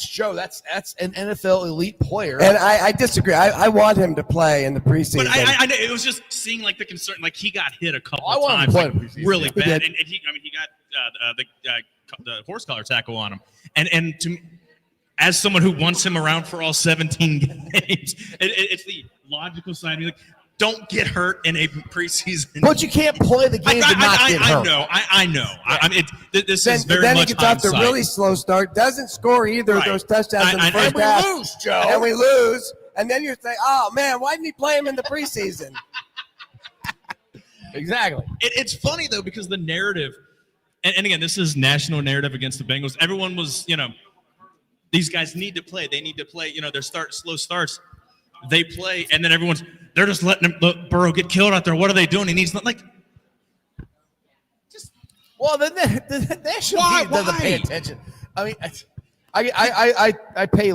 S1: Joe. That's an NFL elite player.
S6: And I disagree. I want him to play in the preseason.
S3: But I know it was just seeing like the concern. Like he got hit a couple of
S1: want him
S3: times,
S1: to play
S3: like,
S1: in preseason.
S3: really
S1: Yeah.
S3: bad, and he got the horse collar tackle on him. And to me, as someone who wants him around for all 17 games, it's the logical side of me. Like, don't get hurt in a preseason.
S1: But you can't play the game to not get hurt.
S3: I know.
S1: Yeah.
S3: I mean, this is very
S6: then
S3: much
S6: he gets off the
S3: hindsight.
S6: really slow start, doesn't score either of those touchdowns in the first half.
S1: And we lose, Joe.
S6: And we lose. And then you're saying, oh, man, why didn't he play him in the preseason?
S1: Exactly.
S3: It's funny, though, because the narrative, and again, this is national narrative against the Bengals. Everyone was, these guys need to play. They need to play. Their slow starts. They play, and then they're just letting Burrow get killed out there. What are they doing? And he's not like,
S1: well, then the national media doesn't pay attention. I mean, I pay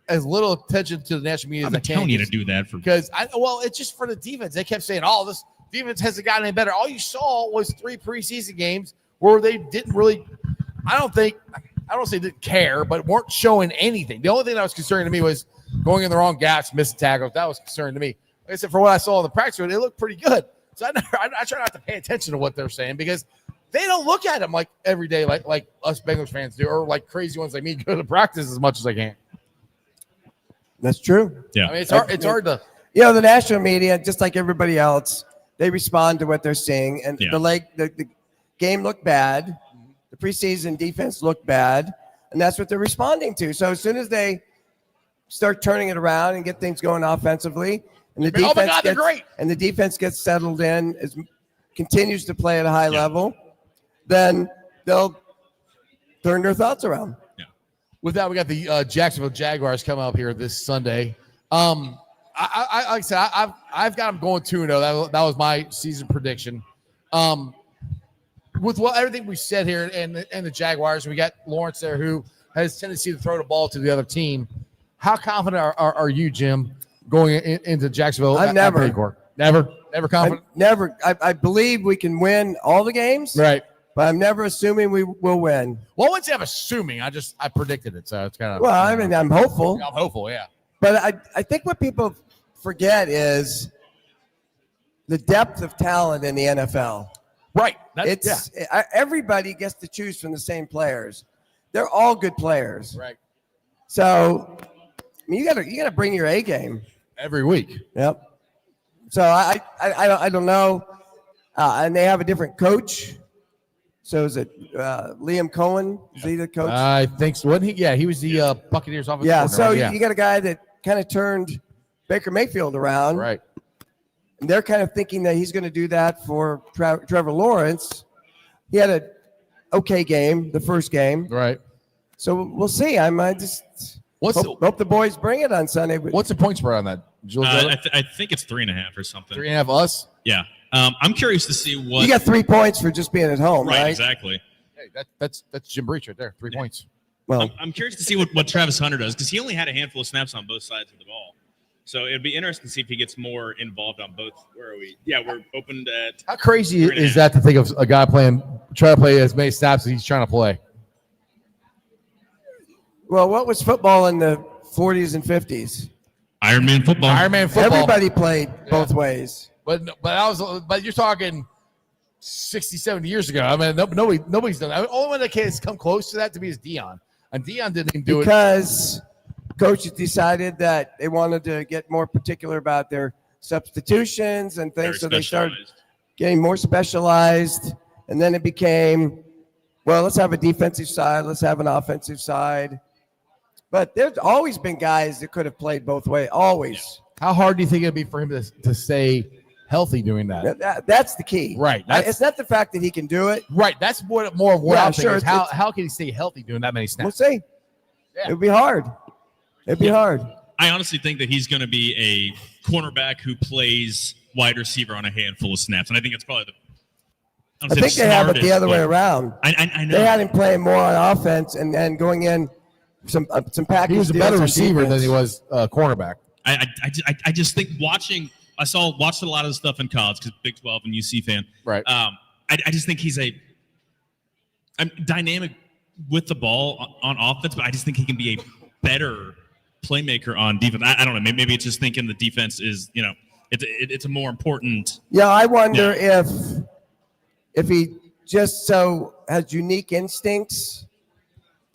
S1: as little attention to the national media as I can.
S3: I'm telling you to do that
S1: because it's just for the defense. They kept saying, "Oh, this defense hasn't gotten any better." All you saw was 3 preseason games where they didn't really. I don't say didn't care, but weren't showing anything. The only thing that was concerning to me was going in the wrong gaps, missing tackles. That was concerning to me. Like I said, for what I saw in the practice, it looked pretty good. So I try not to pay attention to what they're saying because they don't look at them like every day, like us Bengals fans do, or like crazy ones like me go to practice as much as I can.
S6: That's true.
S3: Yeah,
S1: I mean, it's hard to.
S6: The national media, just like everybody else, they respond to what they're seeing, and the game looked bad. The preseason defense looked bad, and that's what they're responding to. So as soon as they start turning it around and get things going offensively, and the defense gets settled in, continues to play at a high level, then they'll turn their thoughts around.
S1: Yeah. With that, we got the Jacksonville Jaguars coming up here this Sunday. Like I said, I've got them going 2-0. That was my season prediction. With everything we said here and the Jaguars, we got Lawrence there who has a tendency to throw the ball to the other team. How confident are you, Jim, going into Jacksonville?
S6: I'm never
S1: confident.
S6: I believe we can win all the games,
S1: right?
S6: But I'm never assuming we will win.
S1: Well, I wouldn't say I'm assuming. I predicted it, so it's kind of.
S6: Well, I mean, I'm hopeful.
S1: I'm hopeful, yeah.
S6: But I think what people forget is the depth of talent in the NFL.
S1: Right.
S6: Everybody gets to choose from the same players. They're all good players.
S1: Right.
S6: So, I mean, you gotta bring your A game
S1: every week.
S6: Yep. So I don't know, and they have a different coach. So is it Liam Cohen? Is he the coach?
S1: I think so. Wasn't he? Yeah, he was the Buccaneers offensive
S6: coordinator.
S1: So
S6: you got a guy that kind of turned Baker Mayfield around.
S1: Right.
S6: And they're kind of thinking that he's going to do that for Trevor Lawrence. He had an okay game, the first game.
S1: Right.
S6: So we'll see. I just hope the boys bring it on Sunday.
S1: What's the point spread on that?
S3: I think it's 3.5 or something.
S1: 3.5 us?
S3: Yeah. I'm curious to see what.
S6: You got 3 points for just being at home, right?
S3: Exactly.
S1: Hey, that's Jim Breech right there. 3 points.
S6: Well,
S3: I'm curious to see what Travis Hunter does because he only had a handful of snaps on both sides of the ball. So it'd be interesting to see if he gets more involved on both. Where are we? Yeah, we're opened at.
S1: How crazy is that to think of a guy trying to play as many snaps as he's trying to play?
S6: Well, what was football in the 40s and 50s?
S3: Iron Man football.
S6: Everybody played both ways.
S1: But you're talking 60, 70 years ago. I mean, nobody's done that. The only one that has come close to that to me is Dion. And Dion didn't even do
S6: because coaches decided that they wanted to get more particular about their substitutions and things, so they started getting more specialized. And then it became, well, let's have a defensive side, let's have an offensive side. But there's always been guys that could have played both ways, always.
S1: How hard do you think it'd be for him to stay healthy doing that?
S6: That's the key.
S1: Right.
S6: It's not the fact that he can do it.
S1: Right. That's more of what I'm thinking.
S6: Sure,
S1: How can he stay healthy doing that many snaps?
S6: We'll see. Yeah. It'd be hard.
S3: I honestly think that he's going to be a cornerback who plays wide receiver on a handful of snaps. And I think it's probably
S6: I think they have it the other way around.
S3: I know.
S6: They had him playing more on offense and then going in some package.
S1: He was a better receiver than he was cornerback.
S3: I just think watched a lot of the stuff in college because Big 12 and UC fan.
S1: Right.
S3: I just think he's I'm dynamic with the ball on offense, but I just think he can be a better playmaker on defense. I don't know. Maybe it's just thinking the defense is, it's a more important.
S6: Yeah, I wonder if he just so has unique instincts,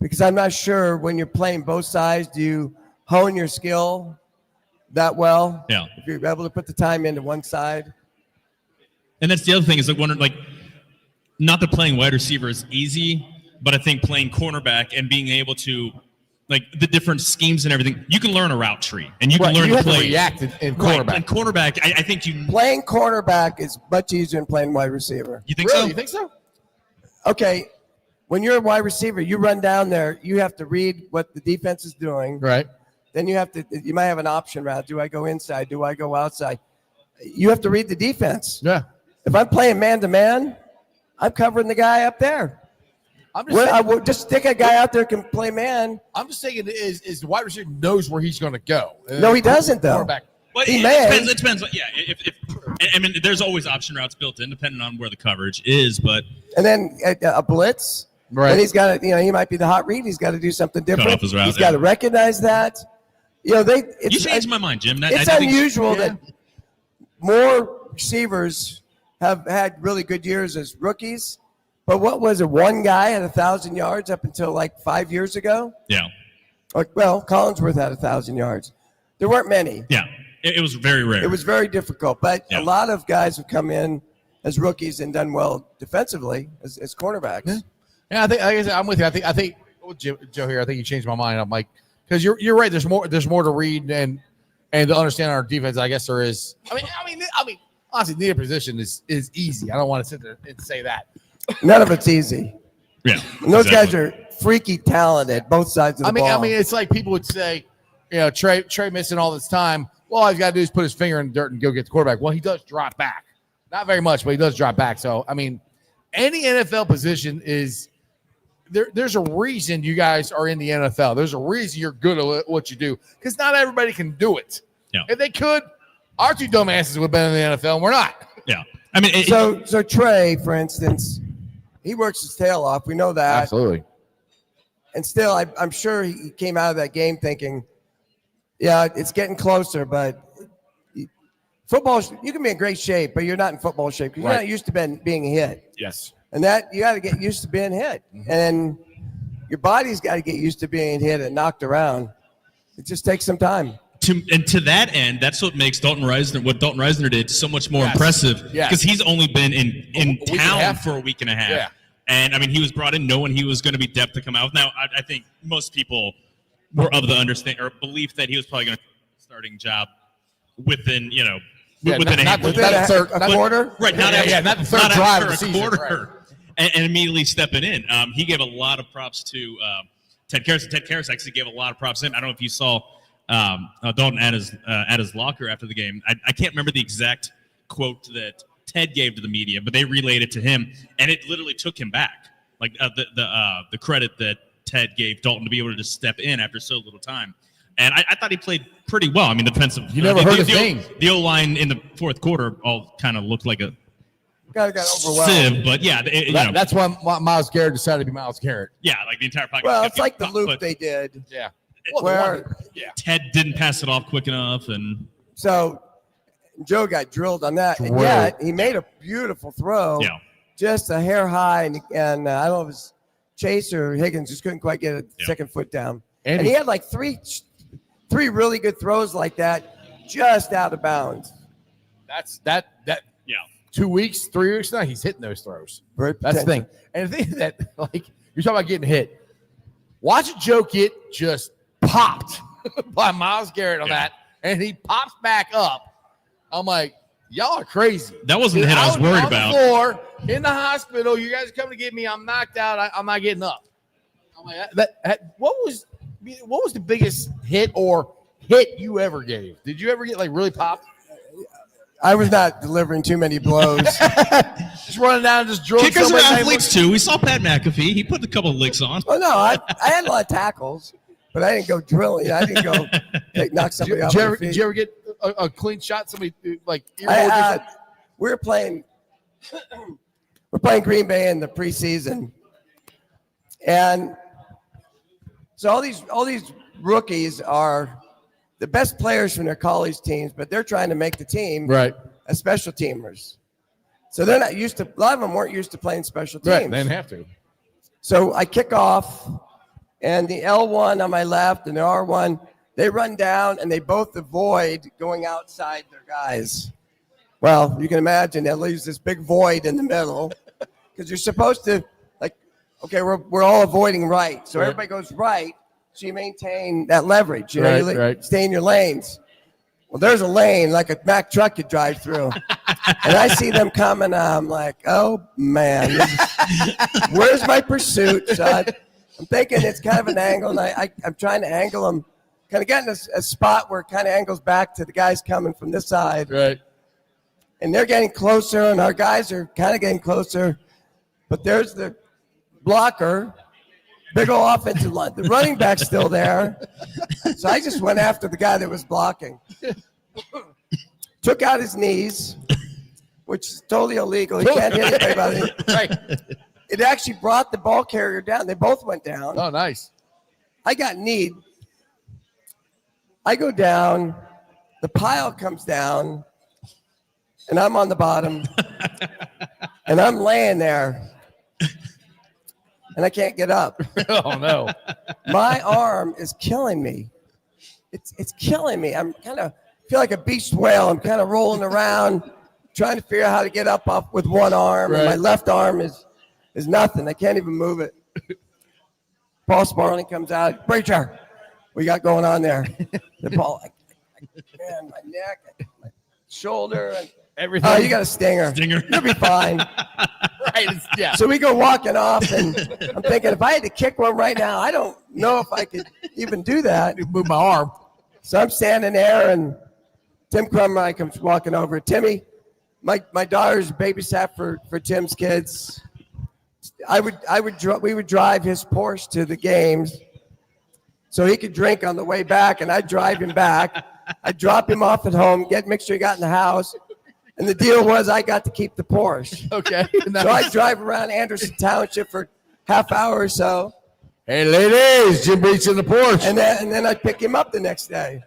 S6: because I'm not sure when you're playing both sides, do you hone your skill that well?
S3: Yeah.
S6: If you're able to put the time into one side.
S3: And that's the other thing is not that playing wide receiver is easy, but I think playing cornerback and being able to the different schemes and everything, you can learn a route tree and you can learn to play.
S1: React in cornerback.
S3: Right. And cornerback, I think
S6: playing cornerback is much easier than playing wide receiver.
S3: You think
S1: really?
S3: so?
S1: You think so?
S6: Okay. When you're a wide receiver, you run down there, you have to read what the defense is doing.
S1: Right.
S6: Then you might have an option route. Do I go inside? Do I go outside? You have to read the defense.
S1: Yeah.
S6: If I'm playing man-to-man, I'm covering the guy up there. I would just stick a guy out there who can play man.
S1: I'm just saying is the wide receiver knows where he's going to go.
S6: No, he doesn't, though.
S3: Well,
S6: he
S3: it depends. Yeah, I mean, there's always option routes built in, depending on where the coverage is. But
S6: and then a blitz,
S1: right?
S6: And he's got to, he might be the hot read. He's got to do something different.
S3: Cut off his route,
S6: He's got to recognize that. You
S3: changed my mind, Jim.
S6: It's unusual that more receivers have had really good years as rookies. But what was it? One guy had 1,000 yards up until 5 years ago?
S3: Yeah.
S6: Well, Collinsworth had 1,000 yards. There weren't many.
S3: Yeah. It was very rare.
S6: It was very difficult. But a lot of guys have come in as rookies and done well defensively as cornerbacks.
S1: Yeah, I'm with you. I think Joe here, I think you changed my mind. I'm like, because you're right. There's more to read and to understand our defense. I guess there is. I mean, honestly, neither position is easy. I don't want to sit there and say that.
S6: None of it's easy.
S3: Yeah.
S6: And those guys are freaky talented, both sides of the ball.
S1: I mean, it's like people would say, Trey missing all this time. Well, all he's got to do is put his finger in the dirt and go get the quarterback. Well, he does drop back. Not very much, but he does drop back. So, I mean, any NFL position is there's a reason you guys are in the NFL. There's a reason you're good at what you do, because not everybody can do it.
S3: Yeah.
S1: If they could, our two dumbasses would have been in the NFL, and we're not.
S3: Yeah. I mean,
S6: so Trey, for instance, he works his tail off. We know that.
S1: Absolutely.
S6: And still, I'm sure he came out of that game thinking, yeah, it's getting closer, but football, you can be in great shape, but you're not in football shape because you're not used to being hit.
S1: Yes.
S6: And that you got to get used to being hit. Mm-hmm. And your body's got to get used to being hit and knocked around. It just takes some time.
S3: To that end, that's what makes what Dalton Reisner did so much more impressive, because he's only been in town for a week and a half.
S1: Yeah.
S3: And I mean, he was brought in knowing he was going to be depth to come out. Now, I think most people were of the understanding or belief that he was probably going to get a starting job within, within a
S6: quarter.
S3: Right. Not
S1: the third drive of the season.
S3: Quarter, right. and immediately stepping in. He gave a lot of props to Ted Karras. Ted Karras actually gave a lot of props to him. I don't know if you saw Dalton at his locker after the game. I can't remember the exact quote that Ted gave to the media, but they relayed it to him, and it literally took him back. Like the credit that Ted gave Dalton to be able to just step in after so little time. And I thought he played pretty well. I mean, defensive.
S1: You never heard his name.
S3: The O-line in the fourth quarter all kind of looked like a
S6: got overwhelmed.
S3: sieve, but yeah,
S5: That's why Myles Garrett decided to be Myles Garrett.
S3: yeah, like the entire podcast.
S6: Well, it's like the loop they did.
S5: Yeah.
S6: Where
S3: Ted didn't pass it off quick enough, and
S6: so Joe got drilled on that, and yet he made a beautiful throw.
S3: yeah,
S6: Just a hair high, and I don't know if it was Chase or Higgins just couldn't quite get a second foot down. And he had like three really good throws like that, just out of bounds.
S5: That's 2 weeks, 3 weeks now, he's hitting those throws. That's the thing. And the thing that, like, you're talking about getting hit. Watch Joe get just popped by Myles Garrett on that, and he pops back up. I'm like, y'all are crazy.
S3: that wasn't the hit I was worried about.
S5: On the floor, in the hospital, you guys are coming to get me. I'm knocked out. I'm not getting up. I'm like, what was the biggest hit you ever gave? Did you ever get like really popped?
S6: I was not delivering too many blows.
S5: Just running down and just drilling.
S3: Kickers are athletes too. We saw Pat McAfee. He put a couple of licks on.
S6: Oh no, I had a lot of tackles, but I didn't go drilling. I didn't go knock somebody off their feet.
S5: Did you ever get a clean shot? Somebody like
S6: we're playing Green Bay in the preseason, and so all these rookies are the best players from their college teams, but they're trying to make the team as special teamers. So they're not used to. A lot of them weren't used to playing special teams.
S5: Right, they didn't have to.
S6: So I kick off, and the L1 on my left and the R1, they run down, and they both avoid going outside their guys. Well, you can imagine that leaves this big void in the middle because you're supposed to, like, okay, we're all avoiding right. So everybody goes right, so you maintain that leverage. You know, you stay in your lanes. Well, there's a lane like a Mack truck you drive through. And I see them coming. I'm like, oh, man, where's my pursuit? So I'm thinking it's kind of an angle, and I'm trying to angle them, kind of getting a spot where it kind of angles back to the guys coming from this side.
S5: Right.
S6: And they're getting closer, and our guys are kind of getting closer. But there's the blocker, big old offensive line. The running back's still there. So I just went after the guy that was blocking. Took out his knees, which is totally illegal. He can't hit anybody by the knee. Right. It actually brought the ball carrier down. They both went down.
S5: Oh, nice.
S6: I got kneed. I go down. The pile comes down, and I'm on the bottom. And I'm laying there, and I can't get up.
S5: Oh, no.
S6: My arm is killing me. It's killing me. I'm kind of feel like a beached whale. I'm kind of rolling around, trying to figure out how to get up off with one arm. Right. And my left arm is nothing. I can't even move it. Paul Sparling comes out. Breacher, what you got going on there? The ball, man, my neck, my shoulder, and everything. Oh, you got a stinger. You'll be fine. Right. Yeah. So we go walking off, and I'm thinking if I had to kick one right now, I don't know if I could even do that.
S5: Move my arm.
S6: So I'm standing there, and Tim Crumry comes walking over. Timmy, my daughter's babysat for Tim's kids. We would drive his Porsche to the games so he could drink on the way back, and I'd drive him back. I'd drop him off at home, make sure he got in the house. And the deal was I got to keep the Porsche.
S5: Okay.
S6: So I drive around Anderson Township for half hour or so.
S5: Hey, ladies, Jim Breech in the Porsche.
S6: And then I'd pick him up the next day.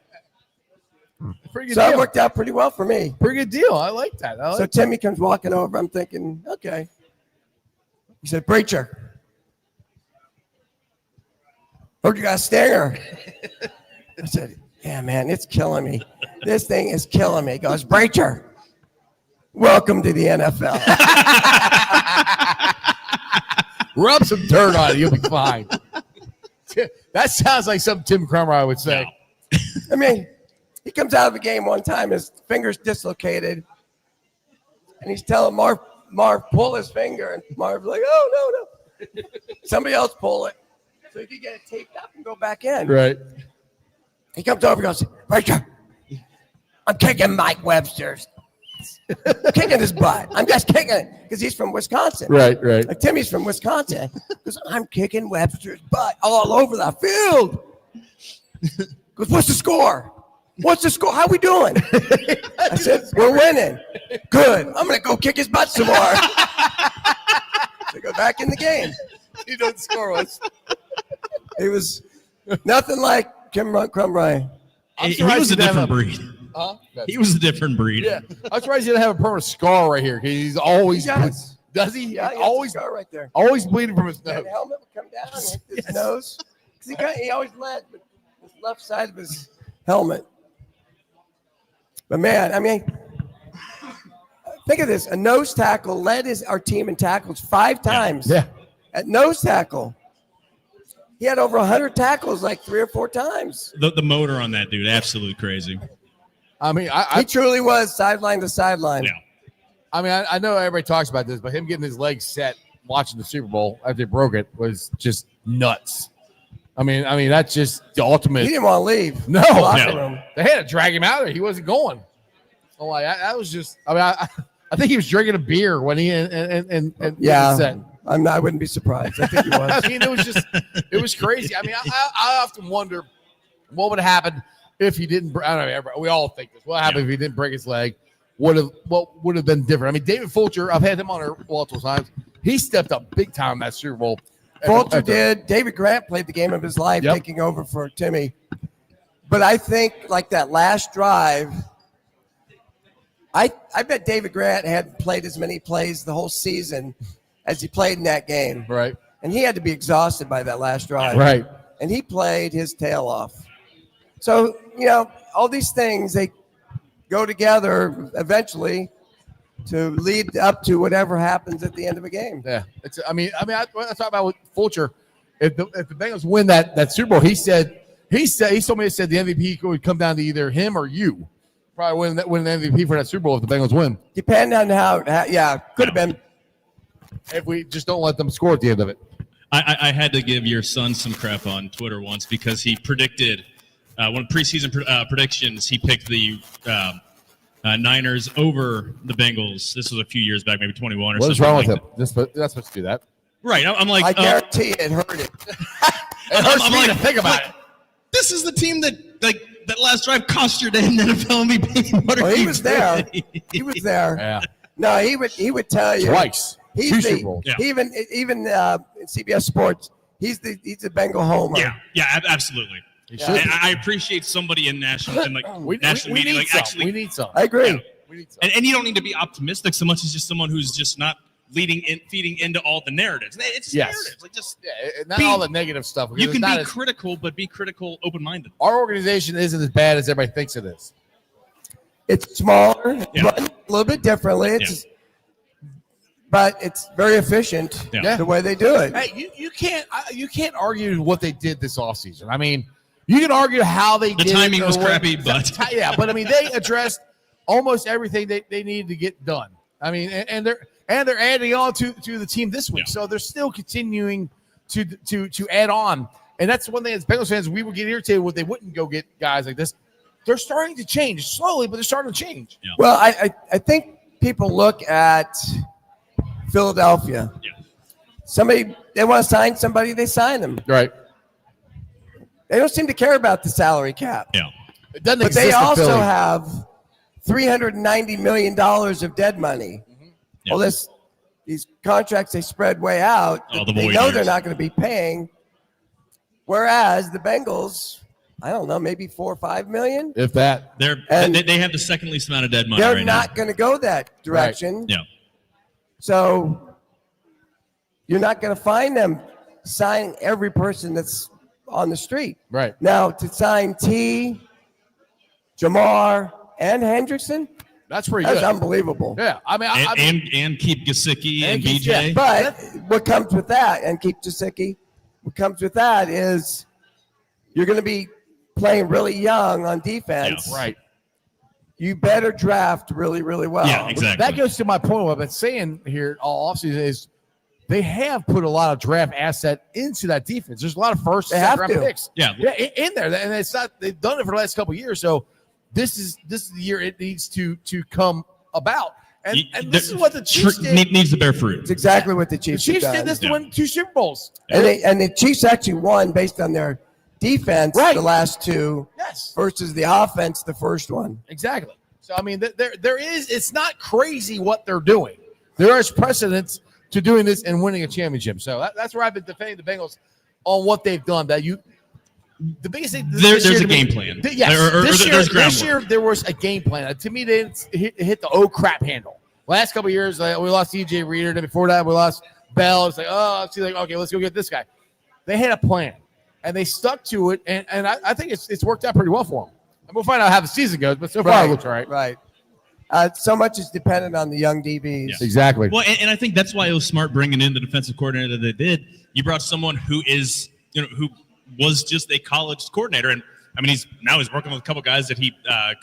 S5: Pretty good
S6: so
S5: deal.
S6: It worked out pretty well for me.
S5: Pretty good deal. I like that.
S6: So Timmy comes walking over. I'm thinking, okay. He said, Breacher, heard you got a stinger. I said, yeah, man, it's killing me. This thing is killing me. He goes, Breacher, welcome to the NFL.
S5: Rub some dirt on it. You'll be fine. That sounds like something Tim Crumry would say.
S6: Yeah. I mean, he comes out of a game one time, his finger's dislocated, and he's telling Marv, pull his finger. And Marv's like, oh, no. Somebody else pull it so he can get it taped up and go back in.
S5: Right.
S6: He comes over and goes, Breacher, I'm kicking Mike Webster's. Kicking his butt. I'm just kicking it because he's from Wisconsin.
S5: Right.
S6: Like Timmy's from Wisconsin. Because I'm kicking Webster's butt all over the field. Goes, what's the score? What's the score? How we doing? I said, we're winning. Good. I'm going to go kick his butt some more. To go back in the game.
S5: You know what the score was.
S6: It was nothing like Kim Crumry.
S3: He was a different breed.
S5: Huh?
S3: He was a different breed.
S5: Yeah. I'm surprised he didn't have a permanent scar right here because he's always. Does he?
S6: Yeah,
S5: always
S6: scar right there.
S5: Always bleeding from his
S6: That
S5: nose.
S6: helmet would come down and hit his nose. Because he always led with his left side of his helmet. But man, I mean, think of this. A nose tackle led our team in tackles 5 times.
S5: Yeah.
S6: At nose tackle. He had over 100 tackles like 3 or 4 times.
S3: The motor on that dude, absolutely crazy.
S5: I mean,
S6: He truly was sideline to sideline.
S3: Yeah.
S5: I mean, I know everybody talks about this, but him getting his legs set watching the Super Bowl after he broke it was just nuts. I mean, that's just the ultimate.
S6: He didn't want to leave.
S5: No.
S6: The locker room.
S5: They had to drag him out of there. He wasn't going. I'm like, that was just. I mean, I think he was drinking a beer when he and
S6: Yeah.
S5: set.
S6: I wouldn't be surprised. I think he was.
S5: I mean, it was crazy. I mean, I often wonder what would have happened if he didn't. I don't know. We all think this. What happened if he didn't break his leg? What would have been different? I mean, David Fulcher. I've had him on here multiple times. He stepped up big time in that Super Bowl.
S6: Fulcher did. David Grant played the game of his life, taking over for Timmy. But I think like that last drive, I bet David Grant hadn't played as many plays the whole season as he played in that game.
S5: Right.
S6: And he had to be exhausted by that last drive.
S5: Right.
S6: And he played his tail off. So, all these things, they go together eventually to lead up to whatever happens at the end of a game.
S5: Yeah. I talk about with Fulcher. If the Bengals win that Super Bowl, he told me the MVP would come down to either him or you. Probably win the MVP for that Super Bowl if the Bengals win.
S6: Depending on how could have been.
S5: If we just don't let them score at the end of it.
S3: I had to give your son some crap on Twitter once because he predicted one of preseason predictions. He picked the Niners over the Bengals. This was a few years back, maybe 21 or something.
S5: What is wrong with
S3: like
S5: him? That's supposed to do that.
S3: Right. I'm like,
S6: I guarantee it hurt it.
S3: I'm like,
S5: think about it.
S3: This is the team that last drive cost your damn NFL MVP.
S6: Well, he was there. He was there.
S5: Yeah.
S6: No, he would tell you
S5: Twice.
S6: He's
S5: Two
S6: the,
S5: Super Bowls.
S3: Yeah.
S6: even in CBS Sports. He's a Bengal homer.
S3: Yeah, absolutely.
S5: should.
S3: And I appreciate somebody in national and national
S5: we
S3: media
S5: need
S3: like
S5: some.
S3: actually.
S5: We need some.
S6: I agree.
S3: Yeah.
S5: We need some.
S3: And you don't need to be optimistic so much as just someone who's just not feeding into all the narratives. It's just narratives. Like just
S5: Not all the negative stuff.
S3: you can be critical, but be critical, open-minded.
S5: Our organization isn't as bad as everybody thinks it is.
S6: It's smaller, run a little bit differently. But it's very efficient the way they do it.
S5: Hey, you can't argue what they did this offseason. I mean, you can argue how they did it.
S3: The timing was crappy, but
S5: but I mean, they addressed almost everything they needed to get done. I mean, and they're adding on to the team this week, so they're still continuing to add on. And that's one thing as Bengals fans we would get irritated when they wouldn't go get guys like this. They're starting to change slowly, but they're starting to change.
S3: Yeah.
S6: Well, I think people look at Philadelphia. Yeah. They want to sign somebody, they sign them.
S5: Right.
S6: They don't seem to care about the salary cap.
S3: Yeah.
S5: It doesn't
S6: but
S5: exist
S6: they
S5: in
S6: also
S5: Philly.
S6: have $390 million of dead money.
S3: Yeah.
S6: Well, these contracts they spread way out. They know they're not going to be paying. Whereas the Bengals, I don't know, maybe $4 or $5 million.
S5: If that,
S3: they have the second least amount of dead money.
S6: They're not going to go that direction.
S3: Right. Yeah.
S6: So you're not going to find them signing every person that's on the street.
S5: Right.
S6: Now, to sign T, Jamar, and Hendrickson,
S5: that's pretty
S6: that's
S5: good.
S6: unbelievable.
S5: Yeah. I mean,
S3: and keep Gesicki and
S5: keep-
S3: BJ.
S5: yeah,
S6: But what comes with that, and keep Gesicki, what comes with that is you're going to be playing really young on defense.
S5: right.
S6: You better draft really, really well.
S3: Yeah, exactly.
S5: That goes to my point. What I've been saying here all offseason is they have put a lot of draft asset into that defense. There's a lot of first and second round picks.
S3: Yeah.
S5: In there, and it's not. They've done it for the last couple of years. So this is the year it needs to come about. And this is what the Chiefs did.
S3: Needs to bear fruit.
S6: It's exactly what the
S5: The
S6: Chiefs
S5: Chiefs
S6: have
S5: did
S6: done.
S5: this to win 2 Super Bowls.
S6: And the Chiefs actually won based on their defense the last two versus the offense the first one.
S5: Exactly. So, I mean, it's not crazy what they're doing. There is precedence to doing this and winning a championship. So that's where I've been defending the Bengals on what they've done. The biggest thing
S3: there's a game plan.
S5: This year there was a game plan. To me, they didn't hit the crap handle. Last couple of years, we lost DJ Reader. Then before that, we lost Bell. It's like, okay, let's go get this guy. They had a plan, and they stuck to it, and I think it's worked out pretty well for them. And we'll find out how the season goes, but so far it looks all right.
S6: Right. So much is dependent on the young DBs.
S3: Yeah.
S5: Exactly.
S3: Well, and I think that's why it was smart bringing in the defensive coordinator that they did. You brought someone who is, who was just a college coordinator, and I mean he's working with a couple guys that he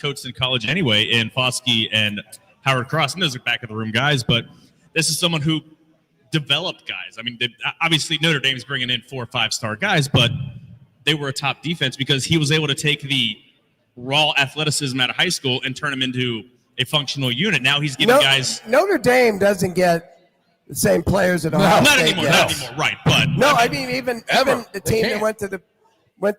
S3: coached in college anyway, in Foskey and Howard Cross, and those are back of the room guys. But this is someone who developed guys. I mean, obviously Notre Dame's bringing in 4 or 5-star guys, but they were a top defense because he was able to take the raw athleticism out of high school and turn them into a functional unit. Now he's getting guys.
S6: Notre Dame doesn't get the same players at Ohio State.
S3: Not anymore, right? But
S6: I mean, even the team that went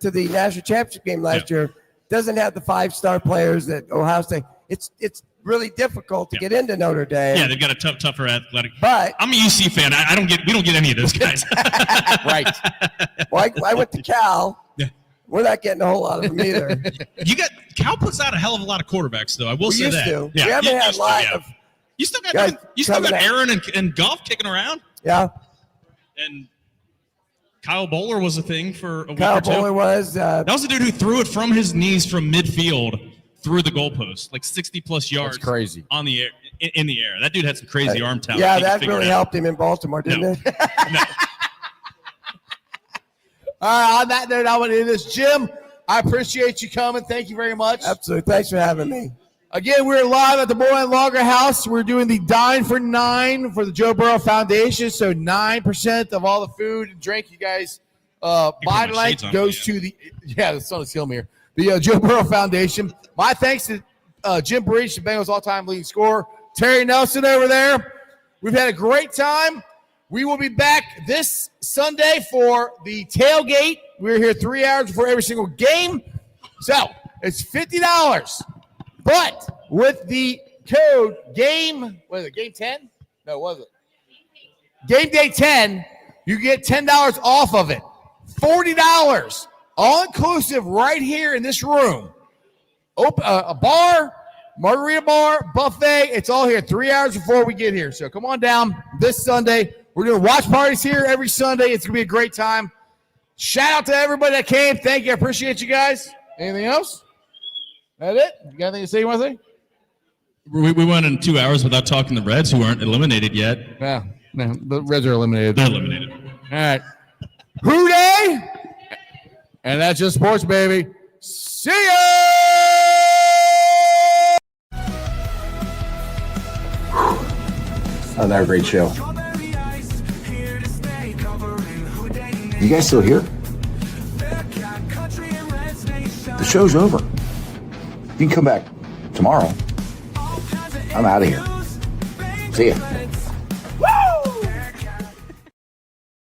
S6: to the national championship game last year doesn't have the 5-star players that Ohio State. It's really difficult to get into Notre Dame.
S3: Yeah, they've got a tougher athletic.
S6: But
S3: I'm a UC fan. We don't get any of those guys.
S5: Right.
S6: Well, I went to Cal. Yeah. We're not getting a whole lot of them either.
S3: Cal puts out a hell of a lot of quarterbacks, though. I will say that.
S6: To. Yeah, we haven't had a lot of.
S3: You still got Aaron and Goff kicking around.
S6: Yeah.
S3: And Kyle Bowler was a thing for a week
S6: Kyle
S3: or two.
S6: Bowler was.
S3: That was the dude who threw it from his knees from midfield through the goalpost, like 60-plus yards.
S5: That's crazy.
S3: On the air, in the air. That dude had some crazy arm talent.
S6: Yeah, that really helped him in Baltimore, didn't it?
S3: No.
S5: All right, on that note, I want to end this. Jim, I appreciate you coming. Thank you very much.
S6: Absolutely. Thanks for having me.
S5: Again, we're live at the Moerlein Lager House. We're doing the Dine for 9 for the Joe Burrow Foundation. So 9% of all the food and drink you guys buy tonight goes to the sun is killing me here. The Joe Burrow Foundation. My thanks to Jim Breech, the Bengals all-time leading scorer. Terry Nelson over there. We've had a great time. We will be back this Sunday for the tailgate. We're here 3 hours before every single game. So it's $50. But with the code game 10? No, was it? Game day 10, you get $10 off of it. $40, all inclusive right here in this room. A bar, margarita bar, buffet. It's all here 3 hours before we get here. So come on down this Sunday. We're doing watch parties here every Sunday. It's going to be a great time. Shout out to everybody that came. Thank you. I appreciate you guys. Anything else? That it? You got anything to say you want to say?
S3: We went in 2 hours without talking to the Reds, who aren't eliminated yet.
S5: Yeah, no, the Reds are eliminated.
S3: They're eliminated.
S5: All right. Hooday! And that's just sports, baby. See ya!
S7: Another great show. You guys still here? The show's over. You can come back tomorrow. I'm out of here. See ya.